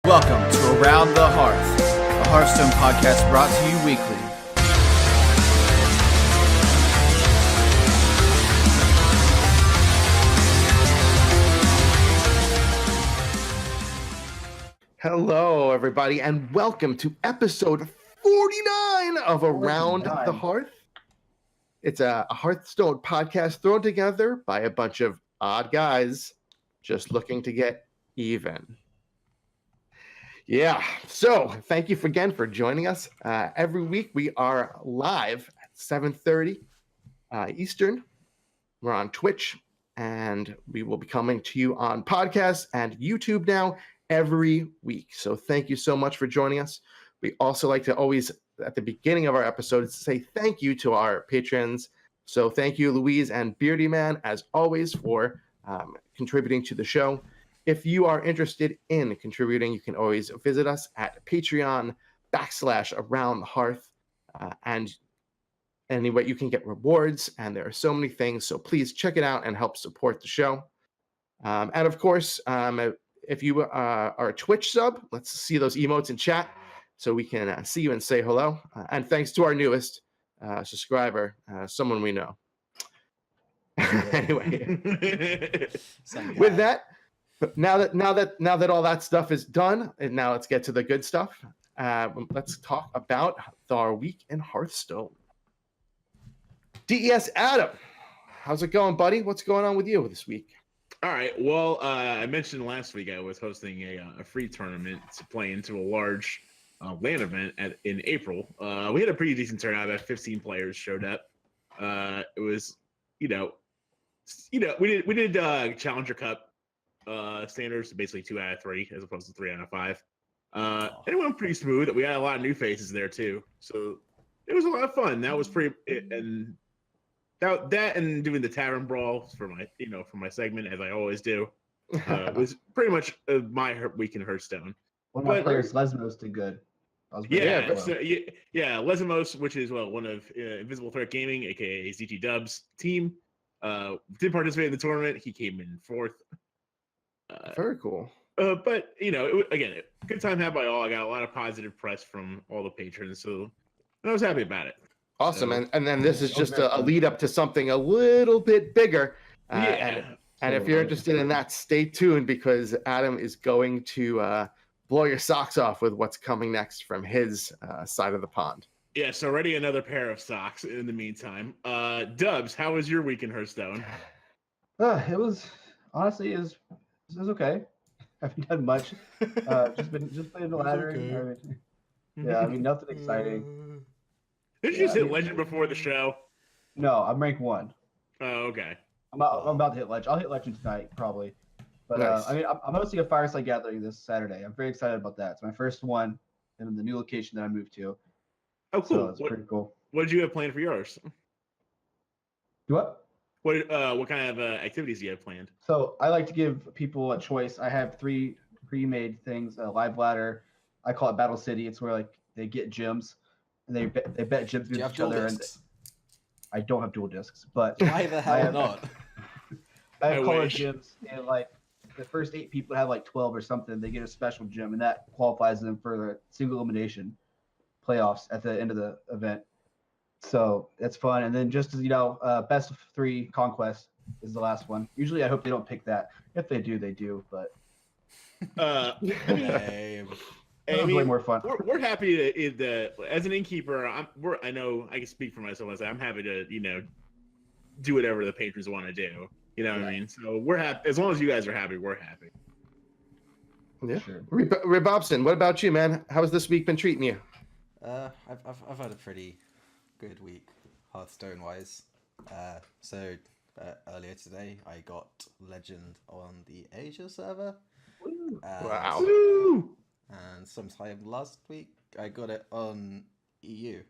Welcome to Around the Hearth, a Hearthstone podcast brought to you weekly. Hello, everybody, and welcome to episode 49 of Around the Hearth. It's a Hearthstone podcast thrown together by a bunch of odd guys just looking to get even. Yeah, so thank you again for joining us. Every week we are live at 7:30 Eastern. We're on Twitch, and we will be coming to you on podcasts and YouTube now every week. So thank you so much for joining us. We also like to always, at the beginning of our episodes, say thank you to our patrons. So thank you, Louise and Beardy Man, as always, for contributing to the show. If you are interested in contributing, you can always visit us at Patreon.com/Around the Hearth. And anyway, you can get rewards, and there are so many things. So please check it out and help support the show. And of course, if you are a Twitch sub, let's see those emotes in chat so we can see you and say hello. And thanks to our newest subscriber, someone we know. Anyway, with that. Now that all that stuff is done, and now let's get to the good stuff. Let's talk about our week in Hearthstone. DES Adam, how's it going, buddy? What's going on with you this week? All right. Well, I mentioned last week I was hosting a free tournament to play into a large LAN event in April. We had a pretty decent turnout. About 15 players showed up. It was, we did Challenger Cup standards, basically 2 out of 3 as opposed to 3 out of 5. And it went pretty smooth. We had a lot of new faces there too, so it was a lot of fun. That was pretty, and that and doing the tavern brawl for my segment, as I always do, was pretty much my week in Hearthstone. One of my players, Lesmos, did good. Lesmos, which is one of Invisible Threat Gaming, aka ZT Dub's team, did participate in the tournament. He came in 4th. Very cool. But again, good time had by all. I got a lot of positive press from all the patrons, so I was happy about it. Awesome, and then this is just a lead up to something a little bit bigger. And if you're interested in that, stay tuned, because Adam is going to blow your socks off with what's coming next from his side of the pond. Yeah, so already another pair of socks in the meantime. Dubs, how was your week in Hearthstone? It was honestly it was okay. I haven't done much. Just playing the ladder. Okay. Nothing exciting. Did you hit legend before the show? No, I'm rank 1. Oh, okay. I'm about to hit legend. I'll hit legend tonight probably. But nice. I'm hosting a fireside gathering this Saturday. I'm very excited about that. It's my first one in the new location that I moved to. Oh, cool. So it's pretty cool. What did you have planned for yours? What? What kind of activities do you have planned? So I like to give people a choice. I have 3 pre-made things: a live ladder. I call it Battle City. It's where they get gems and they bet gems with each other. And I don't have dual discs, but why the hell not? I have colored gems, and the first 8 people have 12 or something. They get a special gem, and that qualifies them for the single elimination playoffs at the end of the event. So that's fun. And then just as best of 3 conquest is the last one. Usually I hope they don't pick that. If they do, they do. But way more fun. We're happy to as an innkeeper. I know I can speak for myself. I'm happy to do whatever the patrons want to do. You know what I mean? So we're happy as long as you guys are happy. We're happy. Yeah. Sure. rebobson, what about you, man? How's this week been treating you? I've had a pretty good week, Hearthstone wise. So earlier today, I got Legend on the Asia server. Wow! And sometime last week, I got it on EU.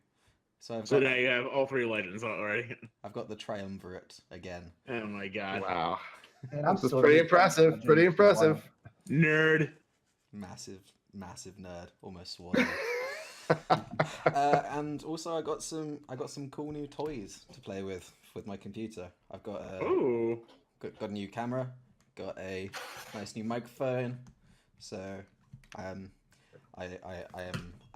So now you have all 3 Legends already. I've got the Triumvirate again. Oh my god! Wow! This is pretty impressive. Pretty impressive. Nerd. Massive nerd. Almost swore. And also I got some cool new toys to play with my computer. I've got a new camera, got a nice new microphone, so I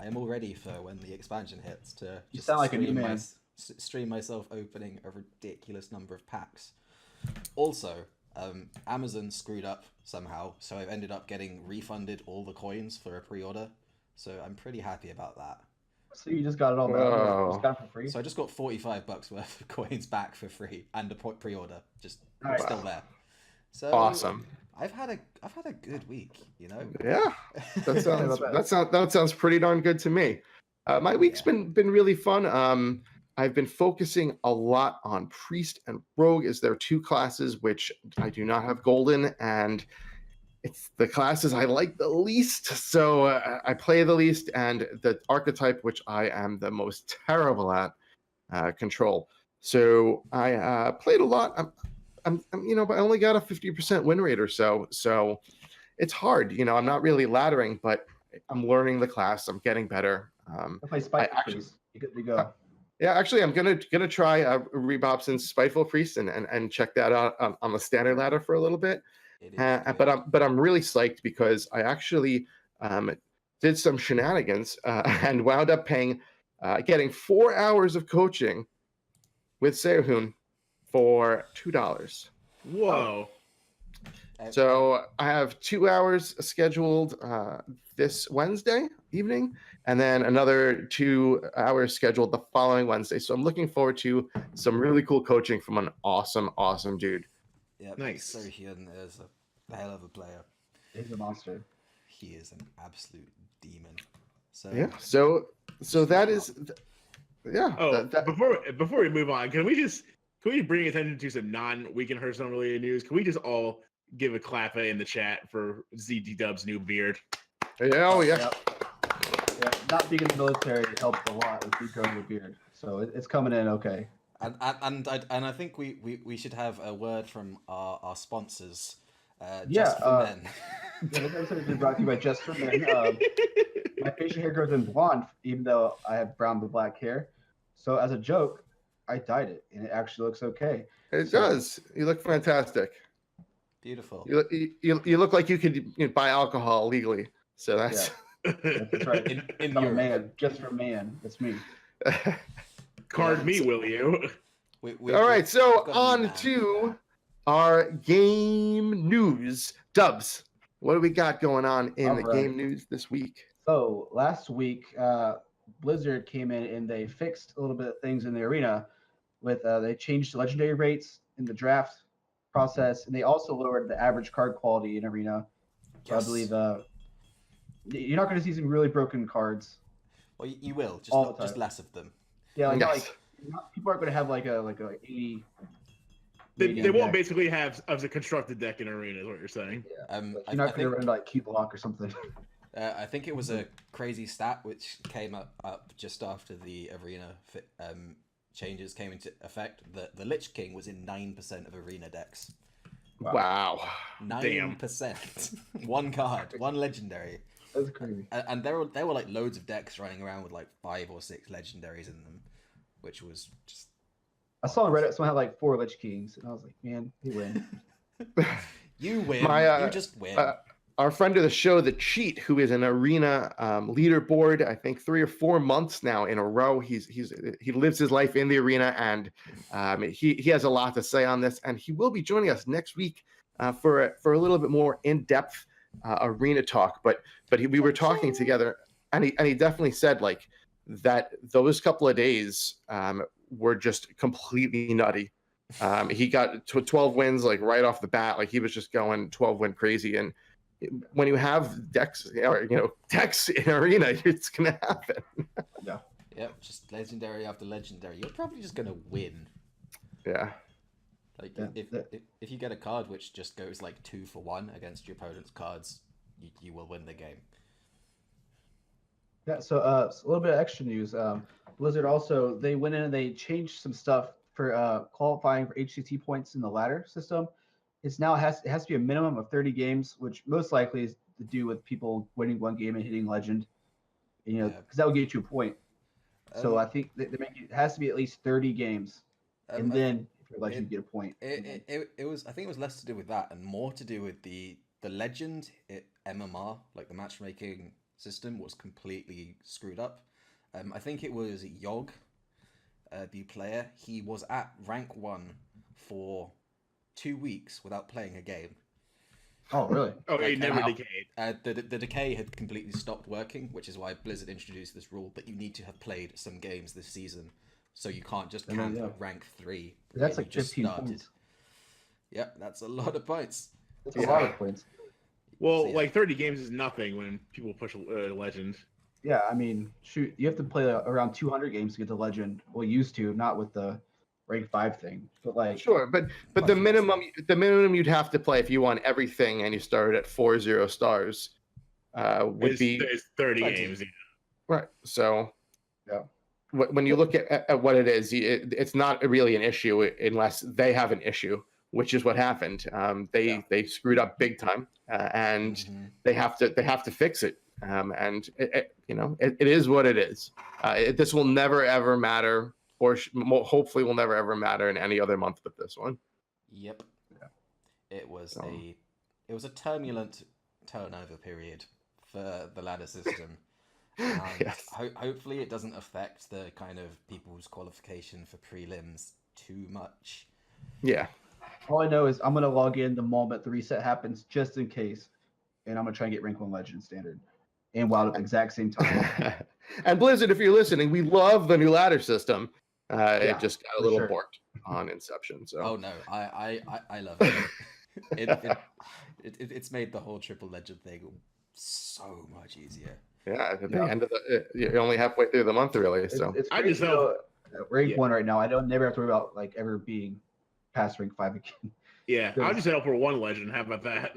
am all ready for when the expansion hits to You just sound like a new man. stream myself opening a ridiculous number of packs. Also, Amazon screwed up somehow, so I've ended up getting refunded all the coins for a pre-order. So I'm pretty happy about that. So you just got it all back. You just got it for free. So I just got $45 worth of coins back for free and a pre-order, just Nice. still there. So Awesome. I've had a good week, you know. Yeah, that sounds pretty darn good to me. My week's been really fun. I've been focusing a lot on Priest and Rogue as their two classes, which I do not have gold in, and it's the classes I like the least. So I play the least, and the archetype which I am the most terrible at, control. So I played a lot. I'm but I only got a 50% win rate or so. So it's hard. I'm not really laddering, but I'm learning the class. I'm getting better. I play Spiteful Priest. You good to go. Yeah, actually, I'm gonna try rebobson's Spiteful Priest and check that out on the standard ladder for a little bit. But I'm really psyched because I actually did some shenanigans and wound up getting 4 hours of coaching with Sehun for $2. Whoa. So I have 2 hours scheduled this Wednesday evening, and then another 2 hours scheduled the following Wednesday. So I'm looking forward to some really cool coaching from an awesome dude. Yeah, nice. Sohyun is a hell of a player. He's a monster. He is an absolute demon. So yeah, so that is, yeah. Oh, before we move on, can we bring attention to some non-Weekend Hearthstone related news? Can we just all give a clap in the chat for ZD Dub's new beard? Oh yeah. Yep. Not being in the military helps a lot with growing the beard, so it's coming in okay. And I think we should have a word from our sponsors. Just for Men. Yeah, this episode has been brought to you by Just for Men. My facial hair grows in blonde, even though I have brown to black hair. So as a joke, I dyed it, and it actually looks okay. It does. You look fantastic. Beautiful. You look like you could buy alcohol legally. So that's that's right. In I'm a Europe. man, just for man. That's me. Card me, will you? All right, so on to our game news. Dubs, what do we got going on in the game news this week? So last week, Blizzard came in and they fixed a little bit of things in the arena. They changed legendary rates in the draft process, and they also lowered the average card quality in arena. So Yes. I believe you're not going to see some really broken cards. Well, you will, just less of them. Yeah, Yes. People aren't going to have like a 80. They won't basically have a constructed deck in arena, is what you're saying. Yeah. You're not going to run like Cube Lock or something. I think it was a crazy stat which came up just after the arena changes came into effect. The Lich King was in 9% of arena decks. Wow. 9%. One card, one legendary. That's crazy. And there were like loads of decks running around with like 5 or 6 legendaries in them, which was just. I saw on Reddit someone had like 4 Lich Kings, and I was like, man, they win. You win. You just win. Our friend of the show, The Cheat, who is an arena leaderboard, I think 3 or 4 months now in a row. He lives his life in the arena, and he has a lot to say on this. And he will be joining us next week for a little bit more in-depth arena talk. But we were talking together, and he definitely said like that those couple of days were just completely nutty. He got to 12 wins like right off the bat. Like he was just going 12 win crazy. And when you have decks in arena, it's gonna happen. Yeah. Yep, just legendary after legendary. You're probably just gonna win. Yeah. Like if you get a card which just goes like 2 for 1 against your opponent's cards, you will win the game. Yeah. So a little bit of extra news. Blizzard also they went in and they changed some stuff for qualifying for HCT points in the ladder system. It has to be a minimum of 30 games, which most likely is to do with people winning 1 game and hitting legend. Because that would get you a point. So I think they make it has to be at least 30 games, and then if you're legend, you get a point. It was I think it was less to do with that and more to do with the legend. MMR, like the matchmaking system, was completely screwed up. I think it was Yogg, the player. He was at rank 1 for 2 weeks without playing a game. Oh, really? Oh, he Like, never and decayed. the decay had completely stopped working, which is why Blizzard introduced this rule that you need to have played some games this season, so you can't just And then, camp yeah. at rank 3. That's when like you just 15 points. Yep, that's a lot of points. That's a lot of points. Well, So, yeah. like 30 games is nothing when people push legend. Yeah, I mean, shoot, you have to play around 200 games to get to legend. Well, used to, not with the rank 5 thing, but like Sure, but Much the less. minimum you'd have to play if you won everything and you started at 40 stars would be It's 30 plenty. games. Yeah. right. So Yeah. when you look at what it is, it's not really an issue unless they have an issue, which is what happened. They screwed up big time, and Mhm. they have to fix it. And it is what it is. This will never ever matter, or hopefully will never ever matter in any other month but this one. Yep. Yeah. It was So- a turbulent turnover period for the ladder system. And Yes. hopefully it doesn't affect the kind of people's qualification for prelims too much. Yeah. all I know is I'm gonna log in the moment the reset happens, just in case, and I'm gonna try and get rank 1 legend standard and wild at the exact same time. And Blizzard, if you're listening, we love the new ladder system. Yeah, It just got a for little sure. borked on Inception. So Oh no, I love it. It's made the whole triple legend thing so much easier. yeah, at the Yeah. end of you're only halfway through the month, really. So It's I great just to know- know rank Yeah. 1 right now. I don't never have to worry about like ever being past rank 5 again. Yeah, Good. I'll just settle for 1 legend. How about that?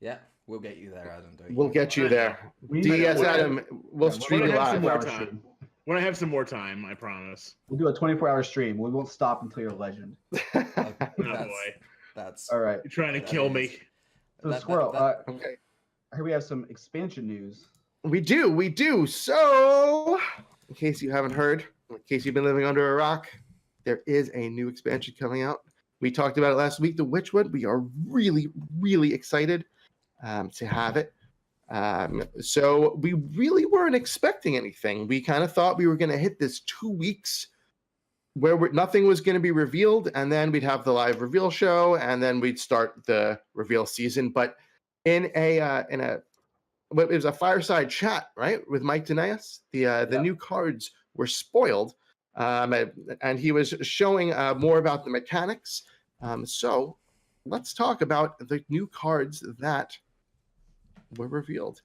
Yeah, we'll get you there, Adam. Don't we'll you get you there. We DS need- Adam, we'll Yeah, stream we're you gonna have live. some more 24-hour time. stream. When I have some more time, I promise. We'll do a 24-hour stream. We won't stop until you're a legend. Oh That's- boy, That's All right. you're trying to That kill is- me. So Squirrel, Okay. here we have some expansion news. We do. So, in case you haven't heard, in case you've been living under a rock, there is a new expansion coming out. We talked about it last week, the Witchwood. We are really, really excited to have it. So we really weren't expecting anything. We kind of thought we were going to hit this 2 weeks where nothing was going to be revealed, and then we'd have the live reveal show, and then we'd start the reveal season. But it was a fireside chat, right, with Mike Danaeus. The new cards were spoiled, and he was showing more about the mechanics. So let's talk about the new cards that were revealed.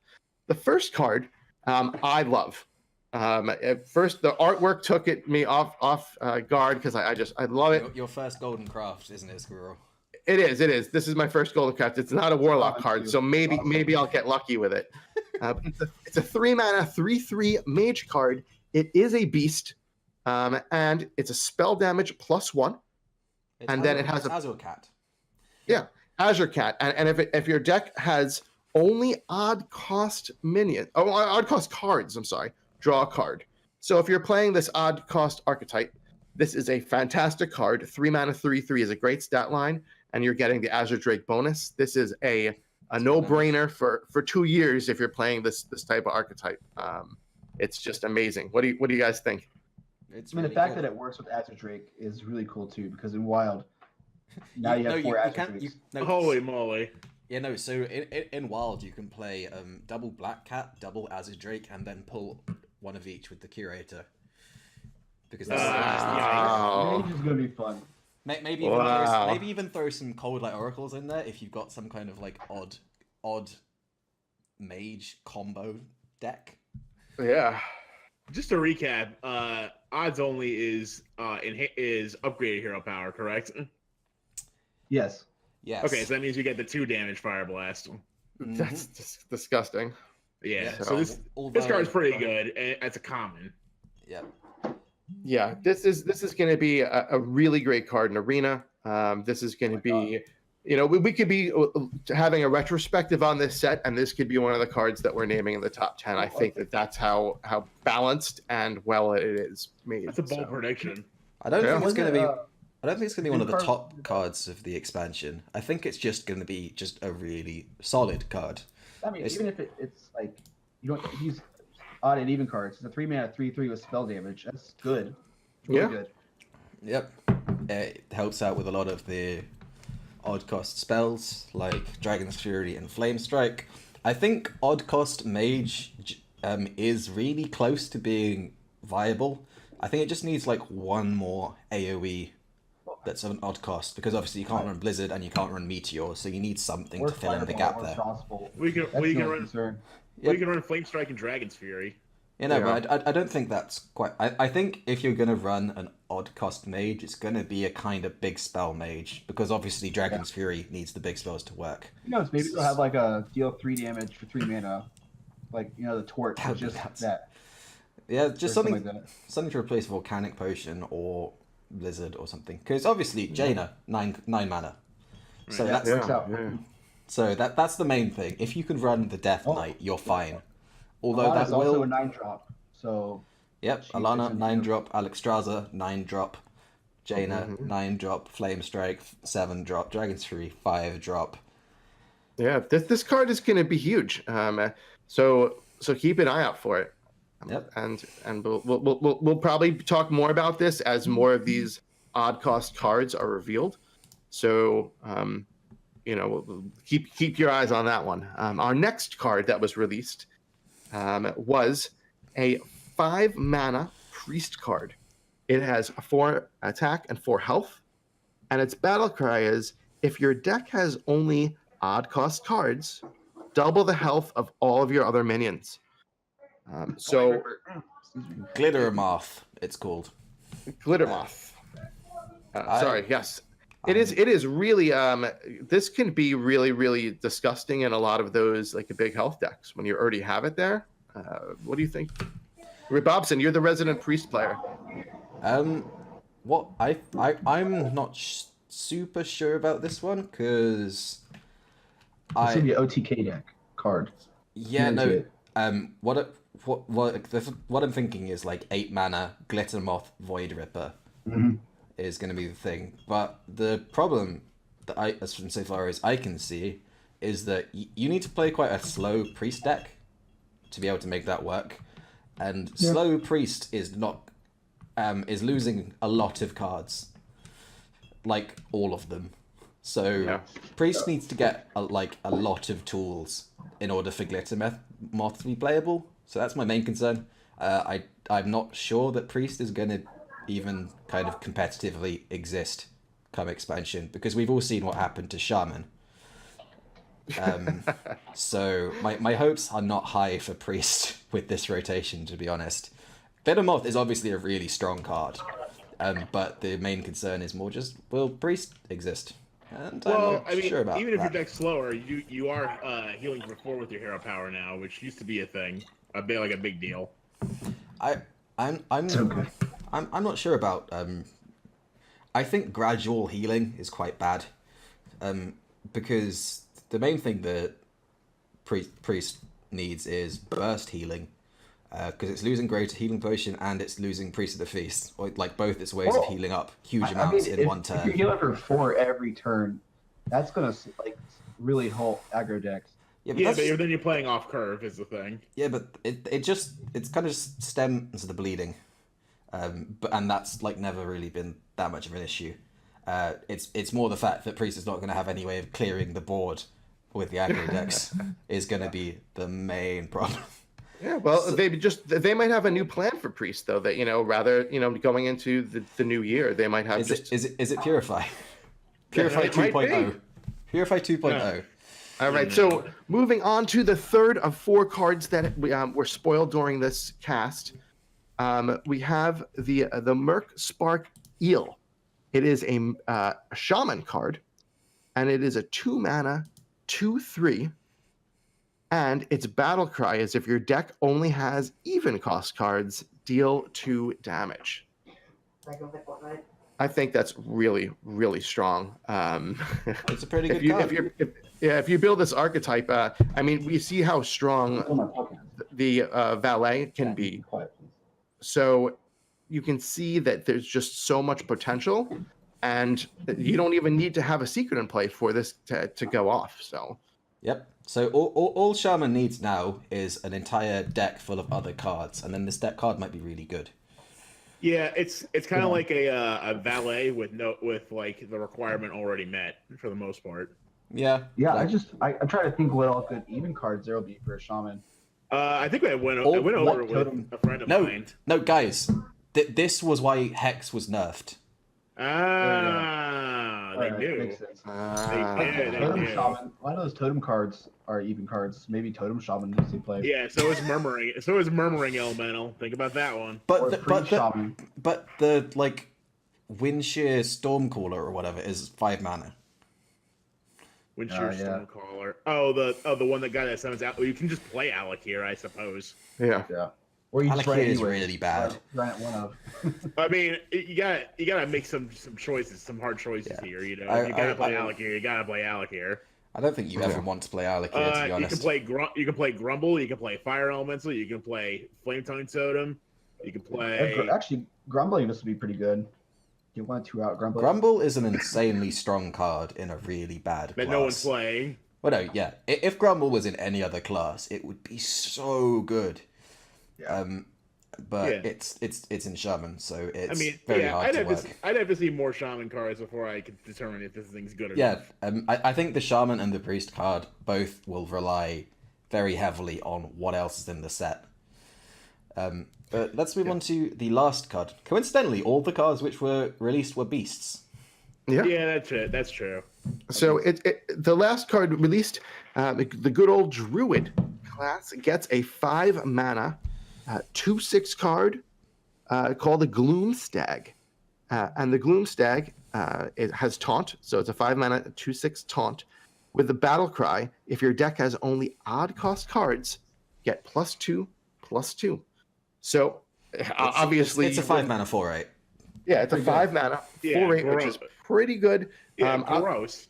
The first card I love. At first, the artwork took me off guard because I love it. your first golden craft, isn't it, Squirrel? It is. This is my first golden craft. It's not a warlock card, so maybe I'll get lucky with it. It's a 3-mana 3/3 mage card. It is a beast, and it's a spell damage +1. It's And then it has Azure Cat. Azure Cat, and if your deck has only odd cost cards, draw a card. So if you're playing this odd cost archetype, this is a fantastic card. 3-mana 3/3 is a great stat line, and you're getting the Azure Drake bonus. This is a no-brainer for 2 years if you're playing this type of archetype. It's just amazing. What do you guys think? It's I mean, really the fact good. that it works with Azure Drake is really cool too, because in Wild, now you have 4 Azure Drakes. Holy moly! Yeah, no. So in Wild, you can play double Black Cat, double Azure Drake, and then pull one of each with the Curator. Because that's Wow. Mage is gonna be fun. maybe even throw some Cold Light Oracles in there if you've got some kind of like odd mage combo deck. Yeah. Just to recap, odds only is upgraded hero power, correct? Yes. Yes. Okay, so that means you get the 2 damage fire blast. Mhm. That's disgusting. Yeah, Yeah, so this although- card's pretty good, and it's a common. Yeah. Yeah, this is going to be a really great card in Arena. This is going to be, we could be having a retrospective on this set, and this could be one of the cards that we're naming in the top 10. I think that's how balanced and well it is made. That's a bold So, prediction. I don't think it's Wasn't going to be. it, I don't think it's going to be one of the card- top cards of the expansion. I think it's just going to be just a really solid card. I mean, even if it's like you don't use odd and even cards, it's a 3-mana 3/3 with spell damage. That's good. Really good. Yep. It helps out with a lot of the odd cost spells like Dragon's Fury and Flame Strike. I think odd cost Mage is really close to being viable. I think it just needs like one more AoE that's of an odd cost, because obviously you can't run Blizzard and you can't run Meteor, so you need something to fill in the gap there. We can run Flame Strike and Dragon's Fury. You know, but I don't think that's quite... I think if you're going to run an odd cost mage, it's going to be a kind of big spell mage, because obviously Dragon's Fury needs the big spells to work. Who knows, maybe they'll have like a deal 3 damage for 3 mana, like, you know, the torch, just that. Yeah, just something like that. Something to replace Volcanic Potion or Blizzard or something. Because obviously Jaina, 9 mana. So that's that's the main thing. If you can run the Death Knight, you're fine. Although Alana's that will also a 9-drop, so yep, Alana 9-drop, Alexstrasza 9-drop, Jaina 9-drop, Flame Strike 7-drop, Dragon's Fury 5-drop. Yeah, this card is going to be huge. So keep an eye out for it. Yep. And we'll probably talk more about this as more of these odd cost cards are revealed. So you know, keep your eyes on that one. Our next card that was released was a 5-mana priest card. It has 4 attack and 4 health, and its battle cry is: if your deck has only odd cost cards, double the health of all of your other minions. Glittermoth, it's called. Glittermoth. Sorry, yes. It is really this can be really disgusting in a lot of those like the big health decks when you already have it there. What do you think? rebobson, you're the resident priest player. What I'm not super sure about this one, because it's gonna be an OTK deck card. Yeah, no. What I'm thinking is like 8 mana Glittermoth Void Ripper is going to be the thing. But the problem that as from so far as I can see, is that you need to play quite a slow priest deck to be able to make that work. And slow priest is not is losing a lot of cards, like all of them. So priest needs to get a lot of tools in order for Glittermoth to be playable. So that's my main concern. I'm not sure that priest is going to even kind of competitively exist come expansion, because we've all seen what happened to Shaman. So my hopes are not high for priest with this rotation, to be honest. Glittermoth is obviously a really strong card, but the main concern is more just, will priest exist? And sure about even if that. your deck's slower, you are healing for 4 with your hero power now, which used to be a thing, a big deal. I'm not sure about. I think gradual healing is quite bad, because the main thing that priest needs is burst healing, because it's losing greater healing potion and it's losing priest of the feast, or like both its ways of healing up huge amounts in one turn. If you're healing for 4 every turn, that's gonna like really halt aggro decks. But then you're playing off curve is the thing. Yeah, but it's kind of just stems the bleeding, and that's like never really been that much of an issue. It's more the fact that priest is not going to have any way of clearing the board with the aggro decks is going to be the main problem. Yeah, well, they might have a new plan for priest though. That rather going into the new year, they might have is it Purify? Purify 2.0. Purify 2.0. Yeah. All right, so moving on to the third of 4 cards that were spoiled during this cast, we have the Merc Spark Eel. It is a shaman card, and it is a 2-mana 2/3, and its battle cry is: if your deck only has even cost cards, deal 2 damage. I think that's really strong. It's a pretty good card. If you build this archetype, we see how strong the valet can be. So you can see that there's just so much potential, and you don't even need to have a secret in play for this to go off. So, yep. So all Shaman needs now is an entire deck full of other cards, and then this deck card might be really good. Yeah, it's kind of like a valet with like the requirement already met for the most part. Yeah. Yeah, like- I'm trying to think what all good even cards there will be for a shaman. I think I went Oh, over what with totem? a friend of No, mine. no, guys. This was why Hex was nerfed. Ah, they Alright, knew. makes sense. They did. Totem shaman. A lot of those totem cards are even cards. Maybe totem shaman needs to play. Yeah, so is murmuring. So is murmuring elemental. Think about that one. Or But priest shaman. but the like Windshear Stormcaller or whatever is 5 mana. Windshear yeah. Stormcaller. Oh, the one that got that summons out. Well, you can just play Alec here, I suppose. Yeah. Yeah. Or you just Alakir run it is anyway. really bad. Run it one of. I mean, you gotta make some choices, some hard choices Yeah. here. You know, I- if you gotta play I- Alec here. You gotta play Alec here. I don't think you ever want to play Alakir, to be You can honest. play you can play Grumble. You can play Fire Elemental. You can play Flame Tongue Totem. You can play. Actually, grumbling this would be pretty good. You want 2 out grumbling. Grumble is an insanely strong card in a really bad class. that no one's playing. Well, no, yeah. If Grumble was in any other class, it would be so good. Yeah. But Yeah. it's in Shaman, so it's I mean, very yeah, hard to work. I'd have to see more Shaman cards before I could determine if this thing's good or Yeah, not. I think the Shaman and the Priest card both will rely very heavily on what else is in the set. But let's move on to the last card. Coincidentally, all the cards which were released were beasts. Yeah. Yeah, that's it. That's true. So the last card released, the good old Druid class gets a 5 mana, 2/6 card called the Gloom Stag, and the Gloom Stag it has taunt, so it's a 5 mana 2/6 taunt with the battle cry. If your deck has only odd cost cards, get +2/+2. So obviously It's a 5 mana 4/8. Yeah, it's a Pretty 5 mana 4/8, which is pretty good. Yeah, gross.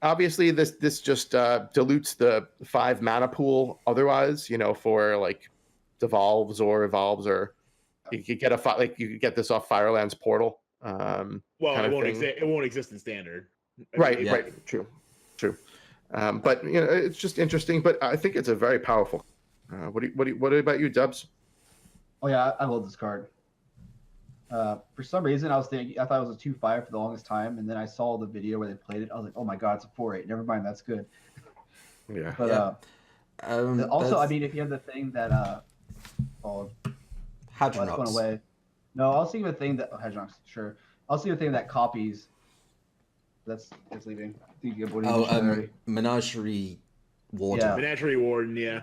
Obviously, this just dilutes the 5 mana pool. Otherwise, for like devolves or evolves, or you could get you could get this off Fireland's portal. Well, kind it of won't thing. exist. It won't exist in standard. I Right, mean, Yeah. right, true. But it's just interesting. But I think it's a very powerful. What about you, Dubs? Oh yeah, I love this card. For some reason, I thought it was a 2/5 for the longest time, and then I saw the video where they played it. I was like, oh my god, it's a 4/8. Never mind, that's good. Yeah. But Yeah. also, I mean, if you have the thing that oh, that's going Hadronox. away. No, I'll see the thing that Hedgehogs, sure. I'll see the thing that copies. That's leaving. What do you mention already? Menagerie Warden. Yeah. Menagerie Warden, yeah,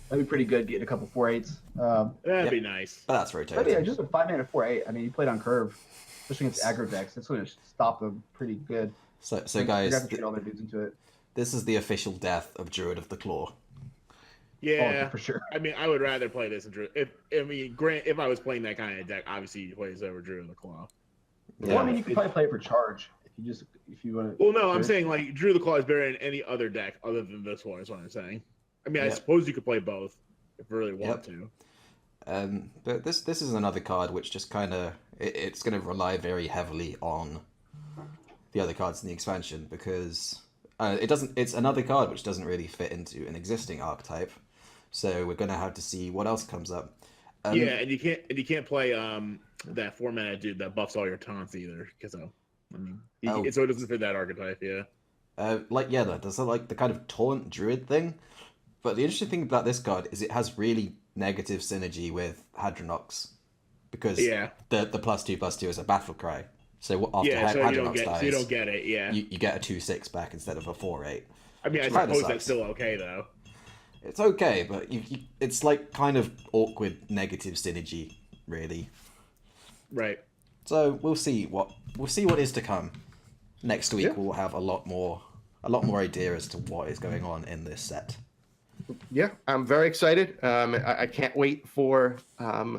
That'd be pretty good. Getting a couple 4/8s. that'd Yep. be nice. But that's But rotating. yeah, just a 5 mana 4/8. I mean, you played on curve, especially against aggro decks. That's going to stop them pretty good. So You're guys, gonna have to trade all their dudes into it. this is the official death of Druid of the Claw. Yeah, Oh, for sure. I mean, I would rather play this in Drew. If I was playing that kind of deck, obviously you play this over Drew in the Claw. Yeah. Well, I mean, you could probably play it for charge if you want to. Well, no, I'm saying like Drew the Claw is better in any other deck other than this one. Is what I'm saying. I mean, I Yeah. suppose you could play both if you really want to. But this is another card which just kind of it's going to rely very heavily on the other cards in the expansion because it doesn't. It's another card which doesn't really fit into an existing archetype, so we're going to have to see what else comes up. Yeah, and you can't play that 4 mana dude that buffs all your taunts either because so it doesn't fit that archetype. Yeah. There's like the kind of taunt druid thing. But the interesting thing about this card is it has really negative synergy with Hadronox because the +2/+2 is a battle cry. So after So Hadronox dies, you don't get it. Yeah. you get a 2/6 back instead of a 4/8. I mean, I which kinda suppose sucks. that's still okay though. It's okay, but it's like kind of awkward negative synergy, really. Right. So we'll see what is to come. Next week Yeah. we'll have a lot more idea as to what is going on in this set. Yeah, I'm very excited. I can't wait for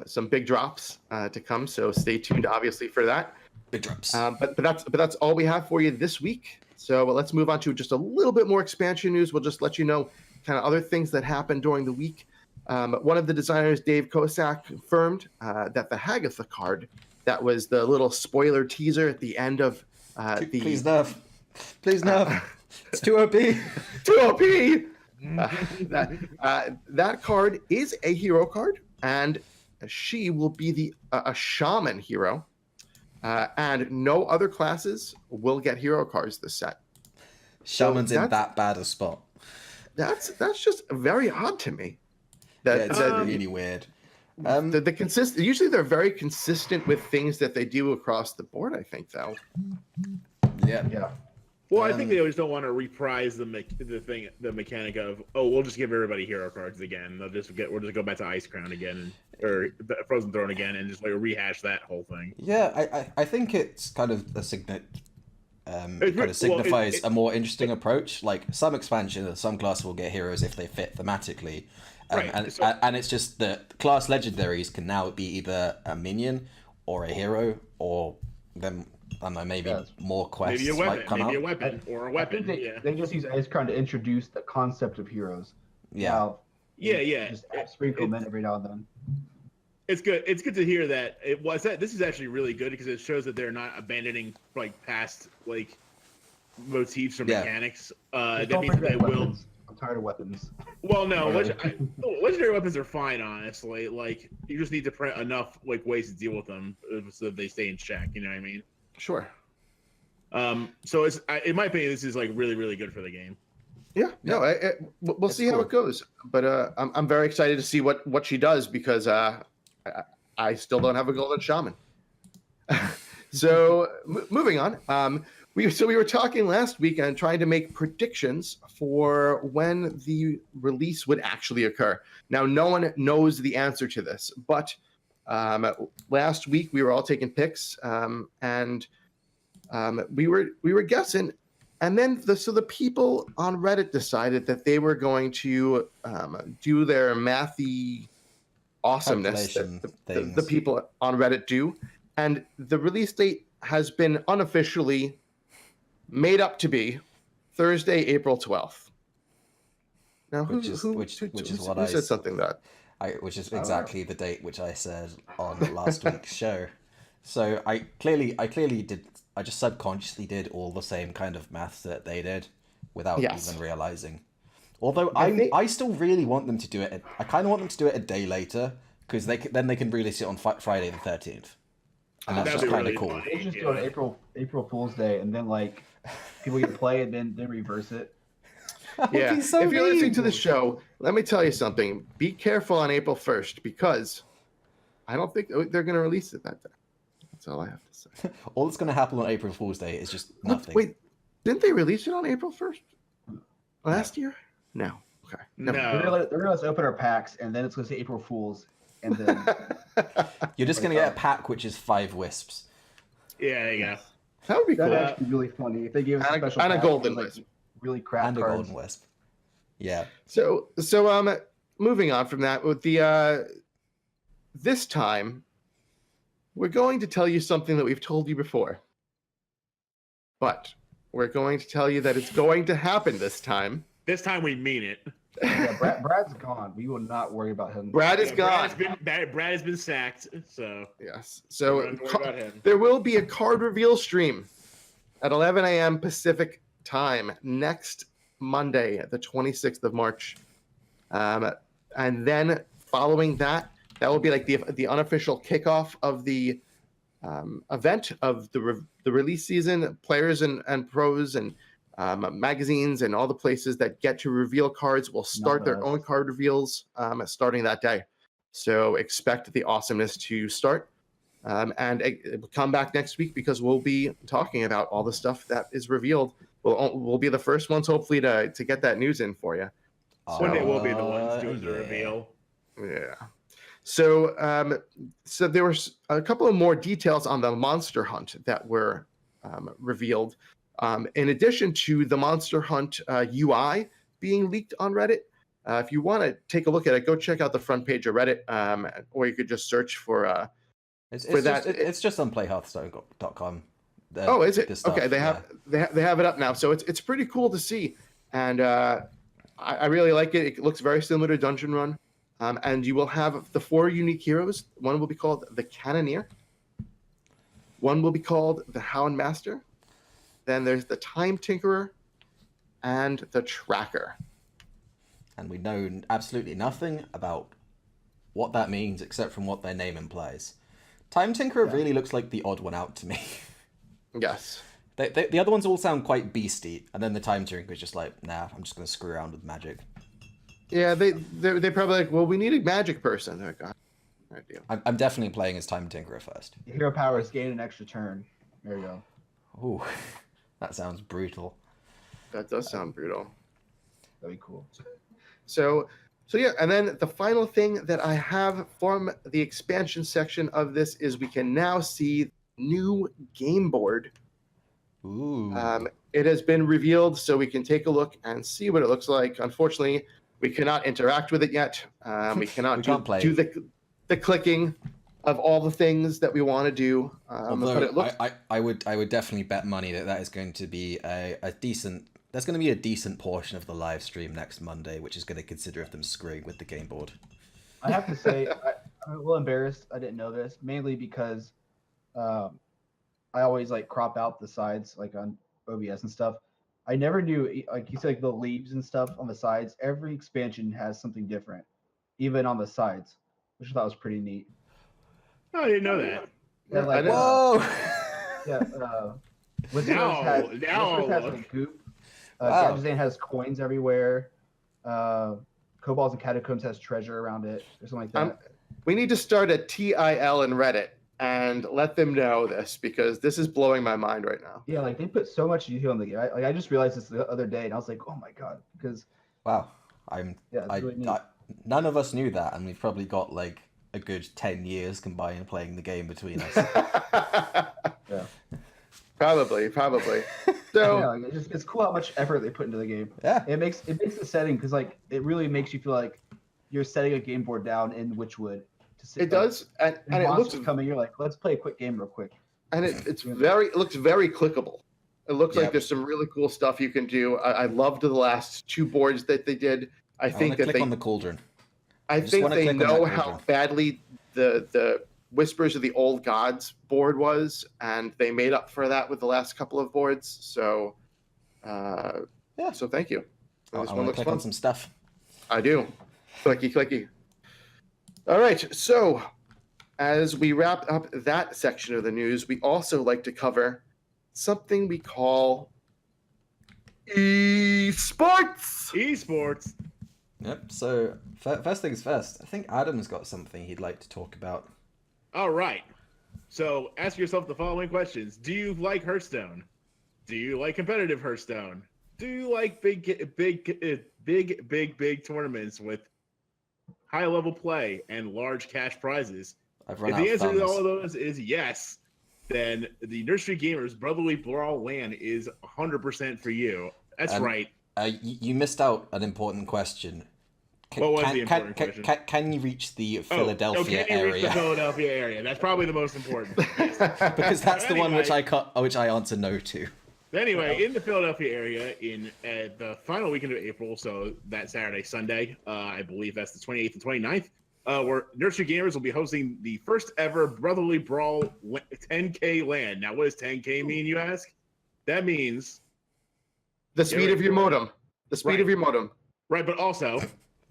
some big drops to come. So stay tuned, obviously, for that. Big drops. But that's all we have for you this week. So let's move on to just a little bit more expansion news. We'll just let you know kind of other things that happened during the week. One of the designers, Dave Kosak, confirmed that the Hagatha card, that was the little spoiler teaser at the end of Please nerf. Please nerf. It's too OP. 2 OP. That card is a hero card, and she will be a shaman hero, and no other classes will get hero cards this set. Shaman's in that bad a spot. That's just very odd to me. It's really weird. Usually they're very consistent with things that they do across the board, I think, though. Yeah. Well, I think they always don't want to reprise the mechanic of, we'll just give everybody hero cards again. We'll just go back to Ice Crown again, or the Frozen Throne again, and just like rehash that whole thing. Yeah, I think it's kind of a signifies a more interesting approach. Like some expansion, some classes will get heroes if they fit thematically. Right. And it's just that class legendaries can now be either a minion or a hero, or then maybe more quests might come out. Maybe a weapon or a weapon. They just use Ice Crown to introduce the concept of heroes. Yeah. Now, yeah. Just sprinkle them in every now and then. It's good. It's good to hear that this is actually really good because it shows that they're not abandoning like past like motifs or mechanics. That means that they will. I'm tired of weapons. Well, no, legendary weapons are fine, honestly. Like you just need to print enough like ways to deal with them so that they stay in check. You know what I mean? Sure. So in my opinion, this is like really, really good for the game. Yeah. No, we'll see how it goes. But I'm very excited to see what she does because I still don't have a golden shaman. So moving on. We were talking last week and trying to make predictions for when the release would actually occur. Now, no one knows the answer to this, but last week we were all taking picks, and we were guessing, and then the people on Reddit decided that they were going to do their mathy awesomeness that the people on Reddit do, and the release date has been unofficially made up to be Thursday, April 12th. Now, who said something that? Which is exactly the date which I said on last week's show. So I clearly did. I just subconsciously did all the same kind of maths that they did, without even realizing. Although I still really want them to do it. I kind of want them to do it a day later because then they can release it on Friday the 13th. And that's just kind of cool. They just do it on April Fool's Day, and then like people can play and then reverse it. Yeah. If you're listening to the show, let me tell you something. Be careful on April 1st because I don't think they're going to release it that day. That's all I have to say. All that's going to happen on April Fool's Day is just nothing. Wait, didn't they release it on April 1st last year? No. Okay. No. They're going to let us open our packs, and then it's going to say April Fool's, and then you're just going to get a pack which is 5 wisps. Yeah, there you go. That would be cool. That'd actually be really funny if they gave us a special and a pack golden with, wisp. Really crap and a cards. golden wisp. Yeah. So moving on from that, with the this time, we're going to tell you something that we've told you before, but we're going to tell you that it's going to happen this time. This time we mean it. Yeah, Brad's gone. We will not worry about him. Brad is gone. Brad has been sacked. So yes. So don't worry about him. There will be a card reveal stream at 11 a.m. Pacific time next Monday, the 26th of March, and then following that will be like the unofficial kickoff of the event of the release season. Players and pros and magazines and all the places that get to reveal cards will start their own card reveals starting that day. So expect the awesomeness to start, and it will come back next week because we'll be talking about all the stuff that is revealed. We'll be the first ones, hopefully, to get that news in for you. One day we'll be the ones doing the reveal. Yeah. So, so there were a couple of more details on the Monster Hunt that were revealed. In addition to the Monster Hunt UI being leaked on Reddit, if you want to take a look at it, go check out the front page of Reddit, or you could just search for that. It's just on playhearthstone.com. Oh, is it? Okay, they have it up now, so it's pretty cool to see, and I really like it. It looks very similar to Dungeon Run, and you will have the 4 unique heroes. One will be called the Cannoneer. One will be called the Hound Master. Then there's the Time Tinkerer, and the Tracker. and we know absolutely nothing about what that means except from what their name implies. Time Tinkerer really looks like the odd one out to me. Yes. The other ones all sound quite beastie, and then the Time Tinkerer is just like, nah, I'm just going to screw around with magic. Yeah, they probably like, well, we need a magic person. They're like, all right, deal. I'm definitely playing as Time Tinkerer first. Hero powers gain an extra turn. There you go. Ooh, that sounds brutal. That does sound brutal. That'd be cool. So yeah, and then the final thing that I have from the expansion section of this is we can now see new game board. Ooh. It has been revealed, so we can take a look and see what it looks like. Unfortunately, we cannot interact with it yet. We cannot do the clicking of all the things that we want to do. Although but it looks... I would definitely bet money that is going to be a decent. There's going to be a decent portion of the live stream next Monday, which is going to consider them screwing with the game board. I have to say, I'm a little embarrassed. I didn't know this, mainly because I always like crop out the sides, like on OBS and stuff. I never knew, like you said, like the leaves and stuff on the sides. Every expansion has something different, even on the sides, which I thought was pretty neat. Oh, I didn't know that. Yeah, like, Whoa! Witchwood has like goop. Wow. Gadgetzan has coins everywhere. Kobolds and Catacombs has treasure around it, or something like that. We need to start a TIL in Reddit and let them know this, because this is blowing my mind right now. Yeah, like they put so much detail in the game. I just realized this the other day, and I was like, oh my god, because Wow, really neat. none of us knew that, and we've probably got like a good 10 years combined playing the game between us. Yeah. Probably. So Yeah, like, it's cool how much effort they put into the game. Yeah. It makes the setting, because like it really makes you feel like you're setting a game board down in Witchwood. It does, and it looks coming. You're like, let's play a quick game real quick. And it looks very clickable. It looks like there's some really cool stuff you can do. I loved the last two boards that they did. I think that click on the cauldron. I think they know how badly the Whispers of the Old Gods board was, and they made up for that with the last couple of boards. So, so thank you. I This want one to looks click fun. on some stuff. I do. Clicky. All right. So, as we wrap up that section of the news, we also like to cover something we call esports. Esports. Yep. So first things first. I think Adam's got something he'd like to talk about. All right. So ask yourself the following questions: do you like Hearthstone? Do you like competitive Hearthstone? Do you like big tournaments with high level play and large cash prizes? I've run If out the of answer to thumbs. all of those is yes, then the Nursery Gamers Brotherly Brawl LAN is 100% for you. That's right. You missed out an important question. What was the important question? Can you reach the Philadelphia can you reach the area? Philadelphia area? That's probably the most important. Because that's the one which Anyway. which I answer no to. Anyway, in the Philadelphia area, in the final weekend of April, so that Saturday, Sunday, I believe that's the 28th and 29th, where Nursery Gamers will be hosting the first ever Brotherly Brawl 10K LAN. Now, what does 10K mean, you ask? That means The speed of your modem. The speed of your modem. right, but also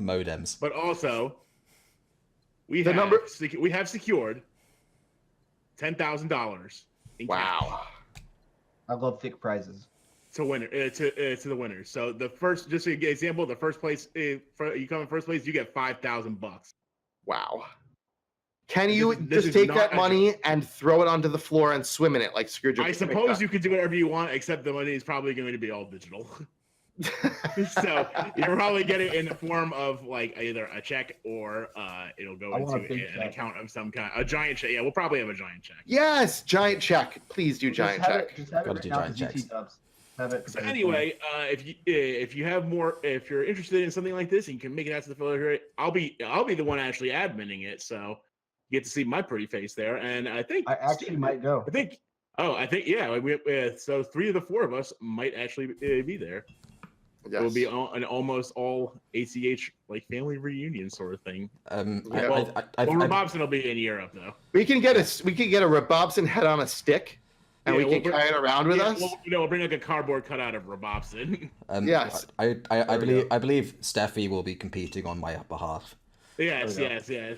Modems. we have secured $10,000 in cash Wow. I love thick prizes. to the winners. So the first, just to give an example, the first place, you come in first place, you get $5,000. Wow. Can you This just is take not that a money and throw it onto the floor and swim in it like Scrooge? I suppose you could do whatever you want, except the money is probably going to be all digital. So you're probably getting it in the form of like either a check or it'll go I want a into big an check. account of some kind. A giant check. Yeah, we'll probably have a giant check. Yes, giant check. Please do giant check. Just have it Gotta do written out giant to GT checks. Dubs. Have it. So anyway, if you have more, if you're interested in something like this and you can make it out to the Philadelphia, I'll be the one actually adminning it, so you get to see my pretty face there. And I think I actually might go. So 3 of the 4 of us might actually be there. Yes. It will be an almost all ACH like family reunion sort of thing. Yeah. Rebobson will be in Europe though. We can get a Rebobson head on a stick and we can carry it around with us. We'll bring like a cardboard cutout of rebobson. Yes. I believe Steffi will be competing on my behalf. Yes.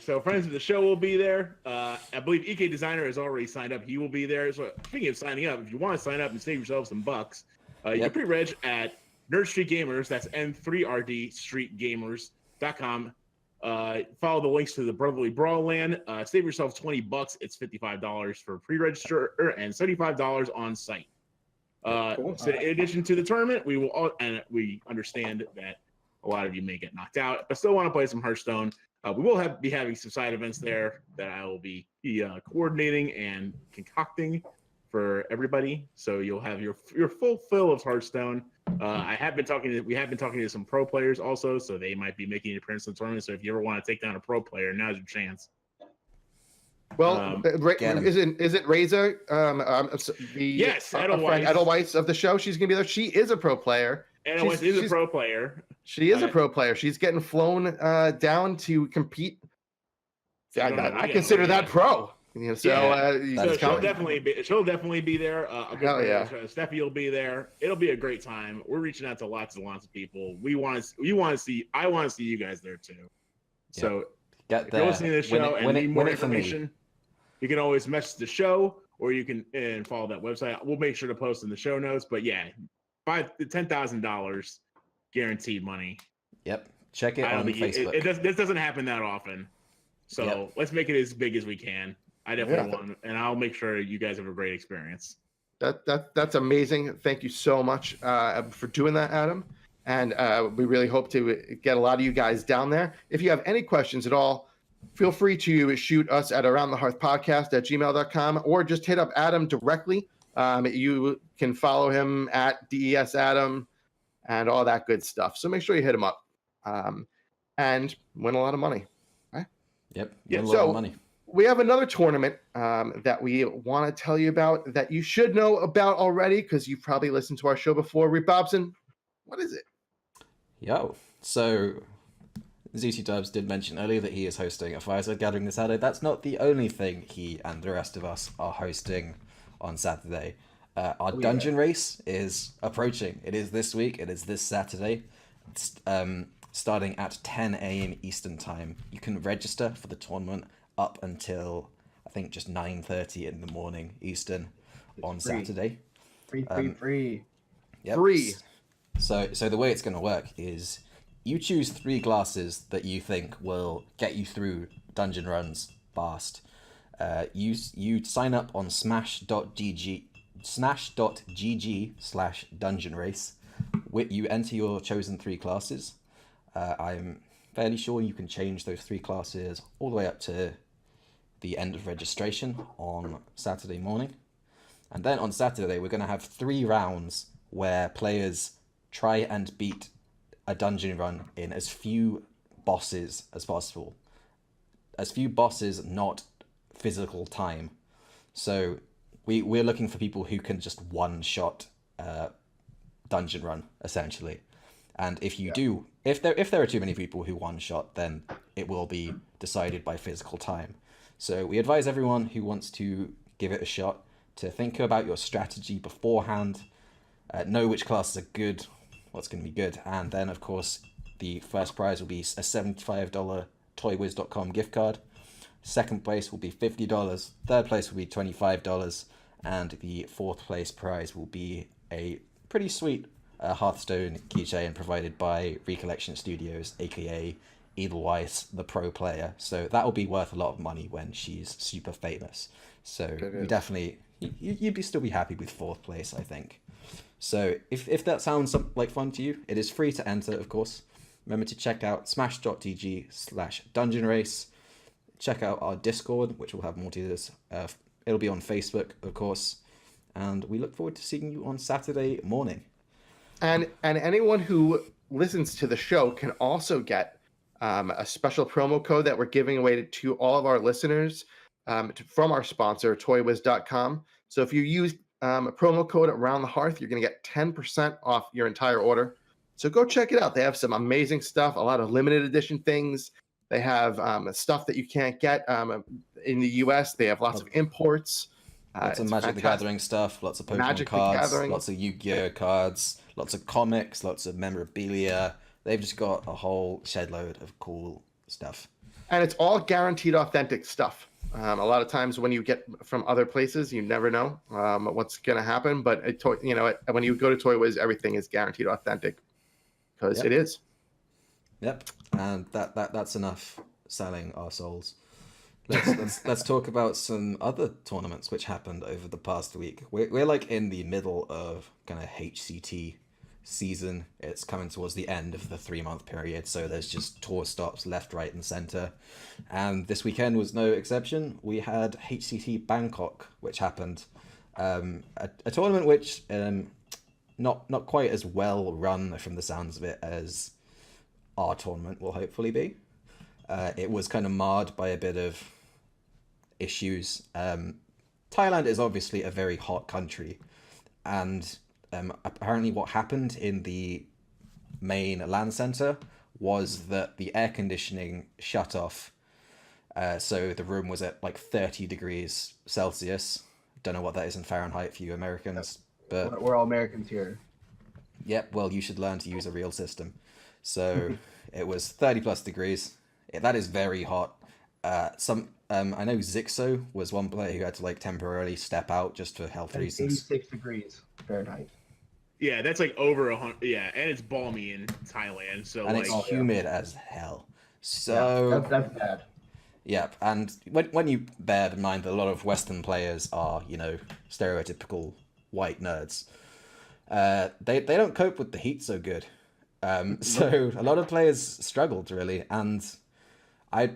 So friends of the show will be there. I believe EK Designer has already signed up. He will be there. So speaking of signing up, if you want to sign up and save yourself some bucks, you can pre-reg at Nerd Street Gamers. That's N3RD Street Gamers.com. Follow the links to the Brotherly Brawl Land. Save yourself $20. It's $55 for pre-register and $75 on site. Cool. So in addition to the tournament, we understand that a lot of you may get knocked out, but still want to play some Hearthstone. We will be having some side events there that I will be coordinating and concocting for everybody. So you'll have your full fill of Hearthstone. We have been talking to some pro players also, so they might be making an appearance in the tournament. So if you ever want to take down a pro player, now's your chance. Well, is it Razor? Yes, Edelweiss of the show. She's gonna be there. She is a pro player. Edelweiss is a pro player. She is a pro player. She's getting flown down to compete. I consider that pro. So she'll definitely be there. Steffi will be there. It'll be a great time. We're reaching out to lots and lots of people. I want to see you guys there too. So get there. If you're listening to the show and need more information, you can always message the show, or you can follow that website. We'll make sure to post in the show notes. But yeah, $5,000 to $10,000 guaranteed money. Yep. Check it on Facebook. This doesn't happen that often. So let's make it as big as we can. I definitely want, and I'll make sure you guys have a great experience. That's amazing. Thank you so much for doing that, Adam. And we really hope to get a lot of you guys down there. If you have any questions at all, feel free to shoot us at aroundthehearthpodcast@gmail.com or just hit up Adam directly. You can follow him at DES Adam and all that good stuff. So make sure you hit him up and win a lot of money. Right? Yep. Win a lot of money. We have another tournament that we want to tell you about that you should know about already because you've probably listened to our show before. Rebobson, what is it? So ZT Dubs did mention earlier that he is hosting a Fireside Gathering this Saturday. That's not the only thing he and the rest of us are hosting on Saturday. Our dungeon race is approaching. It is this week. It is this Saturday. It's, starting at 10 a.m. Eastern Time. You can register for the tournament up until, I think, just 9:30 in the morning Eastern on Saturday. Free. Yep. Free. So the way it's going to work is you choose 3 classes that you think will get you through dungeon runs fast. You sign up on smash.gg/dungeon race. You enter your chosen 3 classes. I'm fairly sure you can change those 3 classes all the way up to the end of registration on Saturday morning. And then on Saturday, we're going to have 3 rounds where players try and beat a dungeon run in as few bosses as possible. As few bosses, not physical time. So we're looking for people who can just one-shot dungeon run, essentially. And if you do, if there are too many people who one-shot, then it will be decided by physical time. So we advise everyone who wants to give it a shot to think about your strategy beforehand, know which classes are good, what's going to be good, and then, of course, the first prize will be a $75 toywiz.com gift card. Second place will be $50, third place will be $25, and the fourth place prize will be a pretty sweet Hearthstone keychain provided by Recollection Studios, aka Edelweiss, the pro player. So that will be worth a lot of money when she's super famous. So you definitely, you'd still be happy with fourth place, I think. So if that sounds like fun to you, it is free to enter, of course. Remember to check out smash.gg/dungeon race. Check out our Discord, which will have more to this. It'll be on Facebook, of course. And we look forward to seeing you on Saturday morning. And anyone who listens to the show can also get a special promo code that we're giving away to all of our listeners from our sponsor, toywiz.com. So if you use a promo code Around the Hearth, you're going to get 10% off your entire order. So go check it out. They have some amazing stuff, a lot of limited edition things. They have stuff that you can't get in the U.S. They have lots of imports. Lots of It's Magic the fantastic. Gathering stuff, lots of Pokemon Magic the cards, Gathering. lots of Yu-Gi-Oh cards, lots of comics, lots of memorabilia. They've just got a whole shed load of cool stuff. And it's all guaranteed authentic stuff. A lot of times when you get from other places, you never know what's going to happen. But when you go to Toy Wiz, everything is guaranteed authentic because Yep. it is. Yep, and that's enough selling our souls. Let's talk about some other tournaments which happened over the past week. We're like in the middle of kind of HCT season. It's coming towards the end of the 3-month period, so there's just tour stops left, right, and center. And this weekend was no exception. We had HCT Bangkok, which happened. A tournament which not quite as well run from the sounds of it as our tournament will hopefully be. It was kind of marred by a bit of issues. Thailand is obviously a very hot country, and apparently what happened in the main LAN center was that the air conditioning shut off, so the room was at like 30 degrees Celsius. Don't know what that is in Fahrenheit for you Americans, but We're all Americans here. yep, well, you should learn to use a real system. So it was 30 plus degrees. That is very hot. I know Zixo was one player who had to like temporarily step out just for health And reasons. 86 degrees Fahrenheit. Yeah, that's like over 100. Yeah, and it's balmy in Thailand, so And like it's humid as hell. So That's bad. yep, and when you bear in mind that a lot of Western players are, stereotypical white nerds, they don't cope with the heat so good. So a lot of players struggled really, and I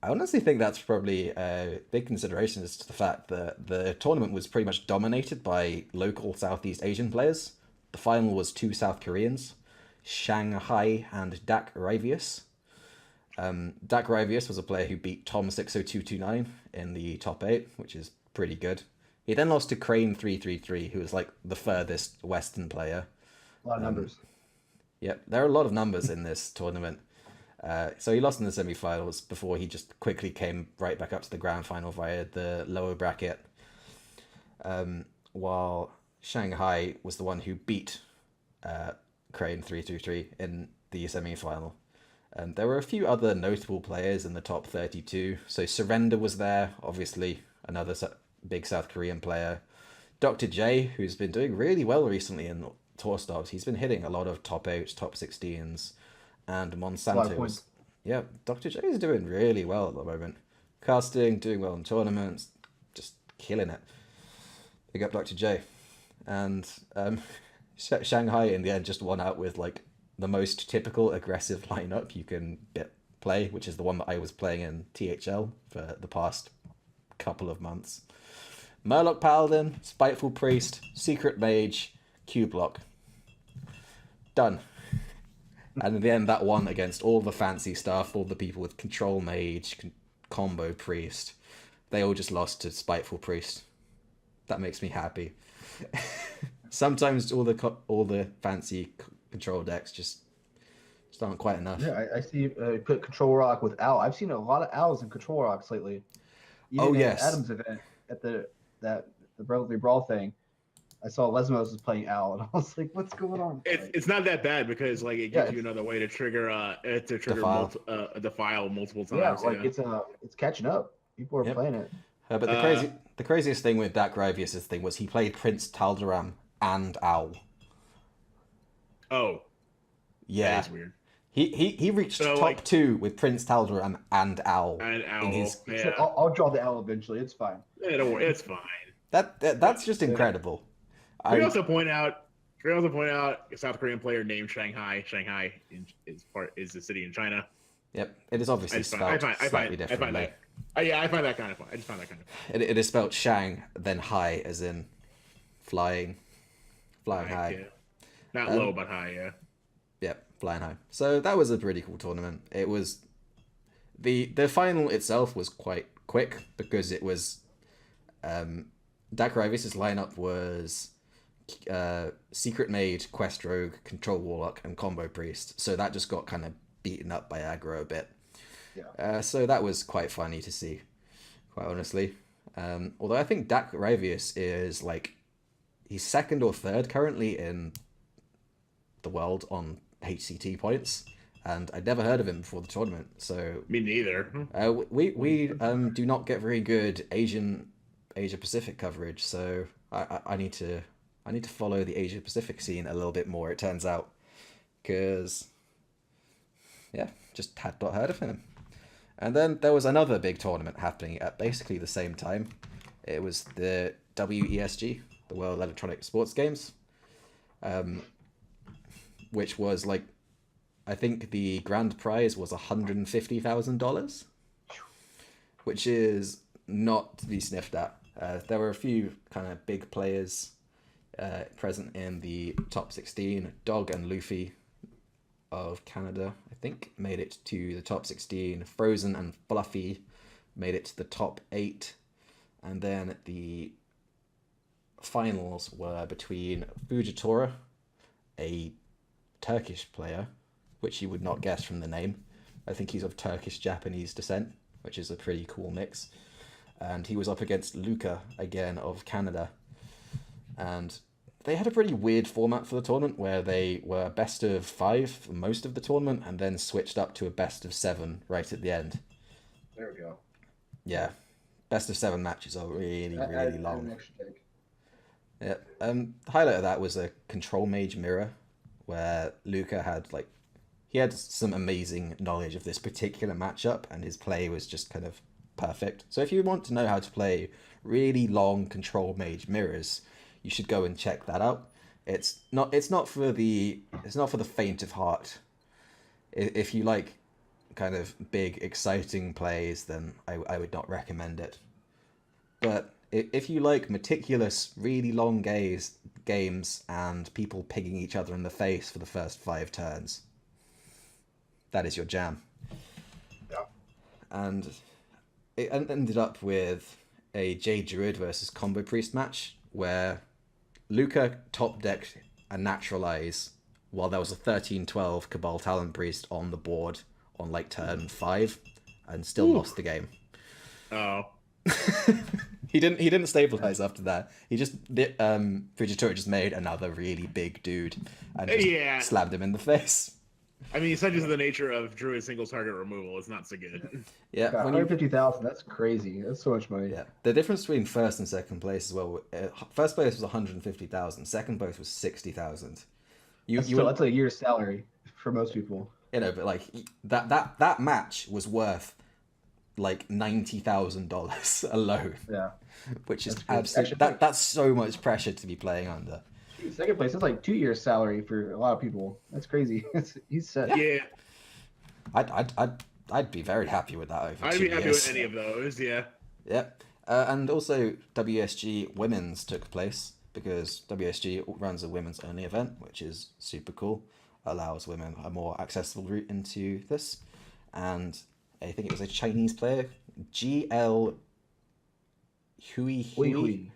honestly think that's probably a big consideration as to the fact that the tournament was pretty much dominated by local Southeast Asian players. The final was 2 South Koreans, Shanghai and Dak Rivius. Dak Rivius was a player who beat Tom 60229 in the top 8, which is pretty good. He then lost to Crane 333, who was like the furthest Western player. A lot of numbers. Yep, there are a lot of numbers in this tournament. So he lost in the semi-finals before he just quickly came right back up to the grand final via the lower bracket. While Shanghai was the one who beat Crane 333 in the semi-final. There were a few other notable players in the top 32. So Surrender was there, obviously another big South Korean player. Dr. J, who's been doing really well recently in tour stops. He's been hitting a lot of top 8s, top 16s, and Monsanto's. Yeah, Dr. J is doing really well at the moment. Casting, doing well in tournaments, just killing it. Big up Dr. J. And Shanghai in the end just won out with like the most typical aggressive lineup you can play, which is the one that I was playing in THL for the past couple of months. Murloc Paladin, Spiteful Priest, Secret Mage, Q-Block. Done. And in the end, that won against all the fancy stuff, all the people with Control Mage, Combo Priest. They all just lost to Spiteful Priest. That makes me happy. Sometimes all the fancy control decks just aren't quite enough. Yeah, I see you put Control Rock with Owl. I've seen a lot of Owls in Control Rocks lately. Even at yes. Adam's event at the Brotherly Brawl thing, I saw Lesmos was playing Owl, and I was like, "What's going on?" it's not that bad because like it gives you another way to trigger Defile. Defile multiple Yeah, times. it's catching up. People are playing it. But the craziest thing with Dak Rivius' thing was he played Prince Taldaram and Owl. Oh, yeah, that is weird. He reached So, top 2 with Prince Taldaram and Owl. And Owl, in his... yeah. I'll draw the Owl eventually. It's fine. Yeah, don't worry, it's fine. That's just incredible. Can we also point out a South Korean player named Shanghai. Shanghai is the city in China. Yep, it is obviously spelled slightly differently. I find that kind of fun. I just find that kind of fun. It is spelled Shang, then high, as in flying high. Yeah. Not low, but high, yeah. Yep, flying high. So that was a pretty cool tournament. It was the final itself was quite quick because it was Dak Rivis' lineup was Secret Mage, Quest Rogue, Control Warlock, and Combo Priest. So that just got kind of beaten up by aggro a bit. Yeah. So that was quite funny to see, quite honestly. Although I think Dak Ravius is like he's second or third currently in the world on HCT points, and I'd never heard of him before the tournament. So Me neither. we do not get very good Asia Pacific coverage, so I need to follow the Asia Pacific scene a little bit more. It turns out, because just had not heard of him. And then there was another big tournament happening at basically the same time. It was the WESG, the World Electronic Sports Games, which was like, I think the grand prize was $150,000, which is not to be sniffed at. There were a few kind of big players present in the top 16. Dog and Luffy of Canada, I think, made it to the top 16. Frozen and Fluffy made it to the top 8. And then the finals were between Fujitora, a Turkish player, which you would not guess from the name. I think he's of Turkish-Japanese descent, which is a pretty cool mix. And he was up against Luca, again, of Canada. And they had a pretty weird format for the tournament, where they were best of 5 for most of the tournament, and then switched up to a best of 7 right at the end. There we go. Yeah. Best of 7 matches are really, really long. Yeah. The highlight of that was a control mage mirror, where Luca had he had some amazing knowledge of this particular matchup, and his play was just kind of perfect. So if you want to know how to play really long control mage mirrors, you should go and check that out. It's not for the faint of heart. If you like kind of big, exciting plays, then I would not recommend it. But if you like meticulous, really long games and people pigging each other in the face for the first 5 turns, that is your jam. Yeah. And it ended up with a Jade Druid versus Combo Priest match, where Luca top decked a Naturalize while there was a 13-12 Cabal Talon Priest on the board on turn 5, and still lost the game. Oh. He didn't stabilize after that. He just Fujitora just made another really big dude and just slammed him in the face. I mean, such is the nature of Druid single target removal. It's not so good. Yeah, 150,000. That's crazy. That's so much money. Yeah, the difference between first and second place as well. First place was 150,000. Second place was 60,000. That's a year's salary for most people. But that match was worth $90,000 alone. Yeah, which is absolutely that's so much pressure to be playing under. Second place is 2 years salary for a lot of people. That's crazy. He's set. Yeah. I'd be very happy with that. I'd be happy with any of those. Yeah. Yep. And also WSG Women's took place, because WSG runs a women's only event, which is super cool. Allows women a more accessible route into this. And I think it was a Chinese player, GL Hui.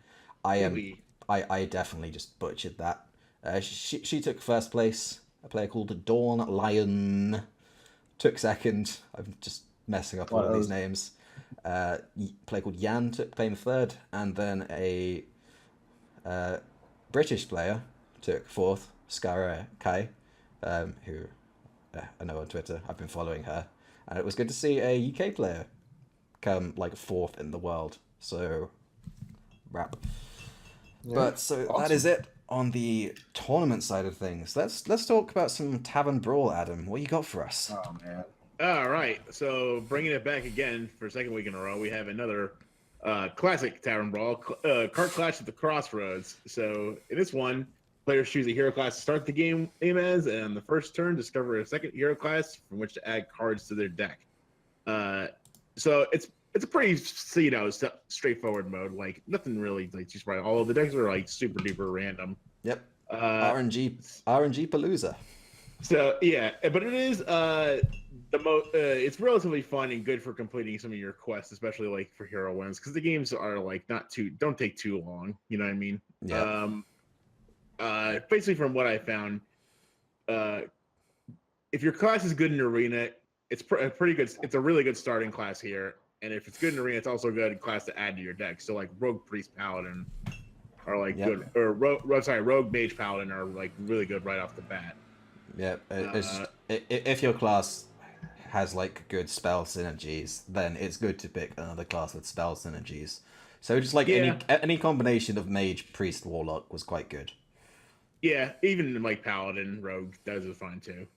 I definitely just butchered that. She took first place. A player called Dawn Lion took second. I'm just messing up all of these names. A player called Yan came third, and then a British player took fourth, Skara Kai, who I know on Twitter. I've been following her, and it was good to see a UK player come fourth in the world. So, rap. Yeah, but so awesome. That is it on the tournament side of things. Let's talk about some Tavern Brawl, Adam. What you got for us? Oh man. All right. So bringing it back again for a second week in a row, we have another classic Tavern Brawl, Cart Clash at the Crossroads. So in this one, players choose a hero class to start the game as, and on the first turn, discover a second hero class from which to add cards to their deck. So it's a pretty, straightforward mode. Nothing really too surprising. All of the decks are super duper random. Yep. RNG Palooza. So yeah, but it is it's relatively fun and good for completing some of your quests, especially for hero wins, because the games are don't take too long. You know what I mean? Yeah. Basically, from what I found, if your class is good in arena, it's a pretty good. It's a really good starting class here. and if it's good in arena, it's also a good class to add to your deck. So like Rogue Priest Paladin are like good, or Rogue Mage Paladin are like really good right off the bat. Yeah, if your class has like good spell synergies, then it's good to pick another class with spell synergies. So just like any combination of Mage, Priest, Warlock was quite good. Yeah, even like Paladin, Rogue, those are fine too.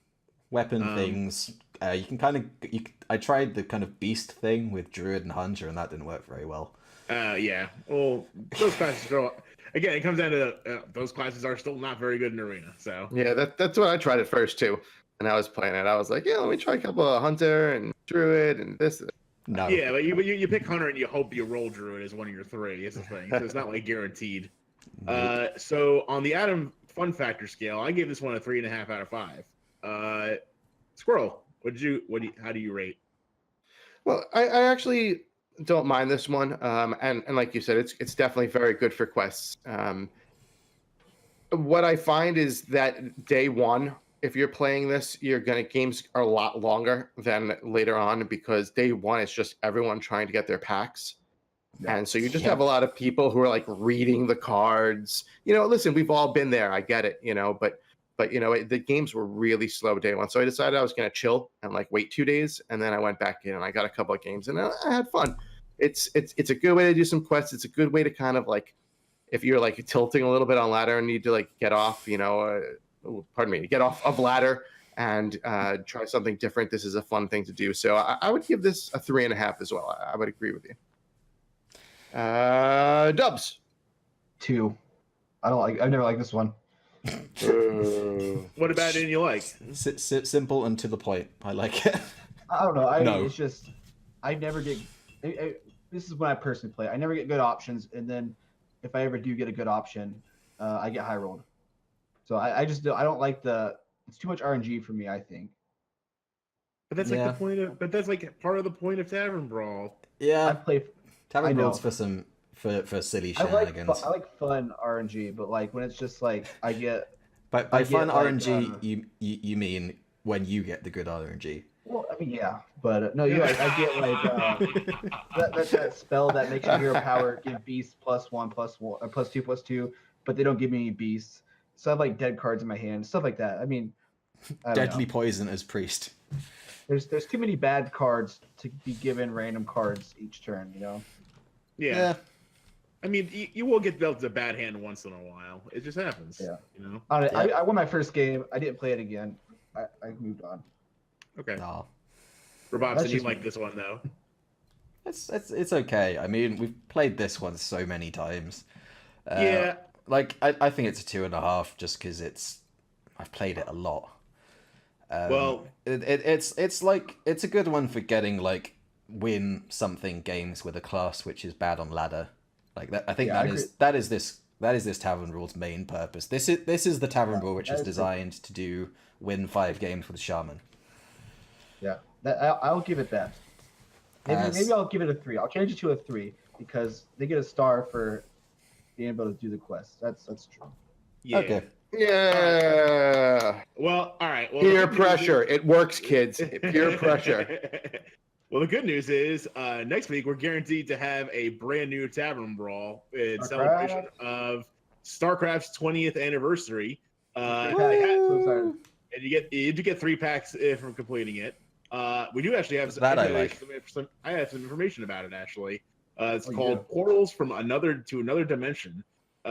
Weapon things, you can kind of. I tried the kind of Beast thing with Druid and Hunter, and that didn't work very well. Yeah. Well, those classes are again. It comes down to those classes are still not very good in arena. So Yeah, that's what I tried at first too. And I was playing it. I was like, yeah, let me try a couple of Hunter and Druid and this. No. Yeah, but you pick Hunter and you hope you roll Druid as one of your three. Is the thing. So it's not like guaranteed. So on the Adam fun factor scale, I gave this one a 3.5 out of 5. Squirrel, how do you rate? Well, I actually don't mind this one. And like you said, it's definitely very good for quests. What I find is that day one, if you're playing this, games are a lot longer than later on, because day one is just everyone trying to get their packs. Yeah. And so you just have a lot of people who are like reading the cards. Listen, we've all been there. I get it, but the games were really slow day one. So I decided I was going to chill and like wait 2 days. And then I went back in and I got a couple of games and I had fun. It's a good way to do some quests. It's a good way to kind of like, if you're like tilting a little bit on ladder and need to like get off, get off of ladder and try something different. This is a fun thing to do. So I would give this a 3.5 as well. I would agree with you. Dubs. 2. I've never liked this one. What about it you like? Simple and to the point. I like it. I don't know. No. It's just I never get. This is when I personally play. I never get good options, and then if I ever do get a good option, I get high rolled. So I don't like it's too much RNG for me, I think. But that's like the point of. But that's like part of the point of Tavern Brawl. Yeah. I play Tavern Brawl's for silly shenanigans. I like fun RNG, but like when it's just like I get. By fun RNG, you mean when you get the good RNG? Well, I mean, yeah, but no, I get like that spell that makes your hero power give beasts +1/+1 +2/+2, but they don't give me any beasts. So I have like dead cards in my hand, stuff like that. I mean, Deadly Poison as priest. There's too many bad cards to be given random cards each turn, Yeah. I mean, you will get dealt a bad hand once in a while. It just happens. Yeah. I won my first game. I didn't play it again. I moved on. Okay. No. Rebobson, you like this one though? It's okay. I mean, we've played this one so many times. Yeah. Like I think it's a 2.5 just because I've played it a lot. Well, it's like it's a good one for getting like win something games with a class which is bad on ladder. Like that, I think that is this Tavern Brawl's main purpose. This is the Tavern Brawl which is designed to do win 5 games with Shaman. Yeah, I'll give it that. Maybe I'll give it a 3. I'll change it to a 3 because they get a star for being able to do the quest. That's true. Yeah. Okay. Yeah. Well, all right. Well, peer pressure. It works, kids. Peer pressure. Well, the good news is next week we're guaranteed to have a brand new Tavern Brawl in celebration of StarCraft's 20th anniversary. So excited. And you do get 3 packs from completing it. We do actually have I have some information about it actually. It's called Portals from Another to Another Dimension.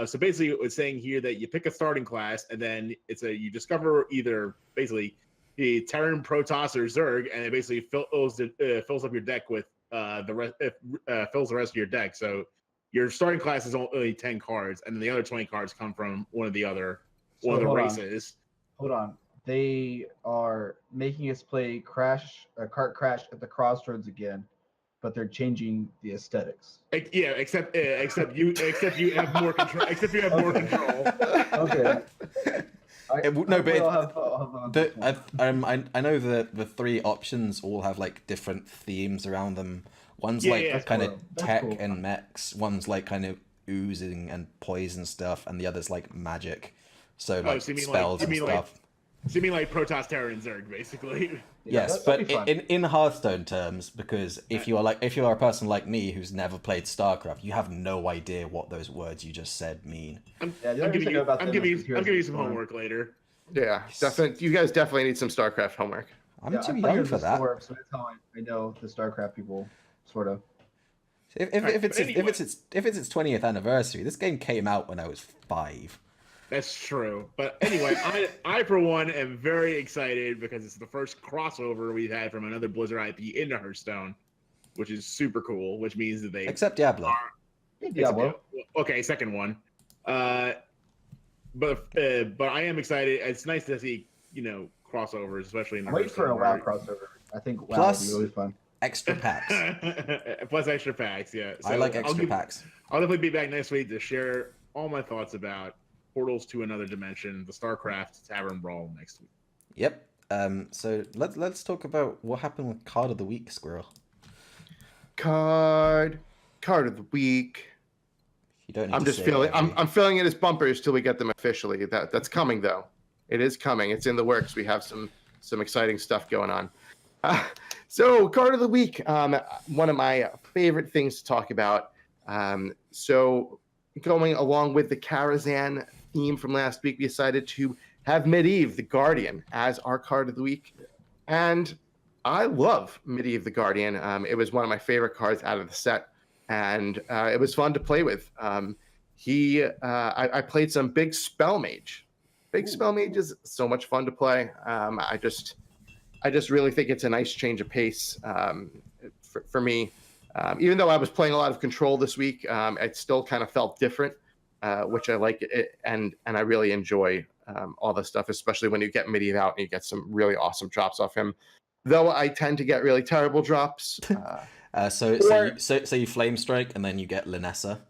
So basically, it's saying here that you pick a starting class, and then you discover either basically the Terran, Protoss, or Zerg, and it basically fills up your deck with fills the rest of your deck. So your starting class is only 10 cards, and then the other 20 cards come from one of the races. Hold on. They are making us play Cart Crash at the Crossroads again, but they're changing the aesthetics. Yeah, except you have more control. Except you have more control. Okay. I know that the 3 options all have like different themes around them. One's kind of tech and mechs. One's like kind of oozing and poison stuff, and the other's like magic. So like spells and stuff. So you mean like Protoss, Terran, and Zerg, basically? Yes, that'd but be fun. in Hearthstone terms, because if you are a person like me who's never played StarCraft, you have no idea what those words you just said mean. I'm Yeah, the I'm only giving thing I know you about I'm them giving is you the I'm Heroes giving you of some Storm. homework later. Yeah, definitely. You guys definitely need some StarCraft homework. I'm Yeah, too I play young Heroes for of that. Storm, so that's how I know the StarCraft people, sort of. If it's But anyway. if it's its 20th anniversary, this game came out when I was 5. That's true. But anyway, I for one am very excited because it's the first crossover we've had from another Blizzard IP into Hearthstone, which is super cool. Which means that they Except Diablo. Hey, Diablo. Okay, second one. But I am excited. It's nice to see crossovers, especially in the I'm waiting for a WoW Hearthstone crossover. I think WoW Plus- would be really fun. Extra packs. Plus extra packs. Yeah, I like extra I'll packs. I'll definitely be back next week to share all my thoughts about Portals to Another Dimension, the StarCraft Tavern Brawl next week. Yep. So let's talk about what happened with Card of the Week, Squirrel. Card of the week. You don't. Need I'm to just say feeling. every- I'm filling it as bumpers till we get them officially. That's coming though. It is coming. It's in the works. We have some exciting stuff going on. So card of the week. One of my favorite things to talk about. So going along with the Karazhan theme from last week, we decided to have Medivh the Guardian as our card of the week, and I love Medivh the Guardian. It was one of my favorite cards out of the set, and it was fun to play with. I played some big spell mage. Big spell mage is so much fun to play. I just really think it's a nice change of pace for me. Even though I was playing a lot of control this week, it still kind of felt different, which I like it, and I really enjoy all the stuff, especially when you get Medivh out and you get some really awesome drops off him. Though I tend to get really terrible drops. So you flame strike and then you get Linessa.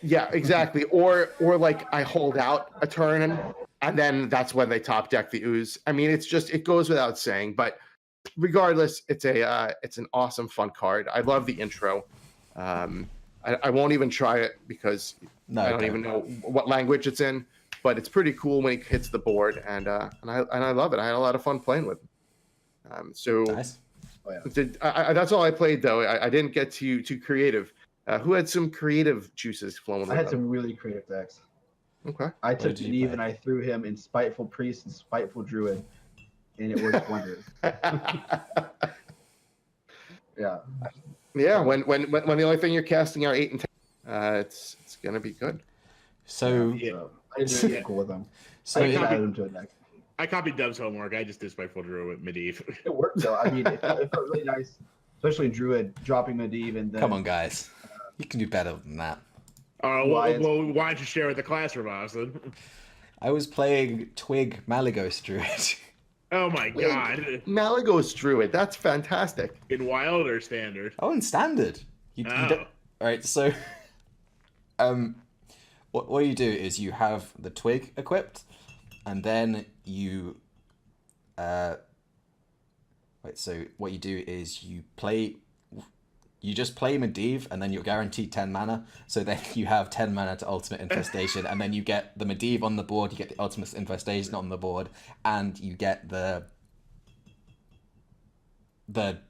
Yeah, exactly. Or like I hold out a turn and then that's when they top deck the ooze. I mean, it goes without saying, but regardless, it's an awesome fun card. I love the intro. I won't even try it because I don't even know what language it's in, but it's pretty cool when he hits the board, and I love it. I had a lot of fun playing with him. So Nice. that's all I played though. I didn't get too creative. Who had some creative juices flowing? I had some really creative decks. Okay. I took did you Medivh play? and I threw him in Spiteful Priest and Spiteful Druid, and it worked wonders. Yeah. Yeah. When the only thing you're casting are 8 and 10, it's gonna be good. So So I did really cool with them. so I added them to a deck. I copied Dub's homework. I just did Spiteful Druid with Medivh. It worked though. I mean, it felt really nice, especially Druid dropping Medivh and then. come on, guys, you can do better than that. Why don't you share with the class, Rebobson? I was playing Twig Malagos Druid. Oh my god! Malagos Druid. That's fantastic. In Wild or Standard? Oh, in Standard. You don't... All right, so what you do is you have the Twig equipped, and then you so what you do is you just play Medivh, and then you're guaranteed 10 mana. So then you have 10 mana to Ultimate Infestation, and then you get the Medivh on the board, you get the Ultimate Infestation on the board, and you get the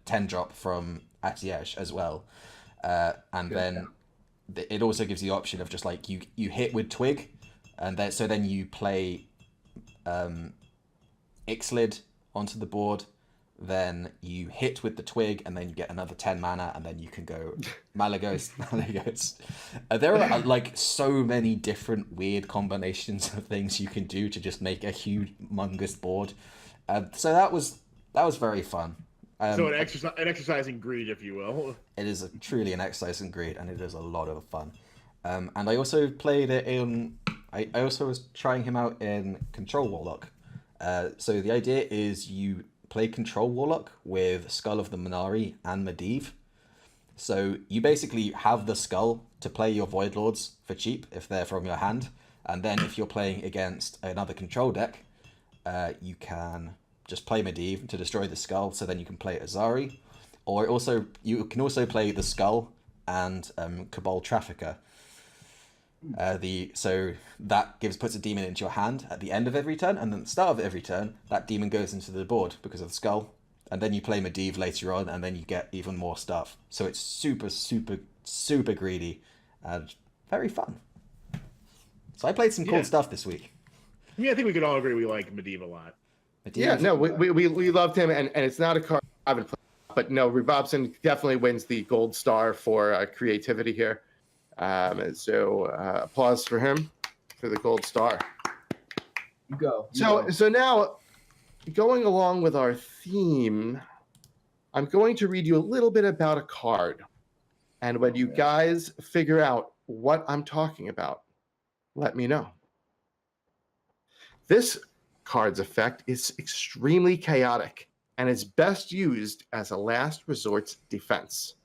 10 drop from Atiyesh as well. And then it also gives you the option of just like you hit with Twig, and then you play Ixlid onto the board. Then you hit with the Twig, and then you get another 10 mana, and then you can go Malagos. There are like so many different weird combinations of things you can do to just make a humongous board. So that was very fun. So an exercise in greed, if you will. It is truly an exercise in greed, and it is a lot of fun. And I also played it in. I also was trying him out in Control Warlock. So the idea is you play Control Warlock with Skull of the Minari and Medivh. So you basically have the Skull to play your Void Lords for cheap if they're from your hand, and then if you're playing against another control deck, you can just play Medivh to destroy the Skull, so then you can play Azari, or you can also play the Skull and Cabal Trafficker. So that puts a demon into your hand at the end of every turn, and then at the start of every turn, that demon goes into the board because of the Skull, and then you play Medivh later on, and then you get even more stuff. So it's super, super, super greedy, and very fun. So I played some cool stuff this week. I think we could all agree we like Medivh a lot. Yeah, no, we loved him, and it's not a card I haven't played, but no, rebobson definitely wins the gold star for creativity here. So applause for him for the gold star. You go. So now, going along with our theme, I'm going to read you a little bit about a card, and when you guys figure out what I'm talking about, let me know. This card's effect is extremely chaotic and is best used as a last resort defense.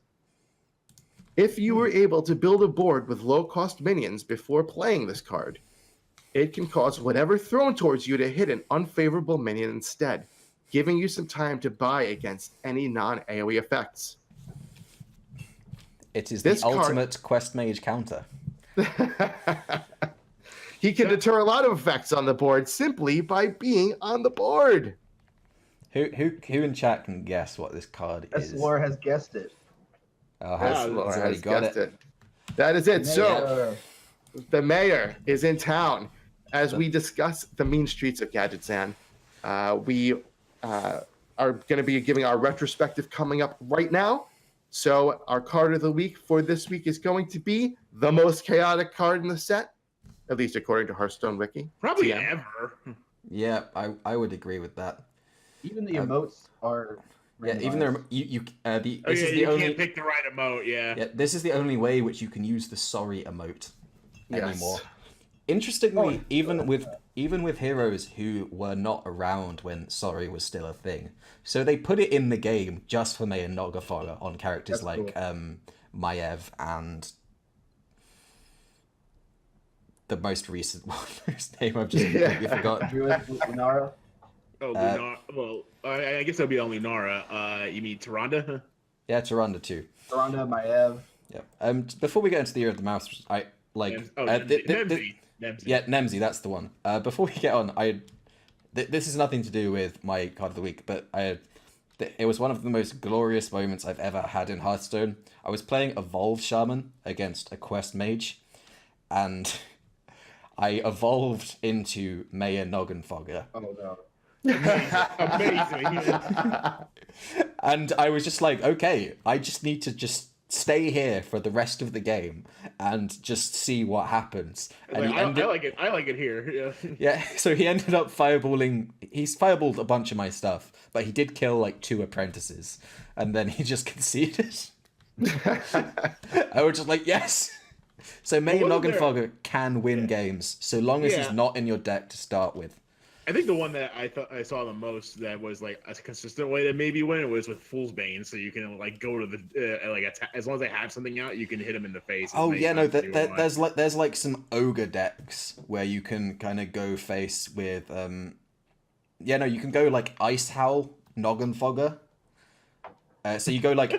If you were able to build a board with low-cost minions before playing this card, it can cause whatever thrown towards you to hit an unfavorable minion instead, giving you some time to buy against any non-AoE effects. It is the ultimate quest mage counter. He can deter a lot of effects on the board simply by being on the board. Who in chat can guess what this card is? Laura has guessed it. Oh, has already got it. That is it. So the mayor is in town as we discuss the mean streets of Gadgetzan. We are going to be giving our retrospective coming up right now. So our card of the week for this week is going to be the most chaotic card in the set, at least according to Hearthstone Wiki. Probably TM. ever. Yeah, I would agree with that. Even the emotes are. Yeah, even though you can't pick the right emote. Yeah, this is the only way which you can use the sorry emote anymore. Yes. Interestingly, even with heroes who were not around when sorry was still a thing, so they put it in the game just for Mayor Noggenfogger on characters like Medivh and the most recent one whose name I've just completely forgotten. Lunara. Oh, Lunara. Well, I guess that'll be only Nara. You mean Tyrande? Yeah, Tyrande too. Tyrande, Medivh. Yeah. Before we get into the Year of the Mouse, I like. Nemsy. Yeah, Nemsy, that's the one. Before we get on, this is nothing to do with my card of the week, but it was one of the most glorious moments I've ever had in Hearthstone. I was playing Evolved Shaman against a Quest Mage, and I evolved into Mayor Noggenfogger. Oh no. Amazing. And I was just like, okay, I just need to just stay here for the rest of the game and just see what happens. And I like it here. Yeah. Yeah, so he ended up fireballing. He's fireballed a bunch of my stuff, but he did kill like 2 apprentices, and then he just conceded. I was just like, yes. So Mayor Noggenfogger can win games so long as he's not in your deck to start with. I think the one that I thought I saw the most that was like a consistent way to maybe win it was with Fool's Bane. So you can like go to the as long as they have something out, you can hit them in the face. Oh yeah, no, there's like some ogre decks where you can kind of go face with you can go like Ice Howl Noggenfogger. So you go like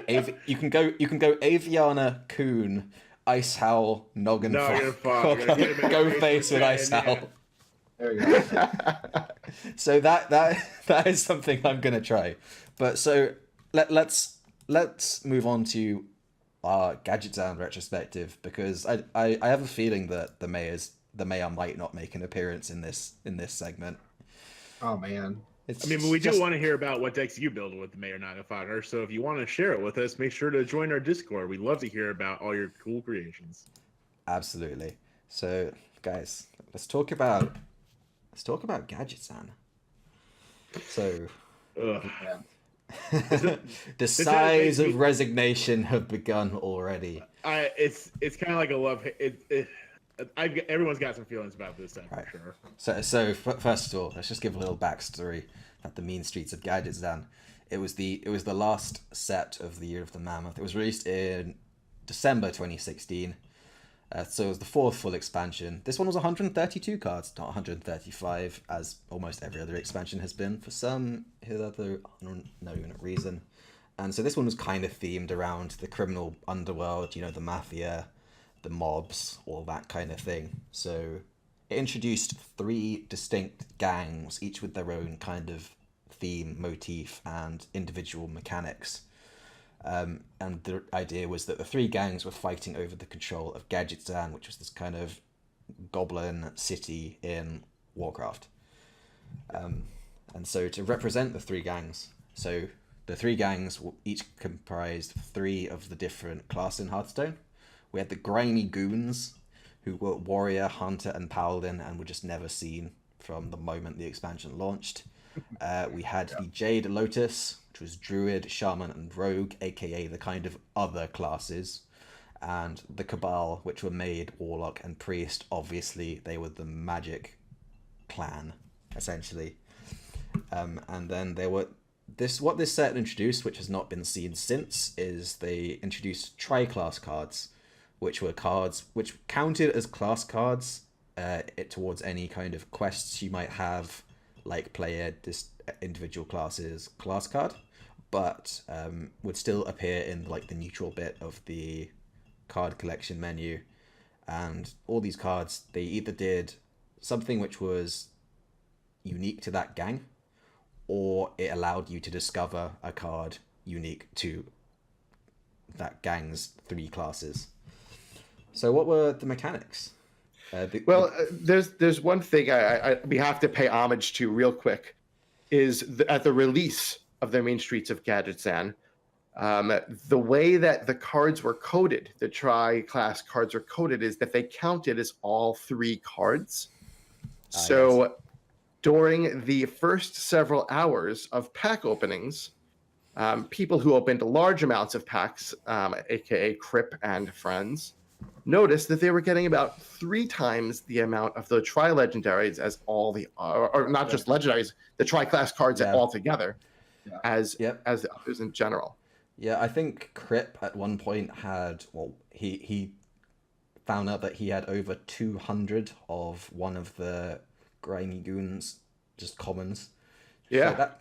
you can go Aviana Coon, Ice Howl Noggenfogger. Go face with Ice Howl. There you go. So that is something I'm gonna try. But so let's move on to our Gadgetzan retrospective, because I have a feeling that the mayor might not make an appearance in this segment. Oh man. But we do want to hear about what decks you build with the Mayor Noggenfogger. So if you want to share it with us, make sure to join our Discord. We'd love to hear about all your cool creations. Absolutely. So guys, let's talk about Gadgetzan. So the sighs of resignation have begun already. It's kind of like a love. Everyone's got some feelings about this time, right. For sure. So first of all, let's just give a little backstory at the mean streets of Gadgetzan. It was the last set of the Year of the Mammoth. It was released in December 2016. So it was the 4th full expansion. This one was 132 cards, not 135, as almost every other expansion has been for some other unknown reason. And so this one was kind of themed around the criminal underworld, the mafia, the mobs, all that kind of thing. So it introduced 3 distinct gangs, each with their own kind of theme, motif, and individual mechanics. And the idea was that the three gangs were fighting over the control of Gadgetzan, which was this kind of goblin city in Warcraft. And so to represent the three gangs, so the three gangs each comprised three of the different classes in Hearthstone. We had the grimy goons, who were warrior, hunter, and paladin, and were just never seen from the moment the expansion launched. We had the Jade Lotus, which was druid, shaman, and rogue, aka the kind of other classes. And the Cabal, which were mage, warlock, and priest. Obviously, they were the magic clan, essentially. And then there were what this set introduced, which has not been seen since, is they introduced tri-class cards, which were cards which counted as class cards towards any kind of quests you might have, like play this individual class's class card, but would still appear in like the neutral bit of the card collection menu. And all these cards, they either did something which was unique to that gang, or it allowed you to discover a card unique to that gang's three classes. So what were the mechanics? There's one thing we have to pay homage to real quick, is at the release of the Main Streets of Gadgetzan, the way that the cards were coded, the tri-class cards were coded, is that they counted as all three cards. So yes. During the first several hours of pack openings, people who opened large amounts of packs, aka Crip and friends, noticed that they were getting about 3 times the amount of the tri-legendaries as all the, or not just legendaries, the tri-class cards altogether, as the others in general. Yeah, I think Crip at one point had, he found out that he had over 200 of one of the grimy goons, just commons. Yeah.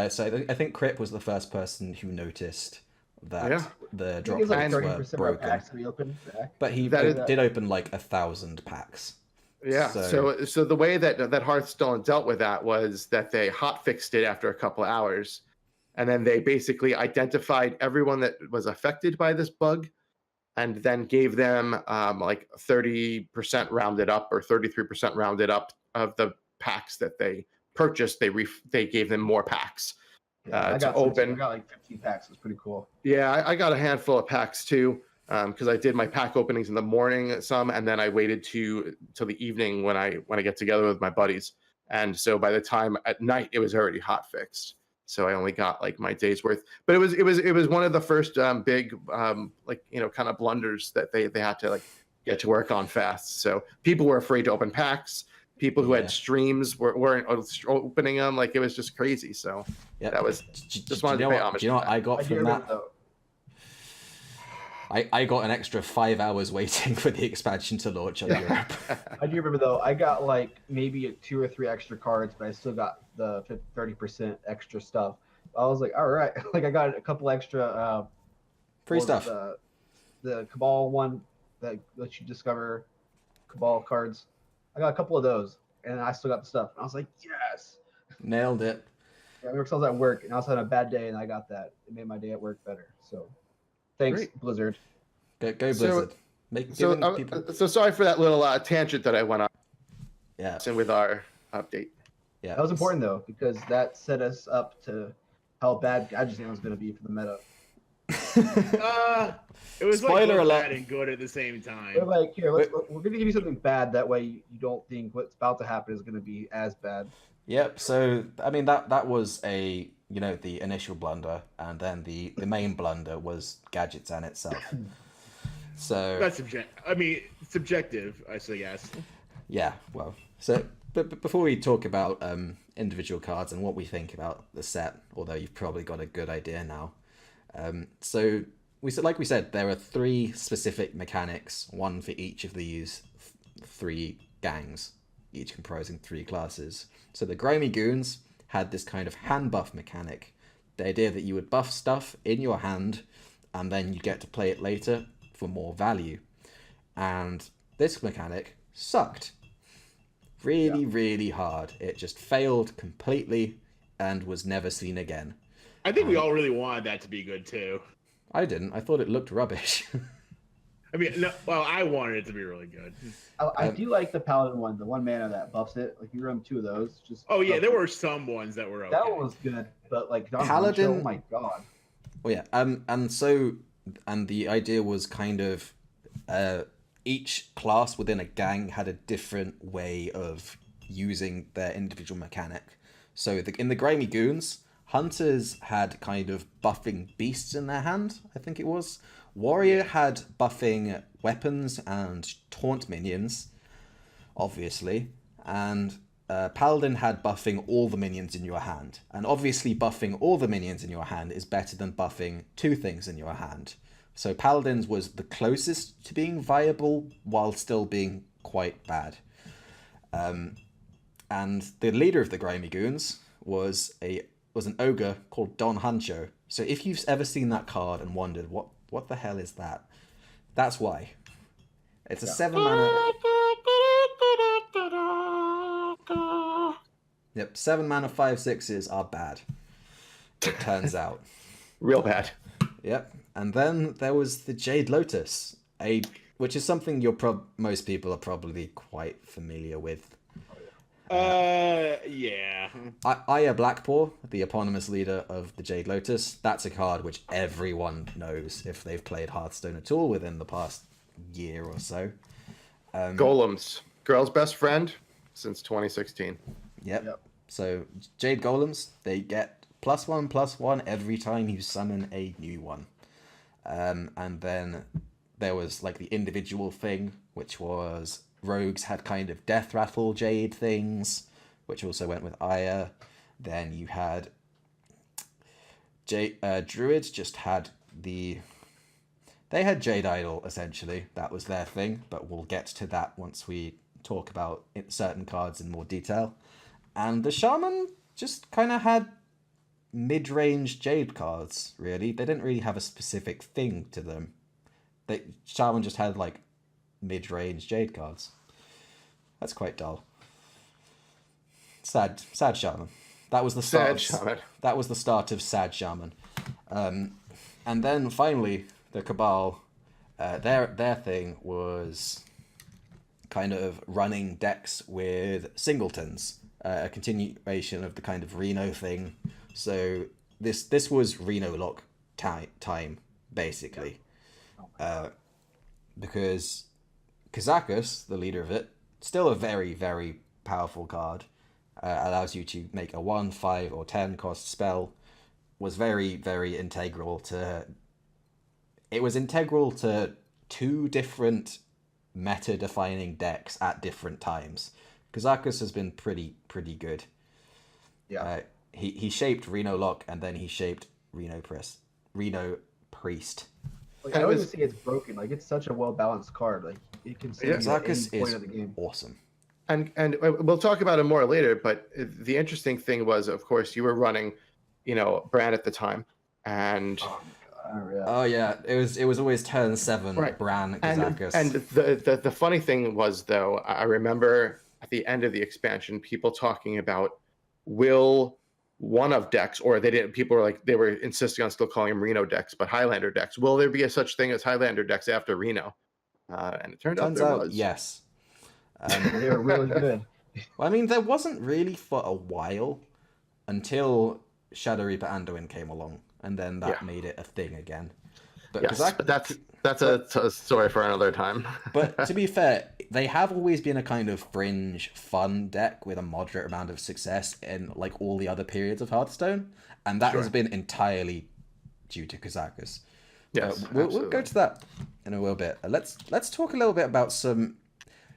So I think Crip was the first person who noticed that the drop rates were broken. But he did open like 1,000 packs. Yeah. So the way that Hearthstone dealt with that was that they hotfixed it after a couple of hours, and then they basically identified everyone that was affected by this bug, and then gave them like 30% rounded up or 33% rounded up of the packs that they purchased. They gave them more packs. I got like 15 packs. It was pretty cool. Yeah, I got a handful of packs too, because I did my pack openings in the morning, and then I waited till the evening when I get together with my buddies. And so by the time at night, it was already hot fixed. So I only got like my day's worth. But it was one of the first big kind of blunders that they had to like get to work on fast. So people were afraid to open packs. People who had streams weren't opening them. Like, it was just crazy. So that was just wanted to pay homage. Do you know what I got from that? I got an extra 5 hours waiting for the expansion to launch on Europe. I do remember though. I got like maybe 2 or 3 extra cards, but I still got the 30% extra stuff. I was like, all right. Like, I got a couple extra free stuff. The Cabal one that lets you discover Cabal cards. I got a couple of those, and I still got the stuff. And I was like, yes, nailed it. Yeah, I was at work, and I was having a bad day, and I got that. It made my day at work better. So, thanks, Great. Blizzard. Go Blizzard. So sorry for that little tangent that I went on. Yeah. And with our update. Yeah. That was important though, because that set us up to how bad Gadgetzan was going to be for the meta. It was Spoiler alert. Bad and good at the same time. They're like, here, we're going to give you something bad. That way, you don't think what's about to happen is going to be as bad. Yep. So I mean that was the initial blunder, and then the main blunder was Gadgetzan itself. So that's subjective. I say yes. Yeah. Well. So but before we talk about individual cards and what we think about the set, although you've probably got a good idea now. So like we said, there are 3 specific mechanics, one for each of these 3 gangs, each comprising 3 classes. So the Grimy Goons had this kind of hand buff mechanic, the idea that you would buff stuff in your hand, and then you get to play it later for more value. And this mechanic sucked. Really hard. It just failed completely. and was never seen again. I think we all really wanted that to be good too. I didn't. I thought it looked rubbish. I mean, no, well, I wanted it to be really good. I do like the Paladin one, the 1 mana that buffs it. Like you run 2 of those. Just Oh yeah, there were some ones that were okay. that one was good, but like Don Paladin- Honcho, oh my god. Well, yeah. And the idea was kind of each class within a gang had a different way of using their individual mechanic. So in the Grimy Goons, Hunters had kind of buffing beasts in their hand, I think it was. Warrior had buffing weapons and taunt minions, obviously. And Paladin had buffing all the minions in your hand. And obviously buffing all the minions in your hand is better than buffing 2 things in your hand. So Paladin's was the closest to being viable while still being quite bad. And the leader of the Grimy Goons was an ogre called Don Hancho. So if you've ever seen that card and wondered what the hell is that, that's why. It's a 7 mana. Yep, 7 mana 5/6s are bad. It turns out. Real bad. Yep, and then there was the Jade Lotus, which is something most people are probably quite familiar with. Yeah. Aya Blackpaw, the eponymous leader of the Jade Lotus, that's a card which everyone knows if they've played Hearthstone at all within the past year or so. Golems, girl's best friend since 2016. Yep. So Jade Golems, they get +1/+1 every time you summon a new one. And then there was like the individual thing, which was rogues had kind of death rattle jade things, which also went with Aya. Then you had druids just had they had Jade Idol essentially. That was their thing, but we'll get to that once we talk about certain cards in more detail. And the shaman just kind of had mid-range jade cards, really. They didn't really have a specific thing to them. Shaman just had like mid-range jade cards. That's quite dull. Sad shaman. That was the start. That was the start of sad shaman. And then finally the Cabal, their thing was kind of running decks with singletons, a continuation of the kind of Reno thing. So this was Reno lock time basically, because Kazakus, the leader of it, still a very, very powerful card, allows you to make a 1, 5, or 10 cost spell, was very, very integral to... It was integral to 2 different meta-defining decks at different times. Kazakus has been pretty good. Yeah. He shaped Reno Lock, and then he shaped Reno Priest. Like, I don't even see it's broken. Like, it's such a well-balanced card. Like, it can save you at any point of the game. Awesome. And we'll talk about it more later, but the interesting thing was, of course, you were running, Bran at the time, and oh yeah, it was always turn 7, right. Bran, Kazakus. And the funny thing was, though, I remember at the end of the expansion, people talking about will one of decks, or they didn't. People were like, they were insisting on still calling them Reno decks, but Highlander decks. Will there be a such thing as Highlander decks after Reno? And it turns out there was. Yes. They were really good. Well, I mean, there wasn't really for a while until Shadow Reaper Anduin came along, and then that made it a thing again. But yes, but that's a story for another time. But to be fair, they have always been a kind of fringe, fun deck with a moderate amount of success in like all the other periods of Hearthstone, and that has been entirely due to Kazakus. Yes, we'll go to that in a little bit. Let's talk a little bit about some.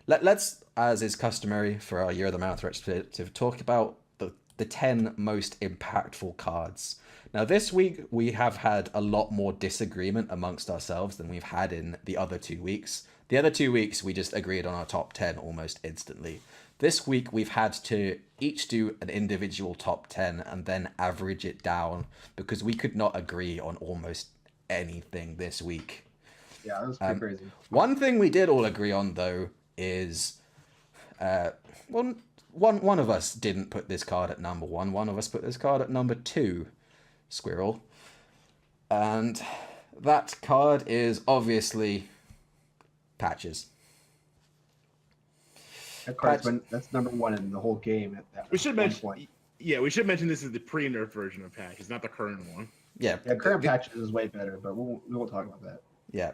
Let's, as is customary for our Year of the Mammoth Retrospective, talk about the 10 most impactful cards. Now, this week, we have had a lot more disagreement amongst ourselves than we've had in the other 2 weeks. The other 2 weeks, we just agreed on our top 10 almost instantly. This week, we've had to each do an individual top 10 and then average it down because we could not agree on almost anything this week. Yeah, that was pretty crazy. One thing we did all agree on, though, is... one of us didn't put this card at number 1. One of us put this card at number 2. Squirrel. And that card is obviously Patches. That's number 1 in the whole game. We should mention. Yeah, we should mention this is the pre-nerf version of Patches, not the current one. Yeah, current Patches is way better, but we won't talk about that. Yeah,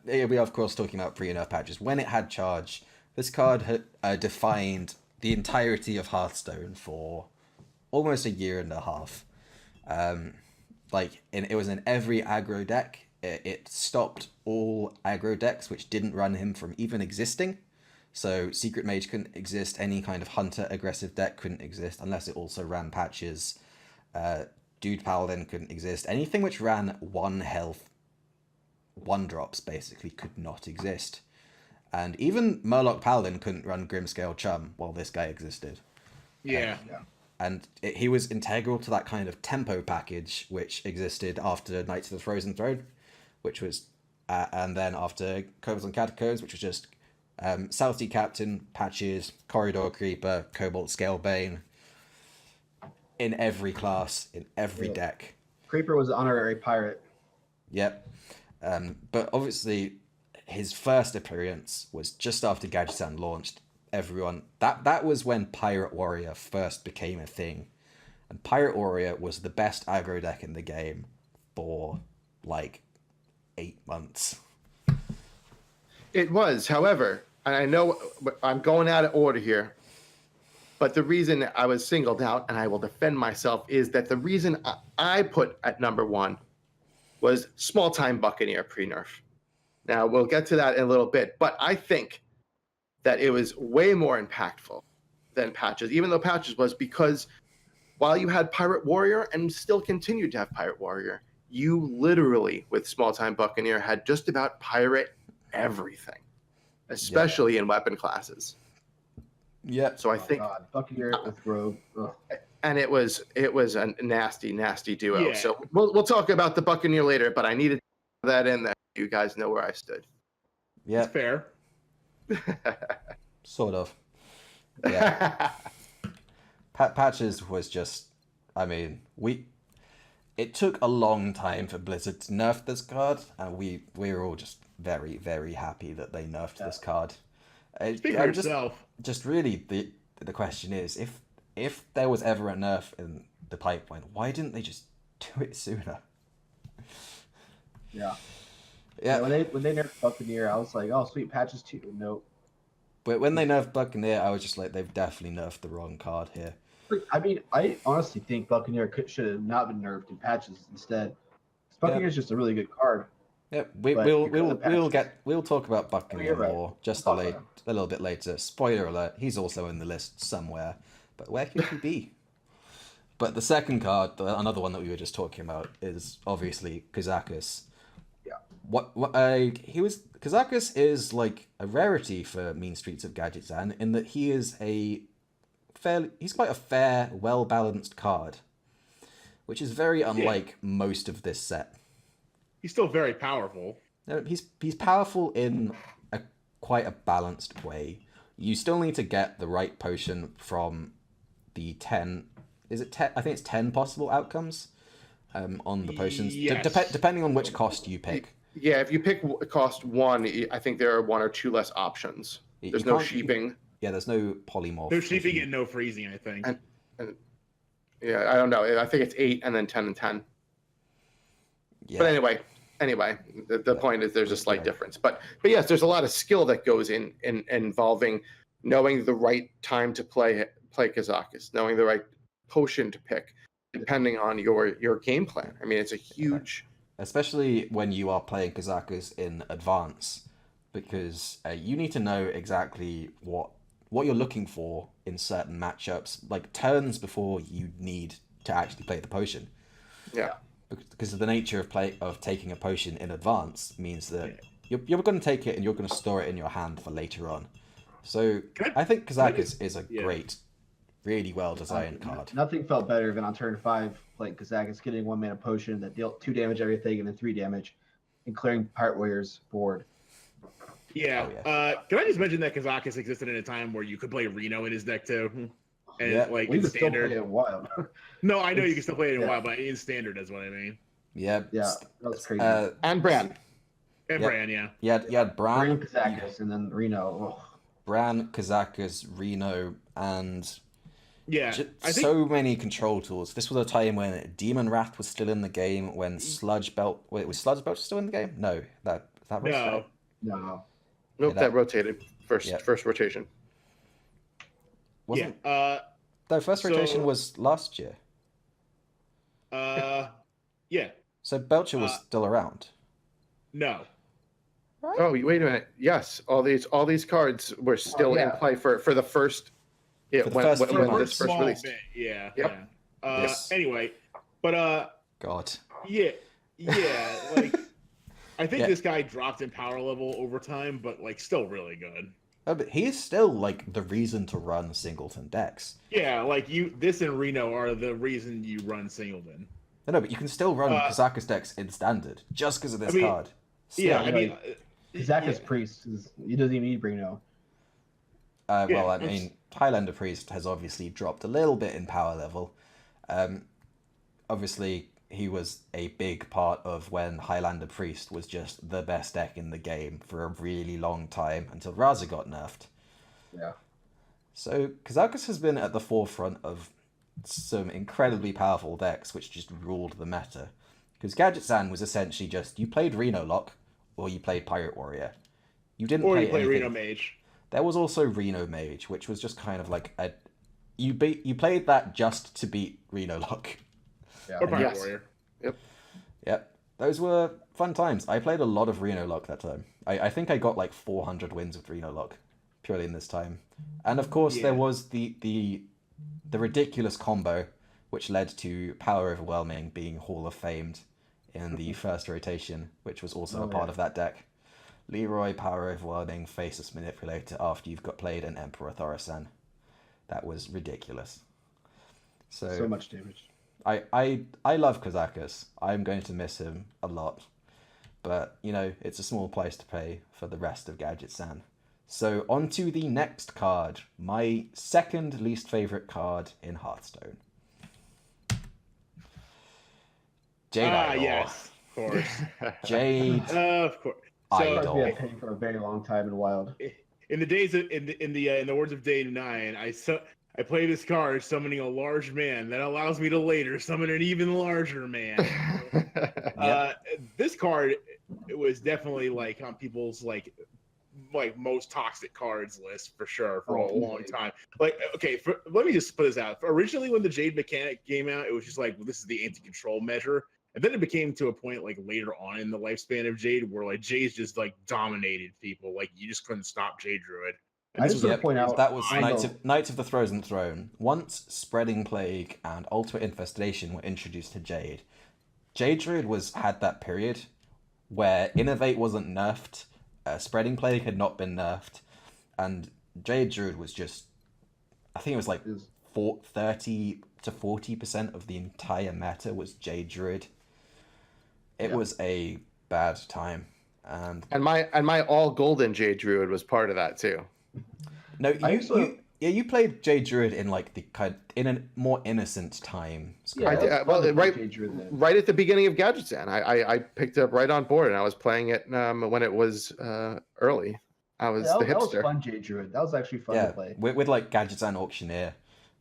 we are of course talking about pre-nerf Patches. When it had charge, this card had defined the entirety of Hearthstone for almost a year and a half. It was in every aggro deck. It stopped all aggro decks which didn't run him from even existing. So Secret Mage couldn't exist. Any kind of Hunter aggressive deck couldn't exist unless it also ran Patches. Dude Paladin couldn't exist. Anything which ran 1 health, 1-drops basically could not exist. And even Murloc Paladin couldn't run Grimscale Chum while this guy existed. Yeah. He was integral to that kind of tempo package which existed after Knights of the Frozen Throne, which was, and then after Kobolds and Catacombs, which was just South Sea Captain, Patches, Corridor Creeper, Cobalt Scalebane, in every class, in every deck. Creeper was an honorary pirate. Yep. But obviously, his first appearance was just after Gadgetzan launched. That was when Pirate Warrior first became a thing. And Pirate Warrior was the best aggro deck in the game for, 8 months. It was, however, and I know I'm going out of order here, but the reason I was singled out, and I will defend myself, is that the reason I put at number 1 was Small Time Buccaneer pre-nerf. Now, we'll get to that in a little bit, but I think that it was way more impactful than Patches, even though Patches was, because while you had Pirate Warrior and still continued to have Pirate Warrior, you literally, with Small Time Buccaneer, had just about pirate everything, especially in weapon classes. Yeah. So I think Buccaneer with Rogue. And it was a nasty duo. Yeah. So we'll talk about the Buccaneer later, but I needed that in there. You guys know where I stood. Yeah. That's fair. Sort of. Yeah. Patches was just, it took a long time for Blizzard to nerf this card, and we were all just very, very happy that they nerfed this card. Speak for yourself. Just really, the question is, if there was ever a nerf in the pipeline, why didn't they just do it sooner? Yeah. Yeah. When they nerfed Buccaneer, I was like, oh, sweet, Patches too. Nope. But when they nerfed Buccaneer, I was just like, they've definitely nerfed the wrong card here. I honestly think Buccaneer should have not been nerfed in Patches instead. Buccaneer is just a really good card. Yeah, we'll talk about Buccaneer more just a little bit later. Spoiler alert: he's also in the list somewhere, but where could he be? But the second card, another one that we were just talking about, is obviously Kazakus. Yeah. Kazakus is like a rarity for Mean Streets of Gadgetzan in that he is he's quite a fair, well-balanced card, which is very unlike most of this set. He's still very powerful. No, he's powerful in quite a balanced way. You still need to get the right potion from the 10. Is it 10? I think it's 10 possible outcomes on the potions, yes. Depending on which cost you pick. Yeah, if you pick cost 1, I think there are 1 or 2 less options. There's no sheeping. Yeah, there's no polymorph. No sheeping and no freezing, I think. And yeah, I don't know. I think it's 8 and then 10 and 10. Yeah. But anyway, the point is there's a slight difference. But yes, there's a lot of skill that goes in involving knowing the right time to play Kazakus, knowing the right potion to pick, depending on your game plan. I mean, it's a huge... Especially when you are playing Kazakus in advance, because you need to know exactly what you're looking for in certain matchups, like turns before you need to actually play the potion. Yeah. Because of the nature of taking a potion in advance means that you're going to take it and you're going to store it in your hand for later on. So I think Kazakus is a great, really well-designed card. Nothing felt better than on turn 5 playing Kazakus, getting 1-mana potion that dealt 2 damage everything and then 3 damage, and clearing Pirate Warrior's board. Yeah. Oh, yes. Can I just mention that Kazakus existed in a time where you could play Reno in his deck too, and Yeah. like We in can still play standard. it wild. No, I know you It's- can still play it in yeah. wild, but in standard is what I mean. Yeah. Yeah, that was crazy. And Bran. And Yep. Bran, yeah. You had Bran, Bran, Kazakus, and then Reno. Oh, Bran, Kazakus, Reno, and Yeah. I think so many control tools. This was a time when Demon Wrath was still in the game. When Sludge Belt, wait, was Sludge Belt still in the game? No, that was no. no. Nope, Yeah, that rotated first. Yeah. First rotation. wasn't. Yeah. No, first rotation so- was last year. Yeah. So Belcher was still around. No. Oh, wait a minute. Yes, all these cards were still in yeah. play for the first. Yeah, For the when, first when, few when months. this first Small released. bit, yeah. Yep. Yeah. Yes. Anyway, but God. yeah, like I think Yeah. this guy dropped in power level over time, but like still really good. Oh, but he is still like the reason to run singleton decks. Yeah, like this and Reno are the reason you run Singleton. No, but you can still run Kazakus decks in standard just because of this card. Still. Yeah, I Yeah, mean, Kazakus yeah. Priest, he doesn't even need Reno. Well, Yeah, I it's- mean, Highlander Priest has obviously dropped a little bit in power level. Obviously, he was a big part of when Highlander Priest was just the best deck in the game for a really long time until Raza got nerfed. Yeah. So Kazakus has been at the forefront of some incredibly powerful decks which just ruled the meta. Because Gadgetzan was essentially just, you played Reno Lock or you played Pirate Warrior. You didn't Or play you play anything. Reno Mage. There was also Reno Mage, which was just kind of like you played that just to beat Reno Lock. Yeah. Or Pirate Yes. Warrior. Yep. Those were fun times. I played a lot of Reno Lock that time. I think I got like 400 wins with Reno Lock purely in this time. And of course there Yeah. was the ridiculous combo which led to Power Overwhelming being Hall of Famed in the first rotation, which was also a part of that deck. Leroy, Power Overwhelming, Faceless Manipulator after you've got played an Emperor Thoracen. That was ridiculous. So much damage. I love Kazakus. I'm going to miss him a lot. But, you know, it's a small price to pay for the rest of Gadgetzan. So on to the next card. My second least favourite card in Hearthstone. Jade Idol. Yes, of course. Jade Of course. Idol. I've been paying for a very long time in Wild. In the days of in the words of Day 9, I play this card summoning a large man that allows me to later summon an even larger man. This card, it was definitely like on people's like most toxic cards list for sure for a long time. Like, okay, let me just put this out. Originally, when the Jade mechanic came out, it was just like, well, this is the anti-control measure. And then it became to a point like later on in the lifespan of Jade where like Jade's just like dominated people. Like you just couldn't stop Jade Druid. And I this just was want to point out that was I know- Knights of the Frozen Throne. Once Spreading Plague and Ultimate Infestation were introduced to Jade, Jade Druid had that period where Innovate wasn't nerfed, Spreading Plague had not been nerfed, and Jade Druid was just, I think it was like 30 to 40% of the entire meta was Jade Druid. It was a bad time. And my all golden Jade Druid was part of that too. no, I also- you played Jade Druid in like in a more innocent time. Yeah, I that did- was well, fun to right- play Druid then. Right at the beginning of Gadgetzan, I picked it up right on board and I was playing it when it was early. I was That the was hipster. fun, Jade Druid. That was actually fun Yeah, to play. with like Gadgetzan Auctioneer.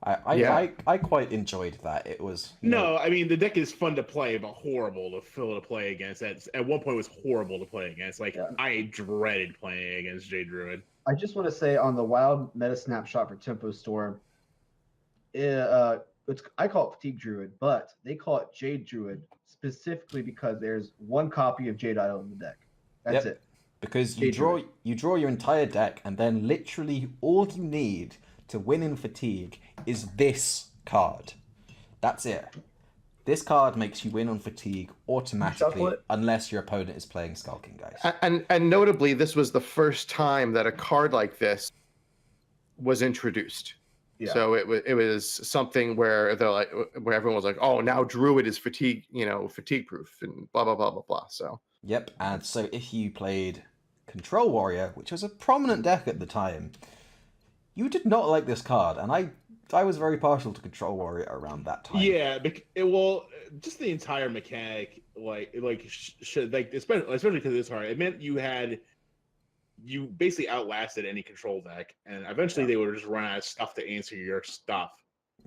Yeah. I quite enjoyed that. It was No, I mean the deck is fun to play, but horrible to play against. At one point, it was horrible to play against. Like Yeah. I dreaded playing against Jade Druid. I just want to say on the Wild Meta Snapshot for Tempo Storm, I call it Fatigue Druid, but they call it Jade Druid specifically because there's one copy of Jade Idol in the deck. That's Yep. it. because Jade Druid. you draw your entire deck, and then literally all you need to win in Fatigue is this card. That's it. This card makes you win on Fatigue automatically, Shuffle it. unless your opponent is playing Skulking Geist. And notably, this was the first time that a card like this was introduced. Yeah. So it was something where where everyone was like, oh, now Druid is fatigue proof and blah blah blah blah blah. So Yep, and so if you played Control Warrior, which was a prominent deck at the time. You did not like this card, and I was very partial to Control Warrior around that time. Yeah, well, just the entire mechanic, especially because it's hard. It meant you basically outlasted any control deck, and eventually they would just run out of stuff to answer your stuff.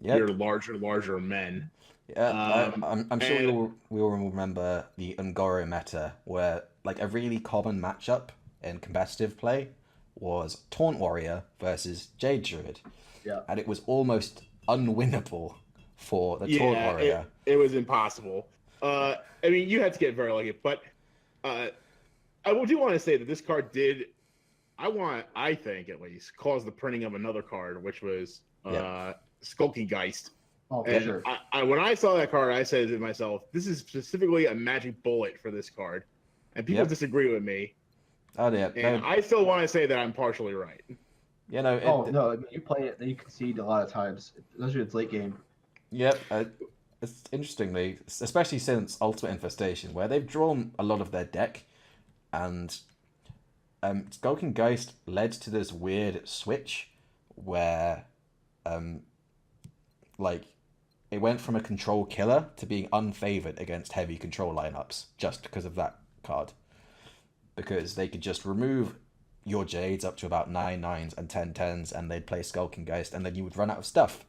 Yep. Your larger men. Yeah, I'm sure we will remember the Ungoro meta, where like a really common matchup in competitive play was Taunt Warrior versus Jade Druid. Yeah. And it was almost unwinnable for the Taunt Warrior. It was impossible. I mean, you had to get very lucky, but I do want to say that this card did, I think at least, cause the printing of another card, which was Skulking Geist. Oh, for And sure. when I saw that card, I said to myself, this is specifically a magic bullet for this card. And people disagree with me. Oh, yeah. And I still want to say that I'm partially right. You know, no, I mean, you play it, you concede a lot of times, especially if it's late game. Yep. It's interestingly, especially since Ultimate Infestation, where they've drawn a lot of their deck, and Skulking Geist led to this weird switch where, it went from a control killer to being unfavored against heavy control lineups just because of that card. Because they could just remove your Jades up to about 9/9s and 10/10s, and they'd play Skulking Geist, and then you would run out of stuff.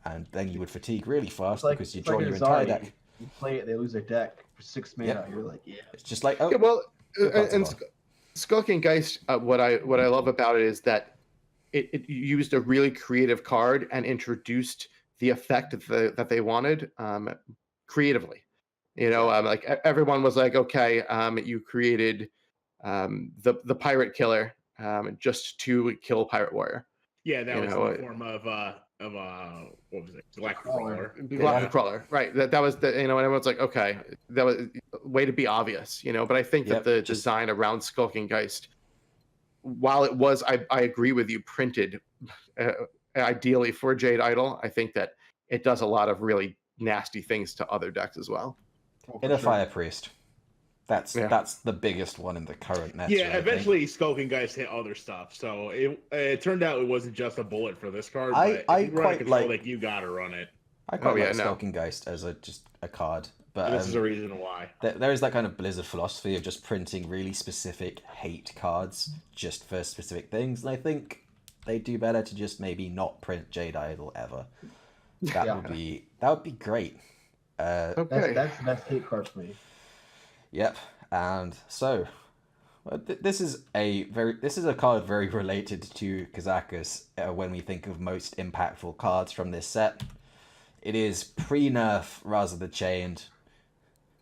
And then you would fatigue really fast because you draw your entire deck. You play it, they lose their deck for 6 mana. Yep. You're like, yeah. It's just like, oh. Yeah, well, and gone. Skulking Geist, what I love about it is that it used a really creative card and introduced the effect that they wanted creatively. You know, like everyone was like, okay, you created the pirate killer just to kill Pirate Warrior. Yeah, that was in the form of what was it? Galactic Crawler. Galactic Crawler, right? That was the, and everyone's like, okay, that was a way to be obvious, But I think that the design around Skulking Geist, while it was, I agree with you, printed ideally for Jade Idol, I think that it does a lot of really nasty things to other decks as well. In a Fire Priest. That's the biggest one in the current meta. Yeah, eventually Skulking Geist hit other stuff, so it turned out it wasn't just a bullet for this card. I quite like you gotta run it. I quite like Skulking Geist as just a card, but this is a reason why. There is that kind of Blizzard philosophy of just printing really specific hate cards just for specific things, and I think they do better to just maybe not print Jade Idol ever. That would be great. Okay, that's the best hate card for me. Yep, and so this is a card very related to Kazakus when we think of most impactful cards from this set. It is pre-nerf Raza the Chained,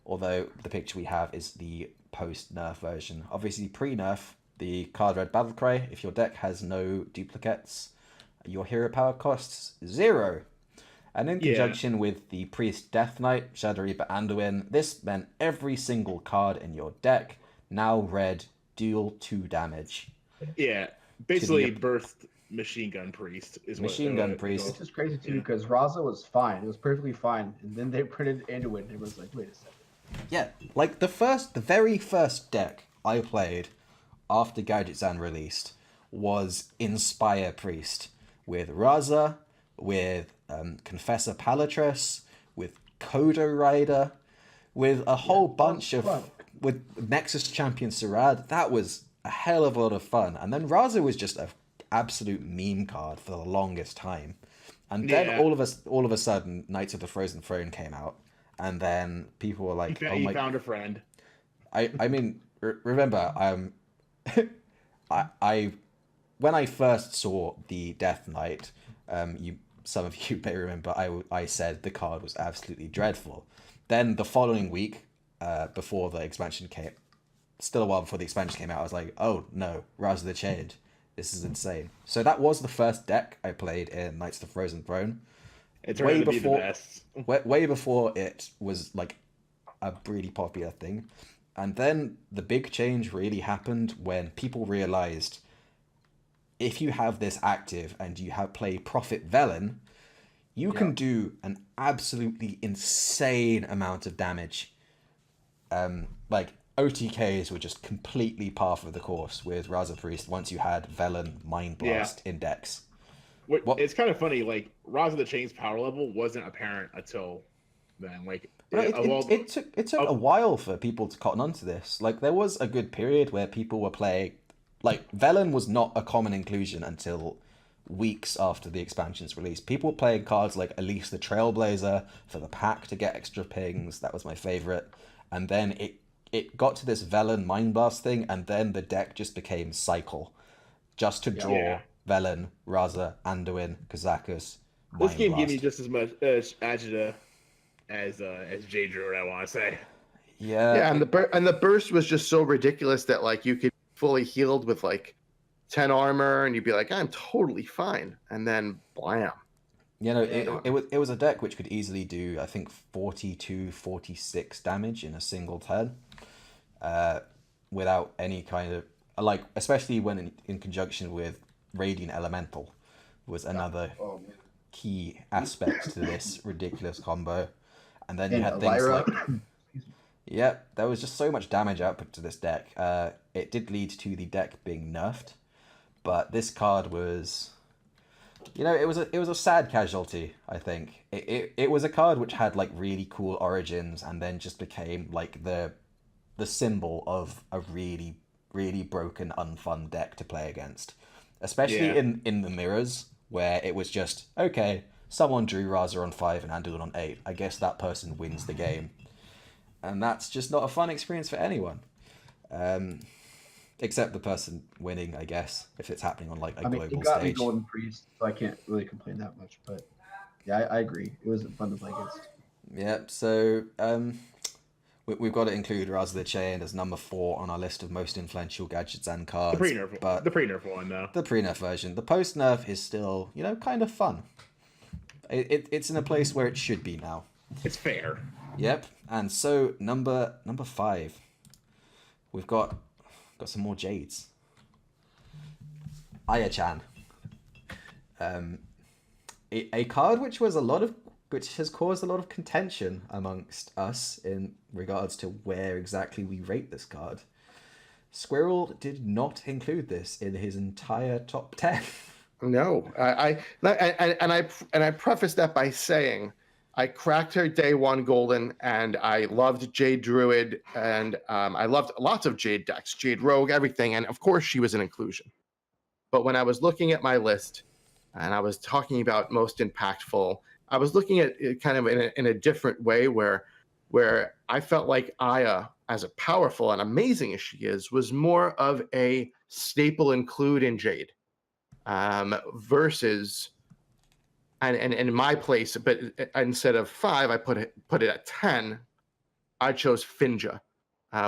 although the picture we have is the post-nerf version. Obviously, pre-nerf, the card Red Battlecry, if your deck has no duplicates, your hero power costs 0. And in conjunction with the Priest Death Knight, Shadow Reaper Anduin, this meant every single card in your deck, now red, deal 2 damage. Yeah, basically birthed Machine Gun Priest. Machine Gun Priest. It's just crazy too, because Raza was fine. It was perfectly fine. And then they printed Anduin, and it was like, wait a second. Yeah, like the very first deck I played after Gadgetzan released was Inspire Priest, with Raza, with Confessor Palatress, with Kodo Rider, with a whole bunch of with Nexus Champion Sarad. That was a hell of a lot of fun. And then Raza was just an absolute meme card for the longest time. And then all of a sudden, Knights of the Frozen Throne came out, and then people were like, he found a friend. I mean, remember, I when I first saw the Death Knight, some of you may remember I said the card was absolutely dreadful. Then the following week, before the expansion came, still a while before the expansion came out, I was like, oh no, Rise of the Chained. This is insane. So that was the first deck I played in Knights of the Frozen Throne. It turned out to be the best. Way before it was like a really popular thing. And then the big change really happened when people realized if you have this active and you have played Prophet Velen, you can do an absolutely insane amount of damage. Like OTKs were just completely par for the course with Raza Priest once you had Velen Mind Blast in decks. What? It's kind of funny, like Raza the Chain's power level wasn't apparent until then. Like it took a while for people to cotton onto this. Like there was a good period where people were playing, like Velen was not a common inclusion until weeks after the expansion's release. People were playing cards like Elise the Trailblazer for the pack to get extra pings. That was my favorite. And then it got to this Velen Mind Blast thing, and then the deck just became Cycle, just to draw Velen, Raza, Anduin, Kazakus. This game gave me just as much agita as Jade Druid, I want to say. Yeah, and the burst was just so ridiculous that like you could fully healed with like 10 armor, and you'd be like, I'm totally fine, and then blam. You know, it was a deck which could easily do, I think, 42, 46 damage in a single turn, without any kind of, like, especially when in conjunction with Radiant Elemental was another key aspect to this ridiculous combo. And then you had things like, there was just so much damage output to this deck. It did lead to the deck being nerfed, but this card was, you know, it was a sad casualty. I think it was a card which had like really cool origins, and then just became like the symbol of a really broken, unfun deck to play against, especially in the mirrors, where it was just, okay, someone drew Raza on 5 and Anduin on 8. I guess that person wins the game, and that's just not a fun experience for anyone. Except the person winning, I guess, if it's happening on like a global stage. It got me Golden Priest, so I can't really complain that much. But yeah, I agree. It was fun to play against. Yeah, so we've got to include Raza the Chain as number 4 on our list of most influential Gadgetzan cards. The pre-nerf one, though. The pre-nerf version. The post-nerf is still, you know, kind of fun. It's in a place where it should be now. It's fair. Yep, and so number 5, we've got some more Jades. Aya-chan. A card which has caused a lot of contention amongst us in regards to where exactly we rate this card. Squirrel did not include this in his entire top 10. No, I preface that by saying I cracked her day one golden, and I loved Jade Druid, and I loved lots of Jade decks, Jade Rogue, everything, and of course she was an inclusion. But when I was looking at my list, and I was talking about most impactful, I was looking at it kind of in a different way, where I felt like Aya, as powerful and amazing as she is, was more of a staple include in Jade, versus. And in my place, but instead of 5, I put it at 10. I chose Finja,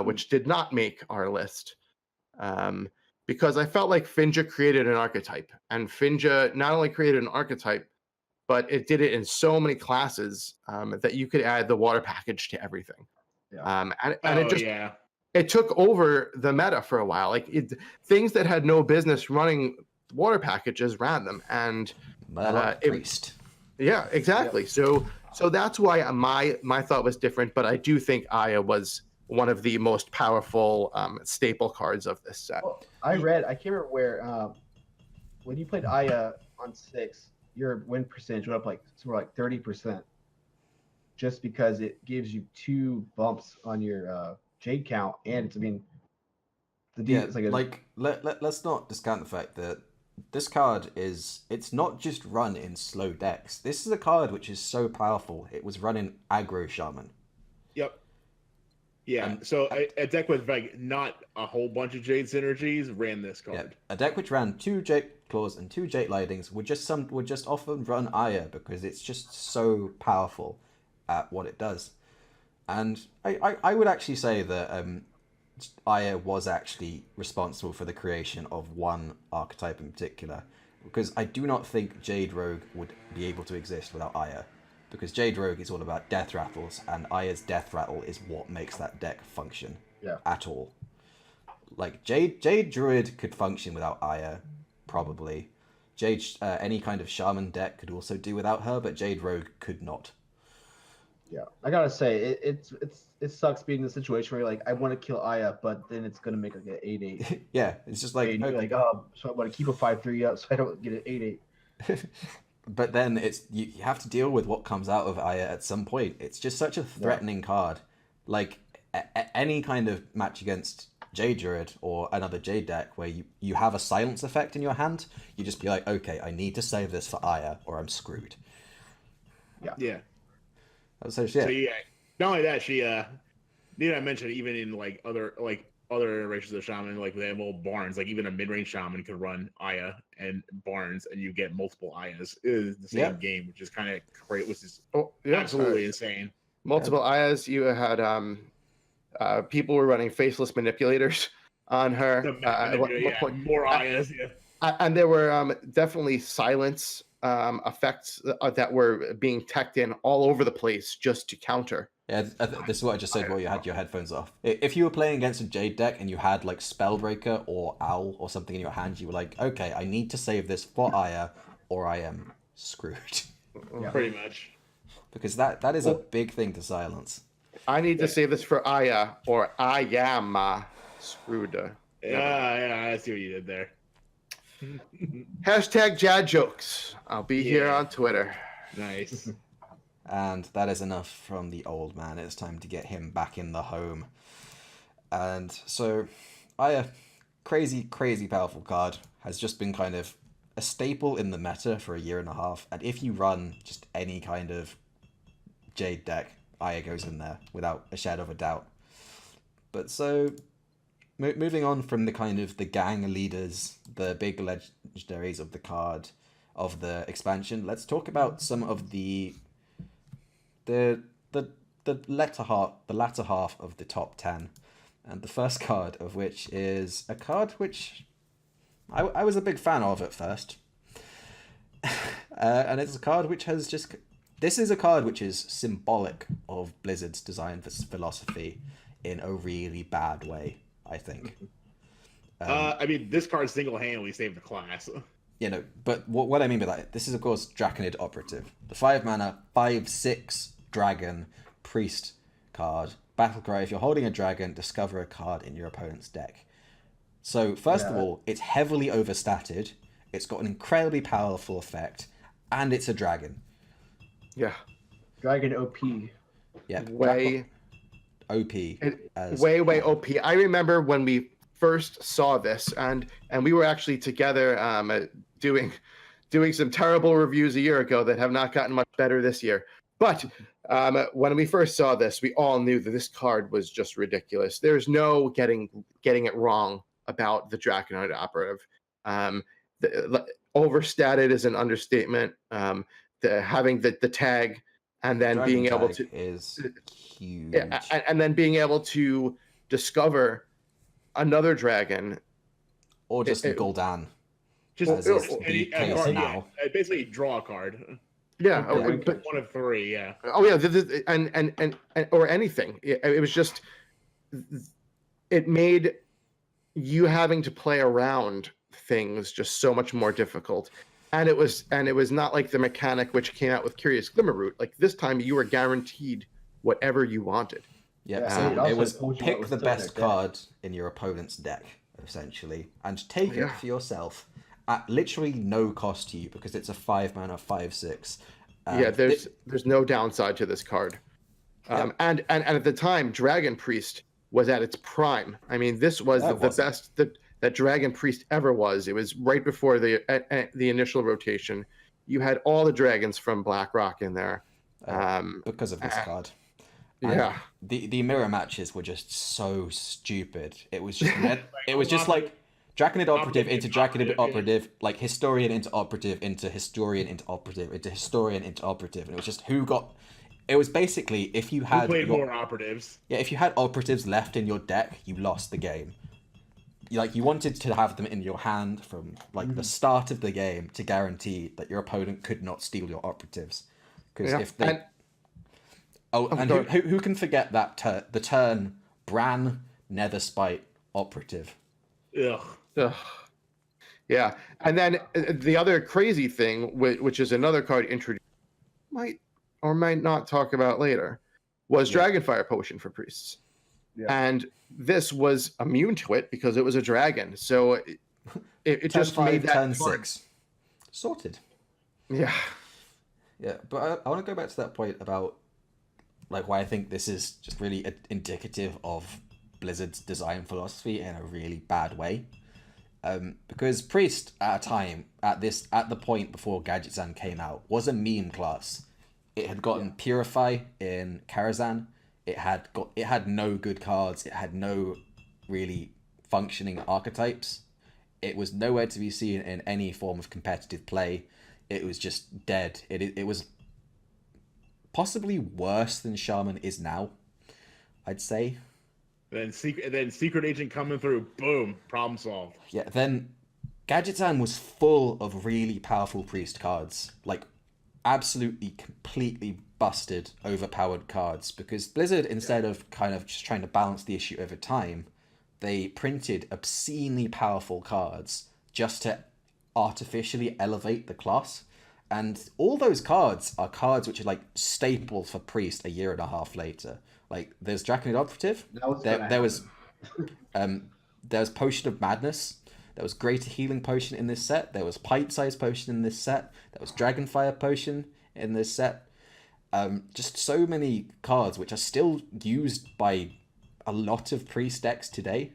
which did not make our list, because I felt like Finja created an archetype, and Finja not only created an archetype, but it did it in so many classes that you could add the water package to everything. It took over the meta for a while. Like things that had no business running water packages ran them, and. Priest. Yeah, exactly. Yep. So that's why my thought was different, but I do think Aya was one of the most powerful staple cards of this set. Well, I can't remember where, when you played Aya on 6, your win percentage went up like 30%, just because it gives you 2 bumps on your Jade count, and let's not discount the fact that this card it's not just run in slow decks. This is a card which is so powerful, it was run in aggro shaman. Yep. Yeah, so a deck with like not a whole bunch of Jade synergies ran this card. Yeah, a deck which ran 2 Jade Claws and 2 Jade Lightnings would just often run Aya, because it's just so powerful at what it does. And I would actually say that Aya was actually responsible for the creation of one archetype in particular, because I do not think Jade Rogue would be able to exist without Aya, because Jade Rogue is all about death rattles, and Aya's death rattle is what makes that deck function at all. Like Jade Druid could function without Aya, probably. Any kind of shaman deck could also do without her, but Jade Rogue could not. Yeah, I gotta say it sucks being in the situation where you're like, I want to kill Aya, but then it's gonna make like an 8/8. Yeah, it's just like, And you're like, oh, so I want to keep a 5/3 up so I don't get an 8/8. but then you have to deal with what comes out of Aya at some point. It's just such a threatening card. Like any kind of match against Jade Druid or another Jade deck where you have a silence effect in your hand, you just be like, okay, I need to save this for Aya or I'm screwed. Yeah. So So yeah, not only that, she need I mention even in other races of shaman, like they have old Barnes, like even a mid-range shaman could run Aya and Barnes, and you get multiple Ayas in the same game, which is kind of great, which is absolutely insane. Multiple Ayas. You had people were running faceless manipulators on her. More Ayas. And there were definitely silence effects that were being teched in all over the place just to counter. Yeah, this is what I just said while you had your headphones off. If you were playing against a Jade deck and you had like Spellbreaker or Owl or something in your hand, you were like, okay, I need to save this for Aya or I am screwed. Yeah. Pretty much. Because that is a big thing to silence. I need to save this for Aya or I am screwed. Yeah, I see what you did there. Hashtag Jad jokes. I'll be here on Twitter. Nice. And that is enough from the old man. It's time to get him back in the home. And so, Aya, crazy powerful card, has just been kind of a staple in the meta for a year and a half. And if you run just any kind of Jade deck, Aya goes in there without a shadow of a doubt. But so, moving on from the kind of the gang leaders, the big legendaries of the card, of the expansion, let's talk about some of the latter half of the top 10, and the first card of which is a card which I was a big fan of at first, and it's a card which has just this is a card which is symbolic of Blizzard's design philosophy in a really bad way, I think. I mean, this card single-handedly saved the class. You know, but what I mean by that, this is of course Draconid Operative, the 5-mana 5/6 dragon priest card. Battlecry: if you're holding a dragon, discover a card in your opponent's deck. So first of all, it's heavily overstatted. It's got an incredibly powerful effect, and it's a dragon. Yeah. Dragon OP. Yeah. Way OP. Way OP. I remember when we first saw this, and we were actually together doing some terrible reviews a year ago that have not gotten much better this year. But when we first saw this, we all knew that this card was just ridiculous. There's no getting it wrong about the Draconid Operative. Overstated is an understatement. Having the tag and then Dragon being able tag to is huge. And then being able to discover another dragon, or just Gul'dan. Just the case now. Basically draw a card. Yeah, but one of three. Yeah. Oh yeah, and or anything. It was just, it made you having to play around things just so much more difficult. And it was not like the mechanic which came out with Curious Glimmerroot. Like this time, you were guaranteed whatever you wanted. Yeah, so it was pick the best card in your opponent's deck, essentially, and take it for yourself at literally no cost to you because it's a 5-mana 5/6. There's no downside to this card. And at the time, Dragon Priest was at its prime. I mean, this was the best that Dragon Priest ever was. It was right before the initial rotation. You had all the dragons from BlackRock in there. Because of this card. Yeah. The mirror matches were just so stupid. It was just like Draconid Operative into Draconid Operative, like Historian into Operative into Historian into Operative into Historian into Operative, and it was just it was basically if you had more operatives. Yeah, if you had operatives left in your deck, you lost the game. You wanted to have them in your hand from the start of the game to guarantee that your opponent could not steal your operatives. Because if they who can forget that the turn Bran Netherspite Operative? Ugh. Yeah, and then the other crazy thing, which is another card introduced, might or might not talk about later was Yeah. Dragonfire Potion for priests. Yeah. And this was immune to it because it was a dragon. So it just Turn made 5, that turn card- 6. Sorted. Yeah. Yeah, but I want to go back to that point about like why I think this is just really indicative of Blizzard's design philosophy in a really bad way. Because Priest at a time at the point before Gadgetzan came out was a meme class. It had gotten Purify in Karazhan. It had no good cards. It had no really functioning archetypes. It was nowhere to be seen in any form of competitive play. It was just dead. It was possibly worse than Shaman is now, I'd say. Then Secret Agent coming through, boom, problem solved. Yeah, then Gadgetzan was full of really powerful priest cards. Like, absolutely, completely busted, overpowered cards. Because Blizzard, instead of kind of just trying to balance the issue over time, they printed obscenely powerful cards just to artificially elevate the class. And all those cards are cards which are like staples for priest a year and a half later. Like there's Draconid Operative. There was Potion of Madness. There was Greater Healing Potion in this set. There was Pipe Size Potion in this set. There was Dragonfire Potion in this set. Just so many cards which are still used by a lot of priest decks today.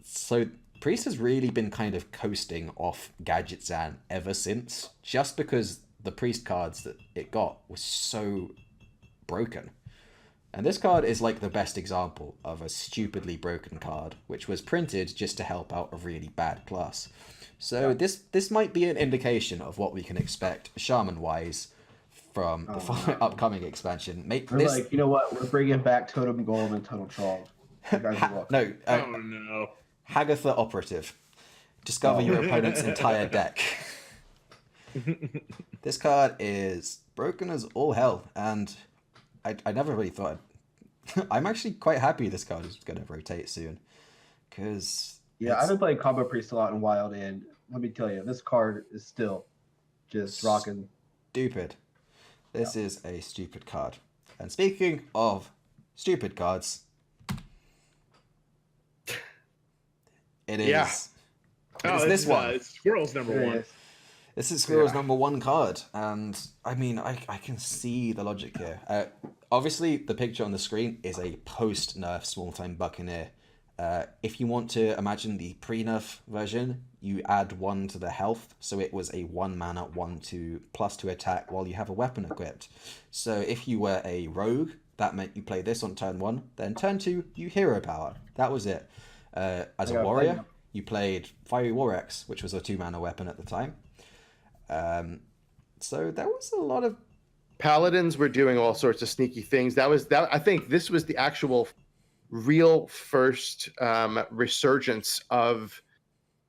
So Priest has really been kind of coasting off Gadgetzan ever since, just because the Priest cards that it got were so broken. And this card is like the best example of a stupidly broken card, which was printed just to help out a really bad class. So this might be an indication of what we can expect Shaman-wise from the upcoming expansion. We're like, you know what? We're bringing back Totem Golem and Total Troll. No. Oh no. Hagatha Operative. Discover your opponent's entire deck. This card is broken as all hell, and I never really thought... I'm actually quite happy this card is going to rotate soon. Because... Yeah, I've been playing Combo Priest a lot in Wild, and let me tell you, this card is still just rocking. Stupid. This is a stupid card. And speaking of stupid cards... It is. Yeah. It's this one. It's Squirrel's number one. This is Squirrel's number one card, and I mean, I can see the logic here. Obviously, the picture on the screen is a post-nerf small-time Buccaneer. If you want to imagine the pre-nerf version, you add 1 to the health, so it was a 1 mana, 1/2, +2 attack while you have a weapon equipped. So if you were a rogue, that meant you play this on turn 1, then turn 2, you hero power. That was it. As a warrior, you played Fiery War Axe, which was a 2 mana weapon at the time. So there was a lot of Paladins were doing all sorts of sneaky things. I think this was the actual real first resurgence of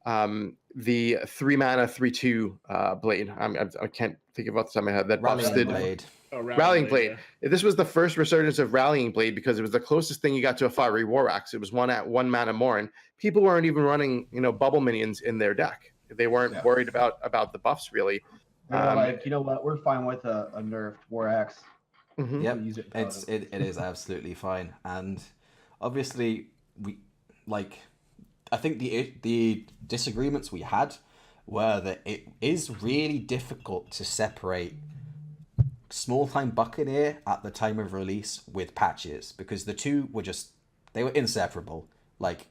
the 3 mana 3/2 blade. I can't think of off the top of my head that Rallying Blade. Rallying Blade. Yeah. This was the first resurgence of Rallying Blade because it was the closest thing you got to a Fiery War Axe. It was 1 mana more, and people weren't even running, bubble minions in their deck. They weren't worried about the buffs really. They're like, you know what? We're fine with a nerfed War Axe. Mm-hmm. Yep, Use it it is absolutely fine, and obviously I think the disagreements we had were that it is really difficult to separate small time Buccaneer at the time of release with patches, because the two were they were inseparable. Like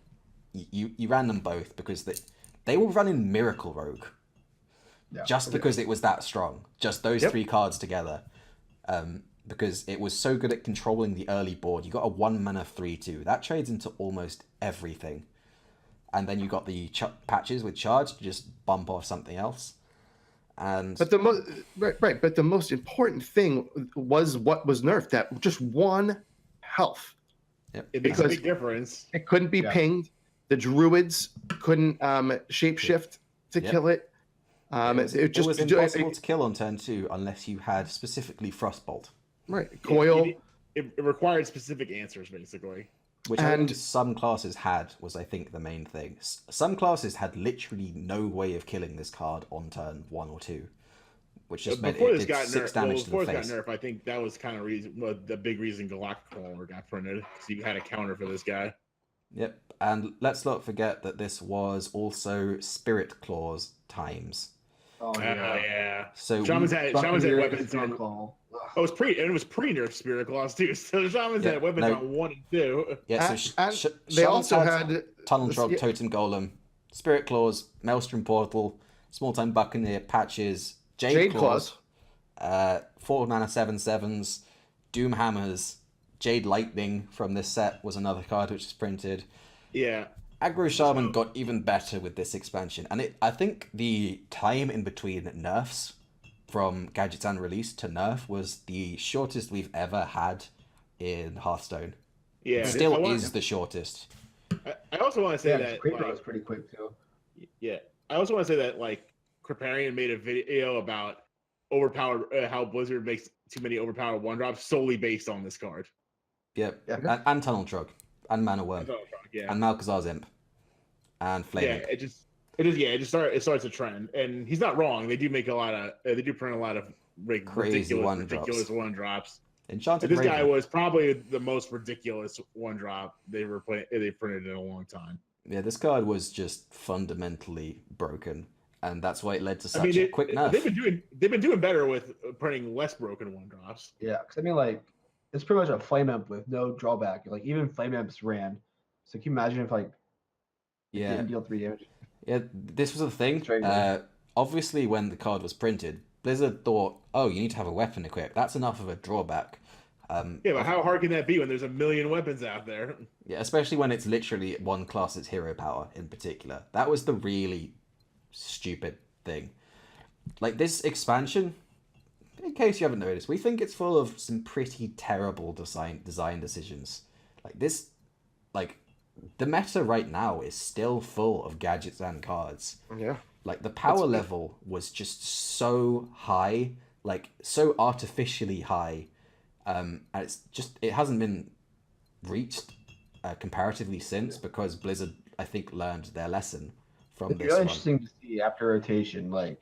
you ran them both because they were running Miracle Rogue. Just because it was that strong. Just those 3 cards together. Because it was so good at controlling the early board. You got a 1 mana 3/2. That trades into almost everything. And then you got the patches with charge to just bump off something else. But the most important thing was what was nerfed. That just 1 health. Yep. It makes a big difference. It couldn't be pinged. The druids couldn't shapeshift to kill it. It was impossible to kill on turn 2 unless you had specifically Frostbolt. Right, coil. It required specific answers, basically. Which only some classes had, was I think the main thing. Some classes had literally no way of killing this card on turn 1 or 2. which just meant before it this did got 6 nerfed, damage before to the it got face. nerfed, I think that was kind of the big reason Galactic Crawler got printed. So you had a counter for this guy. Yep, and let's not forget that this was also Spirit Claws times. Oh Yeah. So Shamans had weapons on. Call. Oh, it was pre-nerf Spirit Claws too. So the Shamans had weapons on 1 and 2. Yeah, and they also had Tunnel Trog, Totem Golem, Spirit Claws, Maelstrom Portal, Small Time Buccaneer, Patches, Jade Claws, 4 mana 7/7s, Doom Hammers, Jade Lightning from this set was another card which is printed. Yeah. Aggro Shaman got even better with this expansion, and I think the time in between nerfs from Gadgetzan release to nerf was the shortest we've ever had in Hearthstone. Yeah, it still is the shortest. I also want to say that Creeper was pretty quick too. Yeah, I also want to say that Kripparrian made a video about overpowered how Blizzard makes too many overpowered 1-drops solely based on this card. Yep, yeah. And Tunnel Trog, and Mana Worm, and Malkazar's Imp, and Flaming. Yeah, it starts a trend, and he's not wrong. They do make they do print a lot of crazy ridiculous 1-drops. Enchanted this Raven. guy was probably the most ridiculous 1-drop they printed in a long time. Yeah, this card was just fundamentally broken, and that's why it led to such a quick nerf. They've been doing better with printing less broken 1-drops. Yeah, because it's pretty much a flame imp with no drawback. Like even flame imps ran. So can you imagine if it didn't deal 3 damage? Yeah, this was the thing. Obviously, when the card was printed, Blizzard thought, "Oh, you need to have a weapon equipped. That's enough of a drawback." But how hard can that be when there's a million weapons out there? Yeah, especially when it's literally one class's hero power in particular. That was the really stupid thing. Like this expansion, in case you haven't noticed, we think it's full of some pretty terrible design decisions. The meta right now is still full of Gadgetzan cards. Yeah. Like the power level was just so high, like so artificially high. And it hasn't been reached comparatively since because Blizzard, I think, learned their lesson from this. It's interesting to see after rotation, this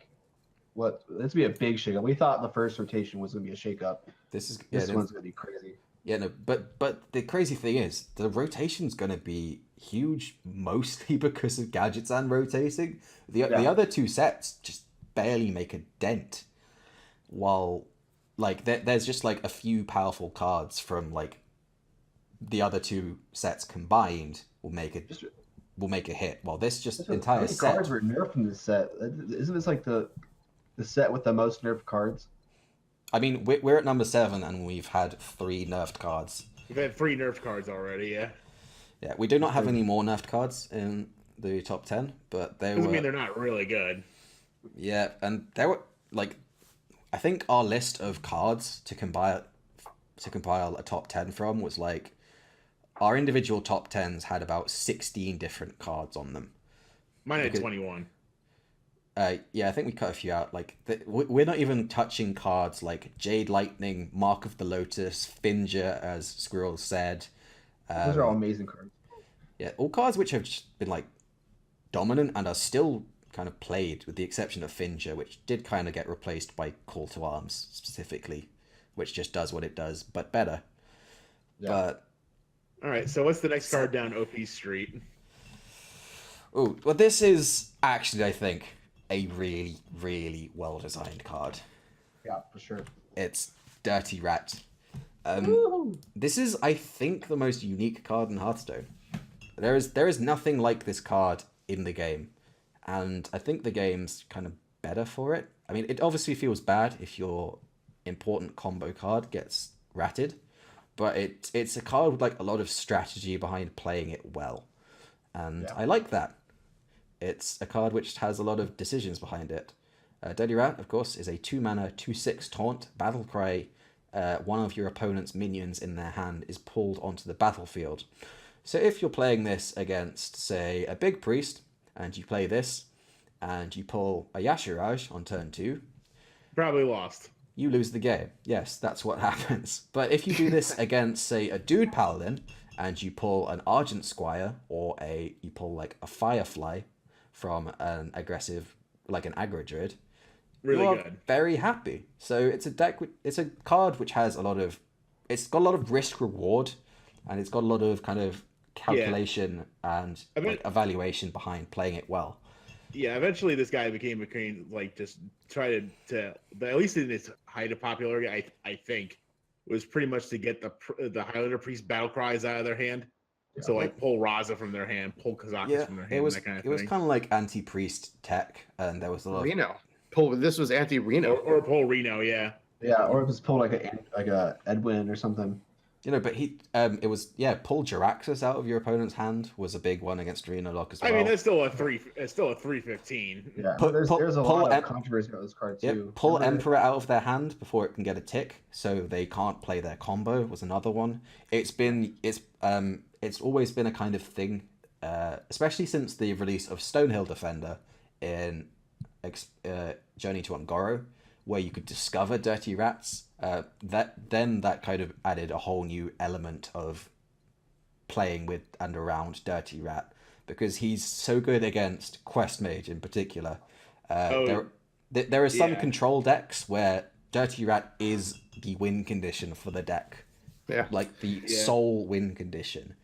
would be a big shakeup. We thought the first rotation was going to be a shakeup. This one's going to be crazy. Yeah, no, but the crazy thing is the rotation's going to be huge, mostly because of Gadgetzan rotating. The other two sets just barely make a dent, while there's just a few powerful cards from the other two sets combined will make a hit. While this entire set. Cards were nerfed in this set. Isn't this the set with the most nerfed cards? I mean, we're at number 7 and we've had 3 nerfed cards. We've had 3 nerfed cards already. Yeah. Yeah, we do not have any more nerfed cards in the top 10, but doesn't mean they're not really good. Yeah, and there were I think our list of cards to compile a top 10 from was our individual top 10s had about 16 different cards on them. Mine had 21. Yeah, I think we cut a few out. We're not even touching cards like Jade Lightning, Mark of the Lotus, Finger, as Squirrel said. Those are all amazing cards. Yeah, all cards which have just been dominant and are still kind of played, with the exception of Finger, which did kind of get replaced by Call to Arms specifically, which just does what it does, but better. Yeah. But all right, so what's the next card down OP Street? Oh, well, this is actually, I think, a really, really well-designed card. Yeah, for sure. It's Dirty Rat. This is, I think, the most unique card in Hearthstone. There is nothing like this card in the game, and I think the game's kind of better for it. I mean, it obviously feels bad if your important combo card gets ratted, but it's a card with a lot of strategy behind playing it well, and I like that. It's a card which has a lot of decisions behind it. Dirty Rat, of course, is a 2-mana, 2/6 taunt, battle cry. One of your opponent's minions in their hand is pulled onto the battlefield. So if you're playing this against, say, a big priest, and you play this, and you pull a Yashiraj on turn 2... Probably lost. You lose the game. Yes, that's what happens. But if you do this against, say, a Dude Paladin, and you pull an Argent Squire, or you pull a Firefly from an aggressive, an aggro druid, really you are good. very happy. So it's a deck. It's a card which has a lot of. It's got a lot of risk reward, and it's got a lot of kind of calculation and like evaluation behind playing it well. Yeah, eventually this guy became like just try to at least in its height of popularity, I think, was pretty much to get the Highlander Priest battle cries out of their hand. So like pull Raza from their hand, pull Kazakus from their hand, that kind of thing. It was kind of like anti-priest tech, and there was a lot of Reno. This was anti-Reno. Or pull Reno, yeah. Yeah, or it was pulled like a Edwin or something. You know, but pull Jiraxxus out of your opponent's hand was a big one against Reno Lock as well. I mean, that's still a 315. Yeah, there's a lot of controversy about this card too. Yep, pull Emperor out of their hand before it can get a tick, so they can't play their combo was another one. It's always been a kind of thing, especially since the release of Stonehill Defender in Journey to Ungoro, where you could discover dirty rats. That kind of added a whole new element of playing with and around dirty rat, because he's so good against Quest Mage in particular. There are some control decks where dirty rat is the win condition for the deck. Yeah, like the sole win condition.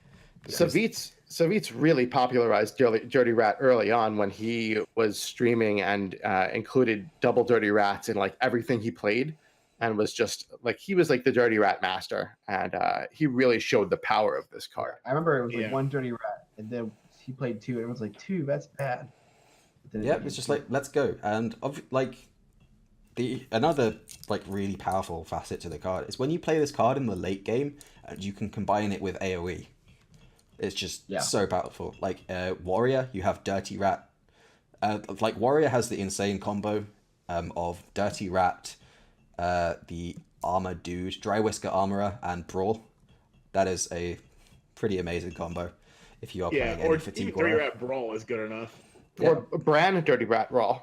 Savitz really popularized Dirty Rat early on when he was streaming and included double Dirty Rats in like everything he played, and was just like he was like the Dirty Rat master, and he really showed the power of this card. I remember it was like one Dirty Rat, and then he played two, and it was like two. That's bad. It's just like let's go, and another like really powerful facet to the card is when you play this card in the late game, and you can combine it with AoE. It's just so powerful. Like Warrior, you have Dirty Rat. Like Warrior has the insane combo of Dirty Rat, the Armor Dude, Dry Whisker Armorer, and Brawl. That is a pretty amazing combo if you are playing any Fatigue Dirty Rat Brawl is good enough. Or Bran Dirty Rat Raw.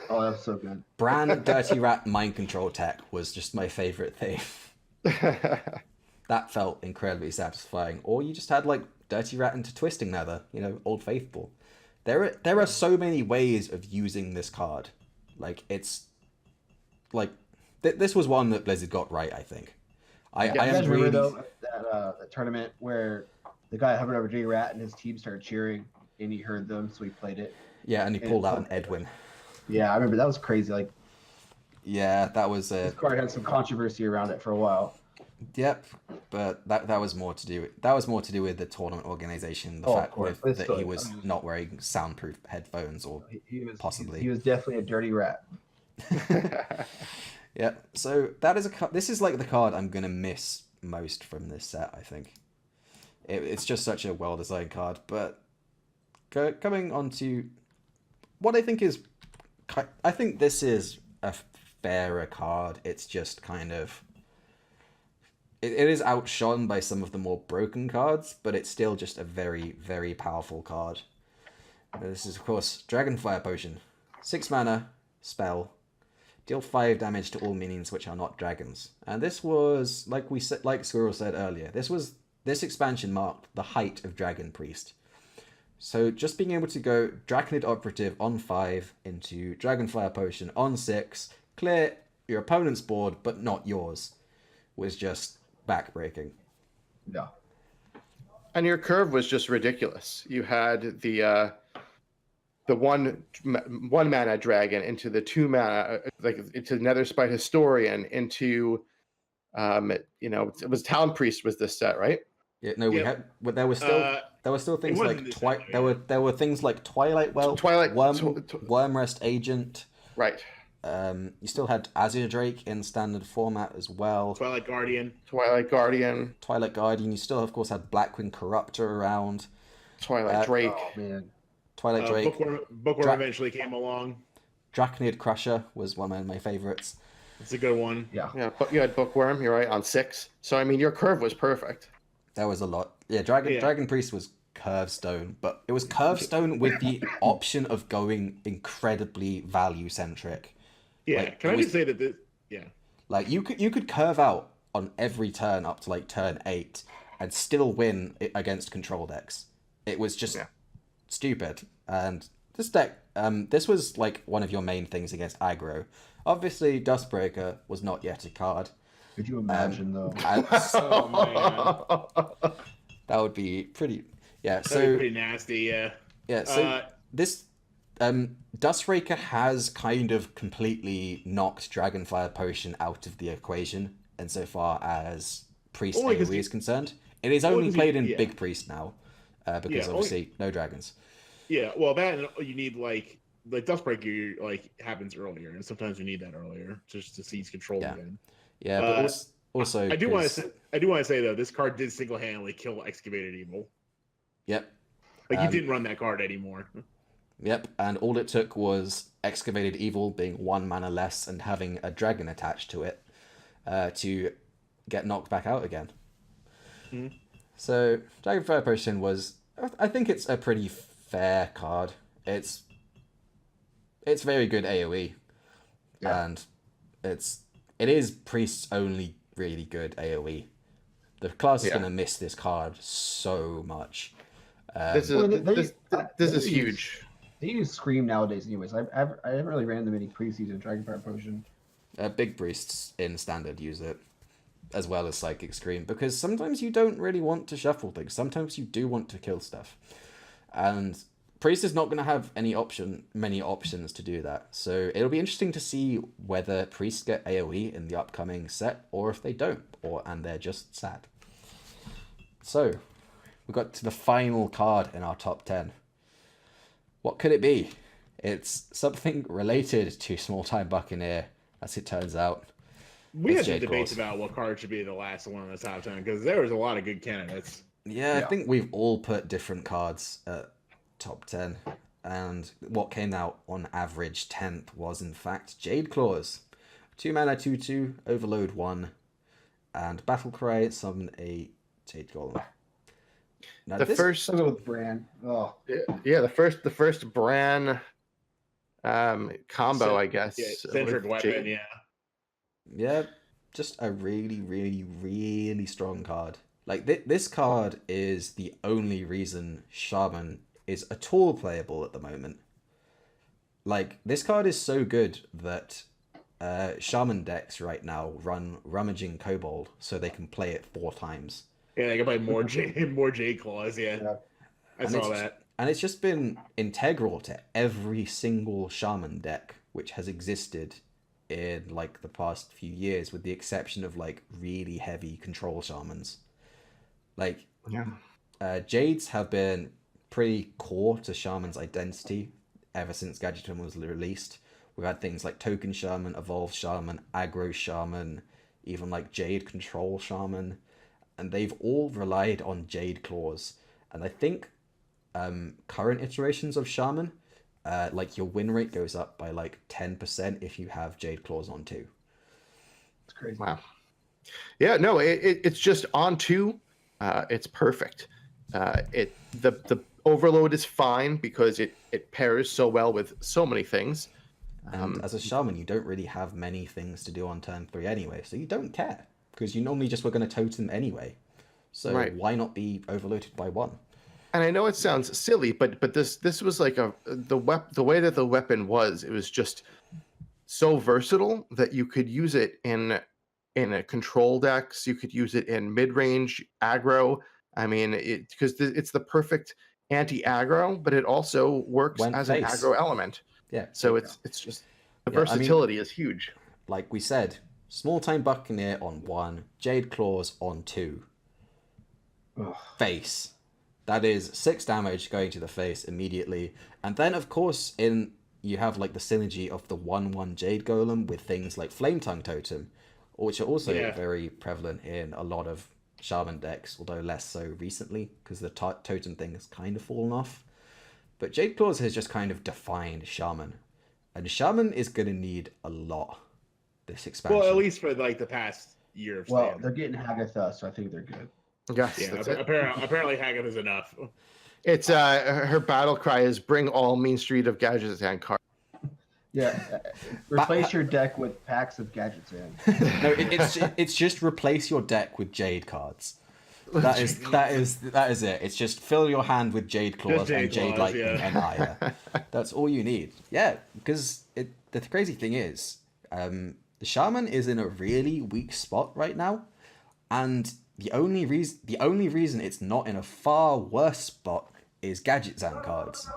Oh, that's so good. Bran Dirty Rat Mind Control Tech was just my favorite thing. That felt incredibly satisfying. Or you just had like Dirty Rat into Twisting Nether, Old Faithful. There are so many ways of using this card. Like it's like this was one that Blizzard got right, I think. I am remember though that tournament where the guy hovered over Dirty Rat and his team started cheering and he heard them, so he played it. Yeah, and he pulled out an Edwin. Yeah, I remember that was crazy. Like, yeah, that was this card had some controversy around it for a while. Yep, but that was more to do with the tournament organization, the fact that he was not wearing soundproof headphones, or possibly he was definitely a Dirty Rat. Yeah, so this is like the card I'm gonna miss most from this set. I think it's just such a well designed card. But coming on to what I think this is a fairer card. It's just kind of. It is outshone by some of the more broken cards, but it's still just a very, very powerful card. This is, of course, Dragonfire Potion. 6 mana, spell. Deal 5 damage to all minions which are not dragons. And this was, like Squirrel said earlier, this expansion marked the height of Dragon Priest. So just being able to go Draconid Operative on 5 into Dragonfire Potion on 6, clear your opponent's board, but not yours, was just backbreaking. Yeah. And your curve was just ridiculous. You had the one mana dragon into the 2 mana, like into Netherspite Historian, into it was Talon Priest was this set, right? Yeah, no, we had, but there were still things like there were things like Twilight Wormrest Agent. Right. You still had Azure Drake in standard format as well. Twilight Guardian. You still, of course, had Blackwing Corruptor around. Twilight Drake. Oh, man. Twilight Drake. Bookworm eventually came along. Draconid Crusher was one of my favorites. It's a good one. Yeah, but you had Bookworm, you're right, on 6. So, I mean, your curve was perfect. There was a lot. Yeah, Dragon Priest was Curvestone, but it was Curvestone with the option of going incredibly value-centric. Yeah, can I just say that this... Yeah. Like, you could curve out on every turn up to, like, turn 8 and still win against control decks. It was just stupid. And this deck this was like one of your main things against aggro. Obviously, Dustbreaker was not yet a card. Could you imagine though? Oh, man. That would be pretty. Yeah. That'd be So pretty nasty. Yeah. yeah. So this Dustbreaker has kind of completely knocked Dragonfire Potion out of the equation insofar as Priest Only 'cause AoE is concerned. It is only 'cause played in yeah. Big Priest now, because Yeah, obviously no dragons. Yeah. Well, that and you need like Dustbreaker like happens earlier, and sometimes you need that earlier just to seize control Yeah. again. Yeah, but also I do want 'cause- to. I do want to say though, this card did single-handedly kill Excavated Evil. Yep. Like you didn't run that card anymore. Yep, and all it took was Excavated Evil being 1 mana less and having a dragon attached to it to get knocked back out again. Mhm. So Dragonfire Potion was, I think it's a pretty fair card. It's very good AoE, and it is Priest's only really good AoE. The class is going to miss this card so much. This is huge. They use Scream nowadays, anyways. I haven't really ran them any preseason Dragonfire Potion. Big priests in standard use it, as well as Psychic Scream, because sometimes you don't really want to shuffle things. Sometimes you do want to kill stuff, and priest is not going to have many options to do that. So it'll be interesting to see whether priests get AoE in the upcoming set, or if they don't, and they're just sad. So we got to the final card in our top 10. What could it be? It's something related to Small Time Buccaneer, as it turns out. We had It's some Jade debates Claws. about what card should be the last one in the top 10 because there was a lot of good candidates. Yeah, I think we've all put different cards at top 10. And what came out on average 10th was, in fact, Jade Claws. 2 mana, 2/2, overload 1. And Battle Cry, summon a Jade Golem. Now, The first, I'll go with Bran. Oh, yeah, the first Bran combo, I guess. Yeah, centric with weapon, Jade. yeah. Yeah, just a really, really, really strong card. Like, this card is the only reason Shaman is at all playable at the moment. Like, this card is so good that Shaman decks right now run Rummaging Kobold so they can play it 4 times. Yeah, they can play more Jade Claws, yeah. I saw that. And it's just been integral to every single Shaman deck which has existed in, like, the past few years, with the exception of, like, really heavy control Shamans. Like, Jades have been pretty core to Shaman's identity ever since Gadgetzan was released. We've had things like Token Shaman, Evolved Shaman, Aggro Shaman, even like Jade Control Shaman, and they've all relied on Jade Claws. And I think current iterations of Shaman, like your win rate goes up by like 10% if you have Jade Claws on 2. it's crazy. Wow. Yeah, no, it's just on 2. It's perfect. The overload is fine because it pairs so well with so many things. And as a Shaman, you don't really have many things to do on turn 3 anyway, so you don't care, because you normally just were going to totem anyway. So why not be overloaded by 1? And I know it sounds silly, but this was like the way that the weapon was, it was just so versatile that you could use it in a control decks, you could use it in mid-range aggro. I mean, because it's the perfect anti-aggro, but it also works as an aggro element. Yeah. So it's just the versatility is huge. Like we said, Small Time Buccaneer on 1, Jade Claws on 2. Face. That is 6 damage going to the face immediately. And then, of course, you have like the synergy of the 1/1 Jade Golem with things like Flame Tongue Totem, which are also very prevalent in a lot of Shaman decks, although less so recently because the totem thing has kind of fallen off. But Jade Claws has just kind of defined Shaman, and Shaman is going to need a lot this expansion. Well, at least for like the past year of Well, standard. they're getting Hagatha, so I think they're good. Yes, Yeah, that's it. apparently Haggith is enough. It's her battle cry is bring all Mean Street of Gadgetzan cards. Yeah, replace your deck with packs of Gadgetzan. No, it's just replace your deck with Jade cards. That is it. It's just fill your hand with Jade Claws Jade and Jade Claws, Lightning yeah. and Aya. That's all you need. Yeah, because the crazy thing is, the Shaman is in a really weak spot right now, and the only reason it's not in a far worse spot is Gadgetzan cards.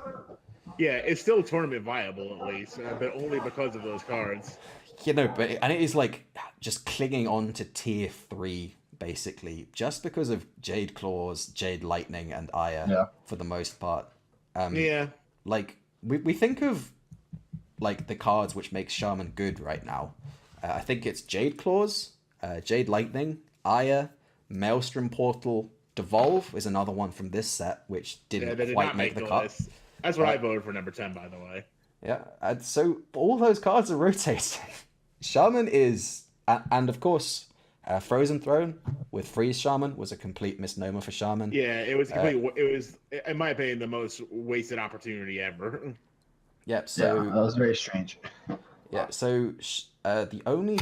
Yeah, it's still tournament viable at least, but only because of those cards. You know, and it is like just clinging on to tier 3 basically, just because of Jade Claws, Jade Lightning, and Aya for the most part. Yeah. Like we think of like the cards which makes Shaman good right now. I think it's Jade Claws, Jade Lightning, Aya, Maelstrom Portal, Devolve is another one from this set which didn't did quite not make the cut. list. That's what I voted for number 10, by the way. Yeah, and so all those cards are rotating. Shaman is, and of course, Frozen Throne with Freeze Shaman was a complete misnomer for Shaman. Yeah, it was complete. It was, in my opinion, the most wasted opportunity ever. Yep. So that was very strange. Yeah. So the only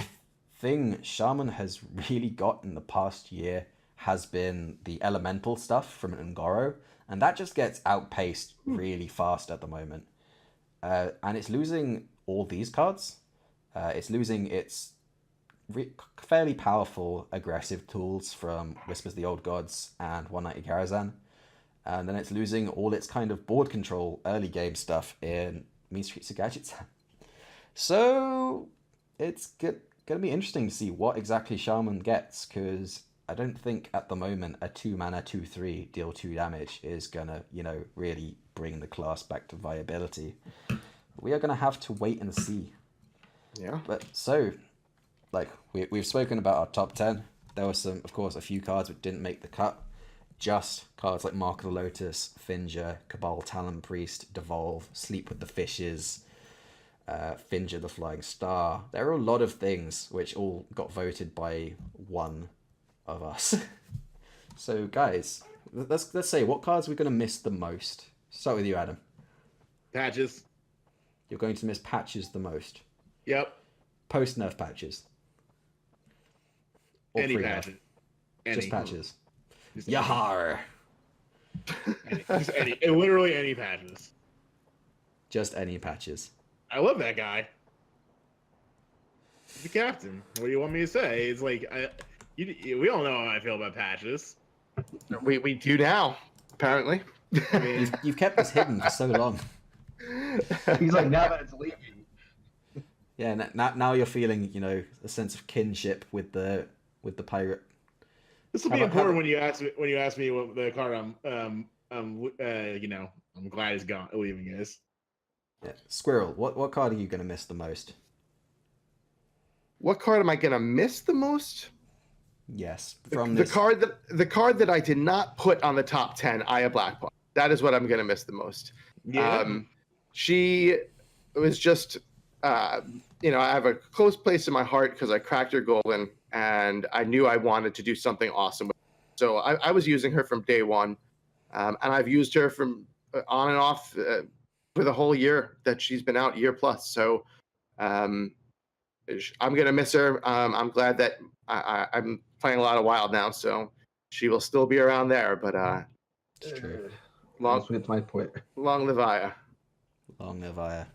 thing Shaman has really got in the past year has been the elemental stuff from Ngoro, and that just gets outpaced really fast at the moment. And it's losing all these cards. It's losing its fairly powerful aggressive tools from Whispers of the Old Gods and 190 Karazhan. And then it's losing all its kind of board control early game stuff in Mean Streets of Gadgetzan. So it's going to be interesting to see what exactly Shaman gets, because I don't think at the moment a 2-mana 2/3 deal 2 damage is going to, really bring the class back to viability. We are going to have to wait and see. Yeah. But so, like, we've spoken about our top 10. There were a few cards which didn't make the cut. Just cards like Mark of the Lotus, Finger, Cabal Talon Priest, Devolve, Sleep with the Fishes, Finger the Flying Star. There are a lot of things which all got voted by one of us. So, guys, let's say, what cards are we going to miss the most? Start with you, Adam. Patches. You're going to miss Patches the most. Yep. Post-nerf Patches. Or Any pre-nerf? patches. Just Patches. Just Yahar! Just any. Literally any patches. Just any Patches. I love that guy. He's the captain. What do you want me to say? It's like, we all know how I feel about patches. We do now, apparently. I mean, You've kept this hidden for so long. He's like, now that it's leaking. Yeah, now you're feeling, a sense of kinship with the pirate. this will be important when you ask me what the card I'm glad he's gone leaving is. Yeah. Squirrel, what card are you going to miss the most? What card am I going to miss the most? Yes, The card that I did not put on the top 10, Aya Blackpaw. That is what I'm going to miss the most. Yeah. She was just, I have a close place in my heart because I cracked her golden, and I knew I wanted to do something awesome with her. So I was using her from day one, and I've used her from on and off for the whole year that she's been out, year plus. So I'm going to miss her. I'm glad that I'm playing a lot of Wild now, so she will still be around there. But It's true. long That's my point. Long live Aya. Long live Aya.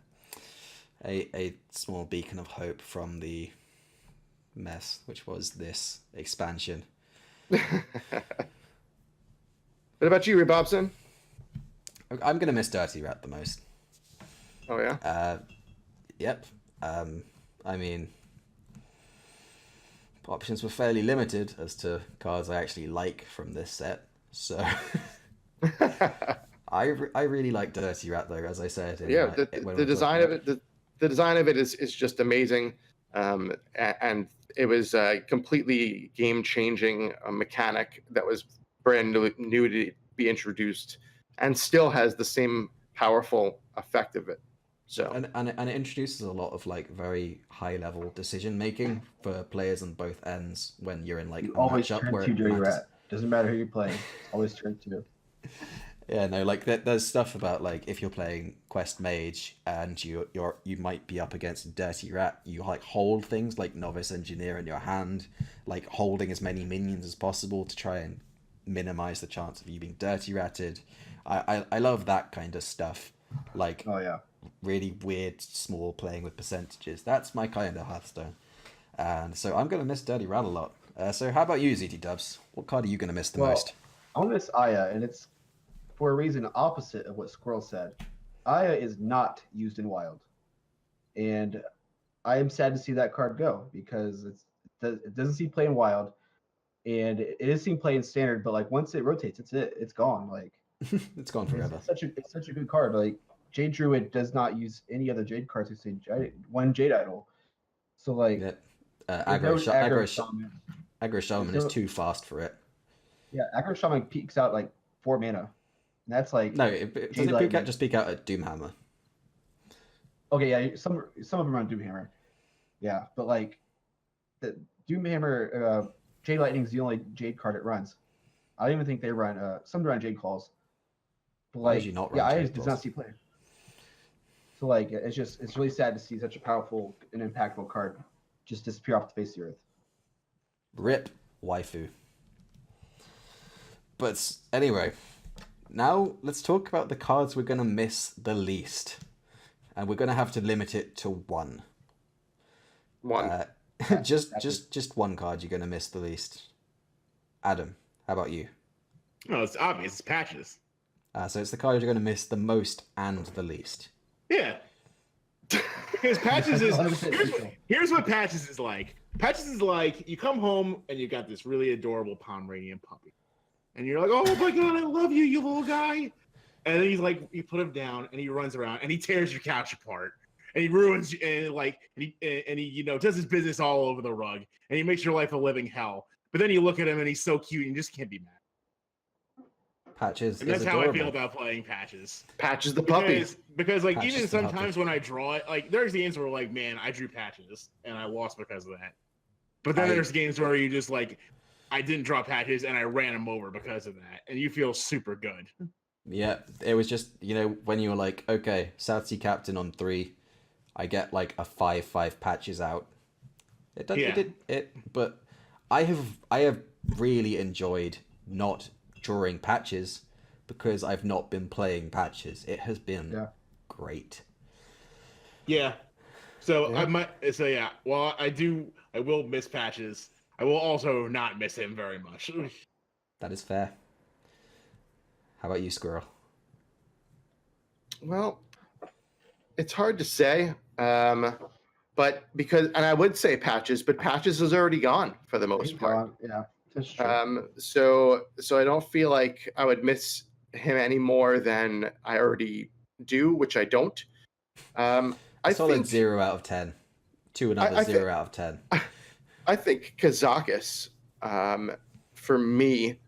A small beacon of hope from the mess, which was this expansion. What about you, rebobson? I'm going to miss Dirty Rat the most. Oh, yeah? Yep. I mean, options were fairly limited as to cards I actually like from this set, so I really like Dirty Rat though, as I said. The design of it, the design of it is just amazing, and it was a completely game-changing mechanic that was brand new to be introduced, and still has the same powerful effect of it. So and it introduces a lot of like very high level decision making for players on both ends when you're in like You a always matchup turn where to it Dirty matters. Rat. Doesn't matter who you're playing. Always turn to. Yeah, no, like there's stuff about like if you're playing Quest Mage and you might be up against Dirty Rat, you like hold things like Novice Engineer in your hand, like holding as many minions as possible to try and minimize the chance of you being dirty ratted. I love that kind of stuff. Like, Oh yeah. really weird, small playing with percentages. That's my kind of Hearthstone. And so I'm going to miss Dirty Rat a lot. So how about you, ZT Dubs? What card are you going to miss the most? I'll miss Aya, and it's for a reason opposite of what Squirrel said. Aya is not used in Wild. And I am sad to see that card go because it doesn't seem play in Wild. And it is seen play in Standard, but like once it rotates, it's gone. Like It's gone forever. It's such a good card. Like Jade Druid does not use any other Jade cards except one Jade Idol. So like Aggro Shaman is too fast for it. Yeah, Aggro Shaman peaks out like 4 mana. And that's like No, does it just peak out at Doomhammer? Okay, yeah, some of them run Doomhammer. Yeah, but like the Doomhammer, Jade Lightning is the only Jade card it runs. I don't even think they run. Some run Jade Claws. But Why like, would you not run yeah, I Jade just does Claws? not see play. So like, it's really sad to see such a powerful and impactful card just disappear off the face of the earth. Rip waifu. But anyway, now let's talk about the cards we're gonna miss the least, and we're gonna have to limit it to one. Just one card you're gonna miss the least. Adam, how about you? No, it's obvious. It's patches. So it's the card you're gonna miss the most and the least. Yeah. Because patches is here's what patches is like. Patches is like you come home and you got this really adorable Pomeranian puppy, and you're like, "Oh my god, I love you, you little guy!" And then you put him down, and he runs around, and he tears your couch apart, and he ruins, and he does his business all over the rug, and he makes your life a living hell. But then you look at him, and he's so cute, and you just can't be mad. Patches And that's is how adorable. I feel about playing patches. Patches the puppy. Because like Patches even the sometimes puppy. when I draw it, like there's games where like, man, I drew patches and I lost because of that. But then there's games where you just like, I didn't draw patches and I ran them over because of that, and you feel super good. Yeah, it was just, when you were like, okay, South Sea Captain on 3, I get like a 5/5 patches out. It does, Yeah. but I have really enjoyed not drawing patches because I've not been playing patches. It has been great. Yeah. So Yeah. Well, I will miss patches. I will also not miss him very much. That is fair. How about you, Squirrel? Well, it's hard to say, but and I would say patches, but patches is already gone for the most part. Yeah, that's true. So I don't feel like I would miss him any more than I already do, which I don't. I Solid think 0 out of 10. To another 0 out of 10. I think Kazakus, for me,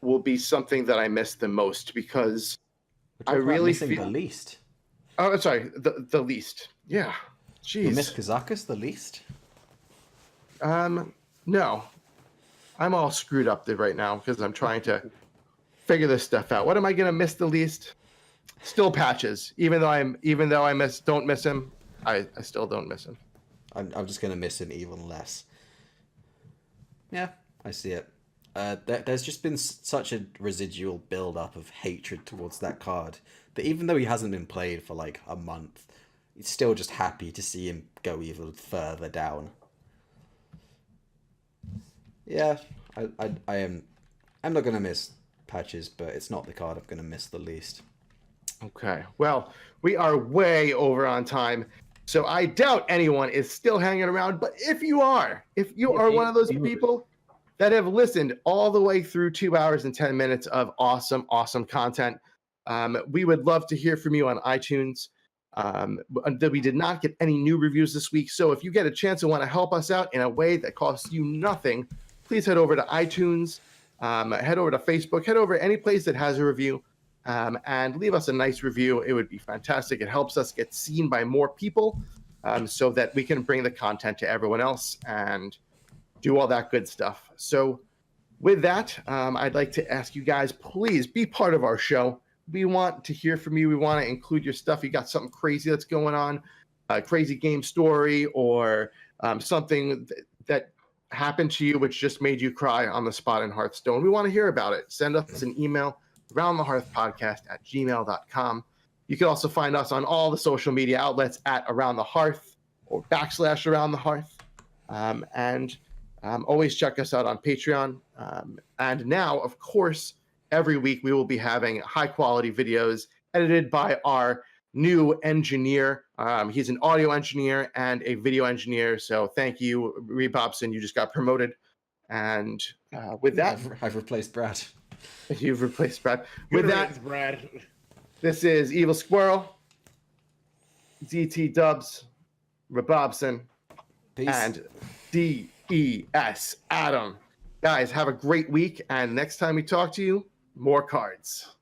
will be something that I miss the most because I really feel the least. Oh, sorry, the least. Yeah, jeez. You miss Kazakus the least? No, I'm all screwed up there right now because I'm trying to figure this stuff out. What am I gonna miss the least? Still patches. Even though I don't miss him, I still don't miss him. I'm just gonna miss him even less. Yeah, I see it. There's just been such a residual build-up of hatred towards that card that even though he hasn't been played for like a month, it's still just happy to see him go even further down. Yeah, I'm not gonna miss patches, but it's not the card I'm gonna miss the least. Okay, well, we are way over on time, so I doubt anyone is still hanging around. But if you are one of those people that have listened all the way through 2 hours and 10 minutes of awesome content, we would love to hear from you on iTunes. We did not get any new reviews this week, so if you get a chance and want to help us out in a way that costs you nothing, please head over to iTunes, head over to Facebook, head over any place that has a review, and leave us a nice review. It would be fantastic. It helps us get seen by more people, so that we can bring the content to everyone else and do all that good stuff. So with that, I'd like to ask you guys, please be part of our show. We want to hear from you. We want to include your stuff. You got something crazy that's going on, a crazy game story, or something that happened to you which just made you cry on the spot in Hearthstone, we want to hear about it. Send us an email, aroundthehearthpodcast@gmail.com. You can also find us on all the social media outlets at Around the Hearth or / Around the Hearth. And always check us out on Patreon. And now, of course, every week we will be having high quality videos edited by our new engineer. He's an audio engineer and a video engineer. So thank you, rebobson. You just got promoted. And with that, I've replaced Brad. You've replaced Brad. Good With that, riddance, Brad. this is Evil Squirrel, ZT Dubs, rebobson, Peace. and DES Adam. Guys, have a great week. And next time we talk to you, more cards.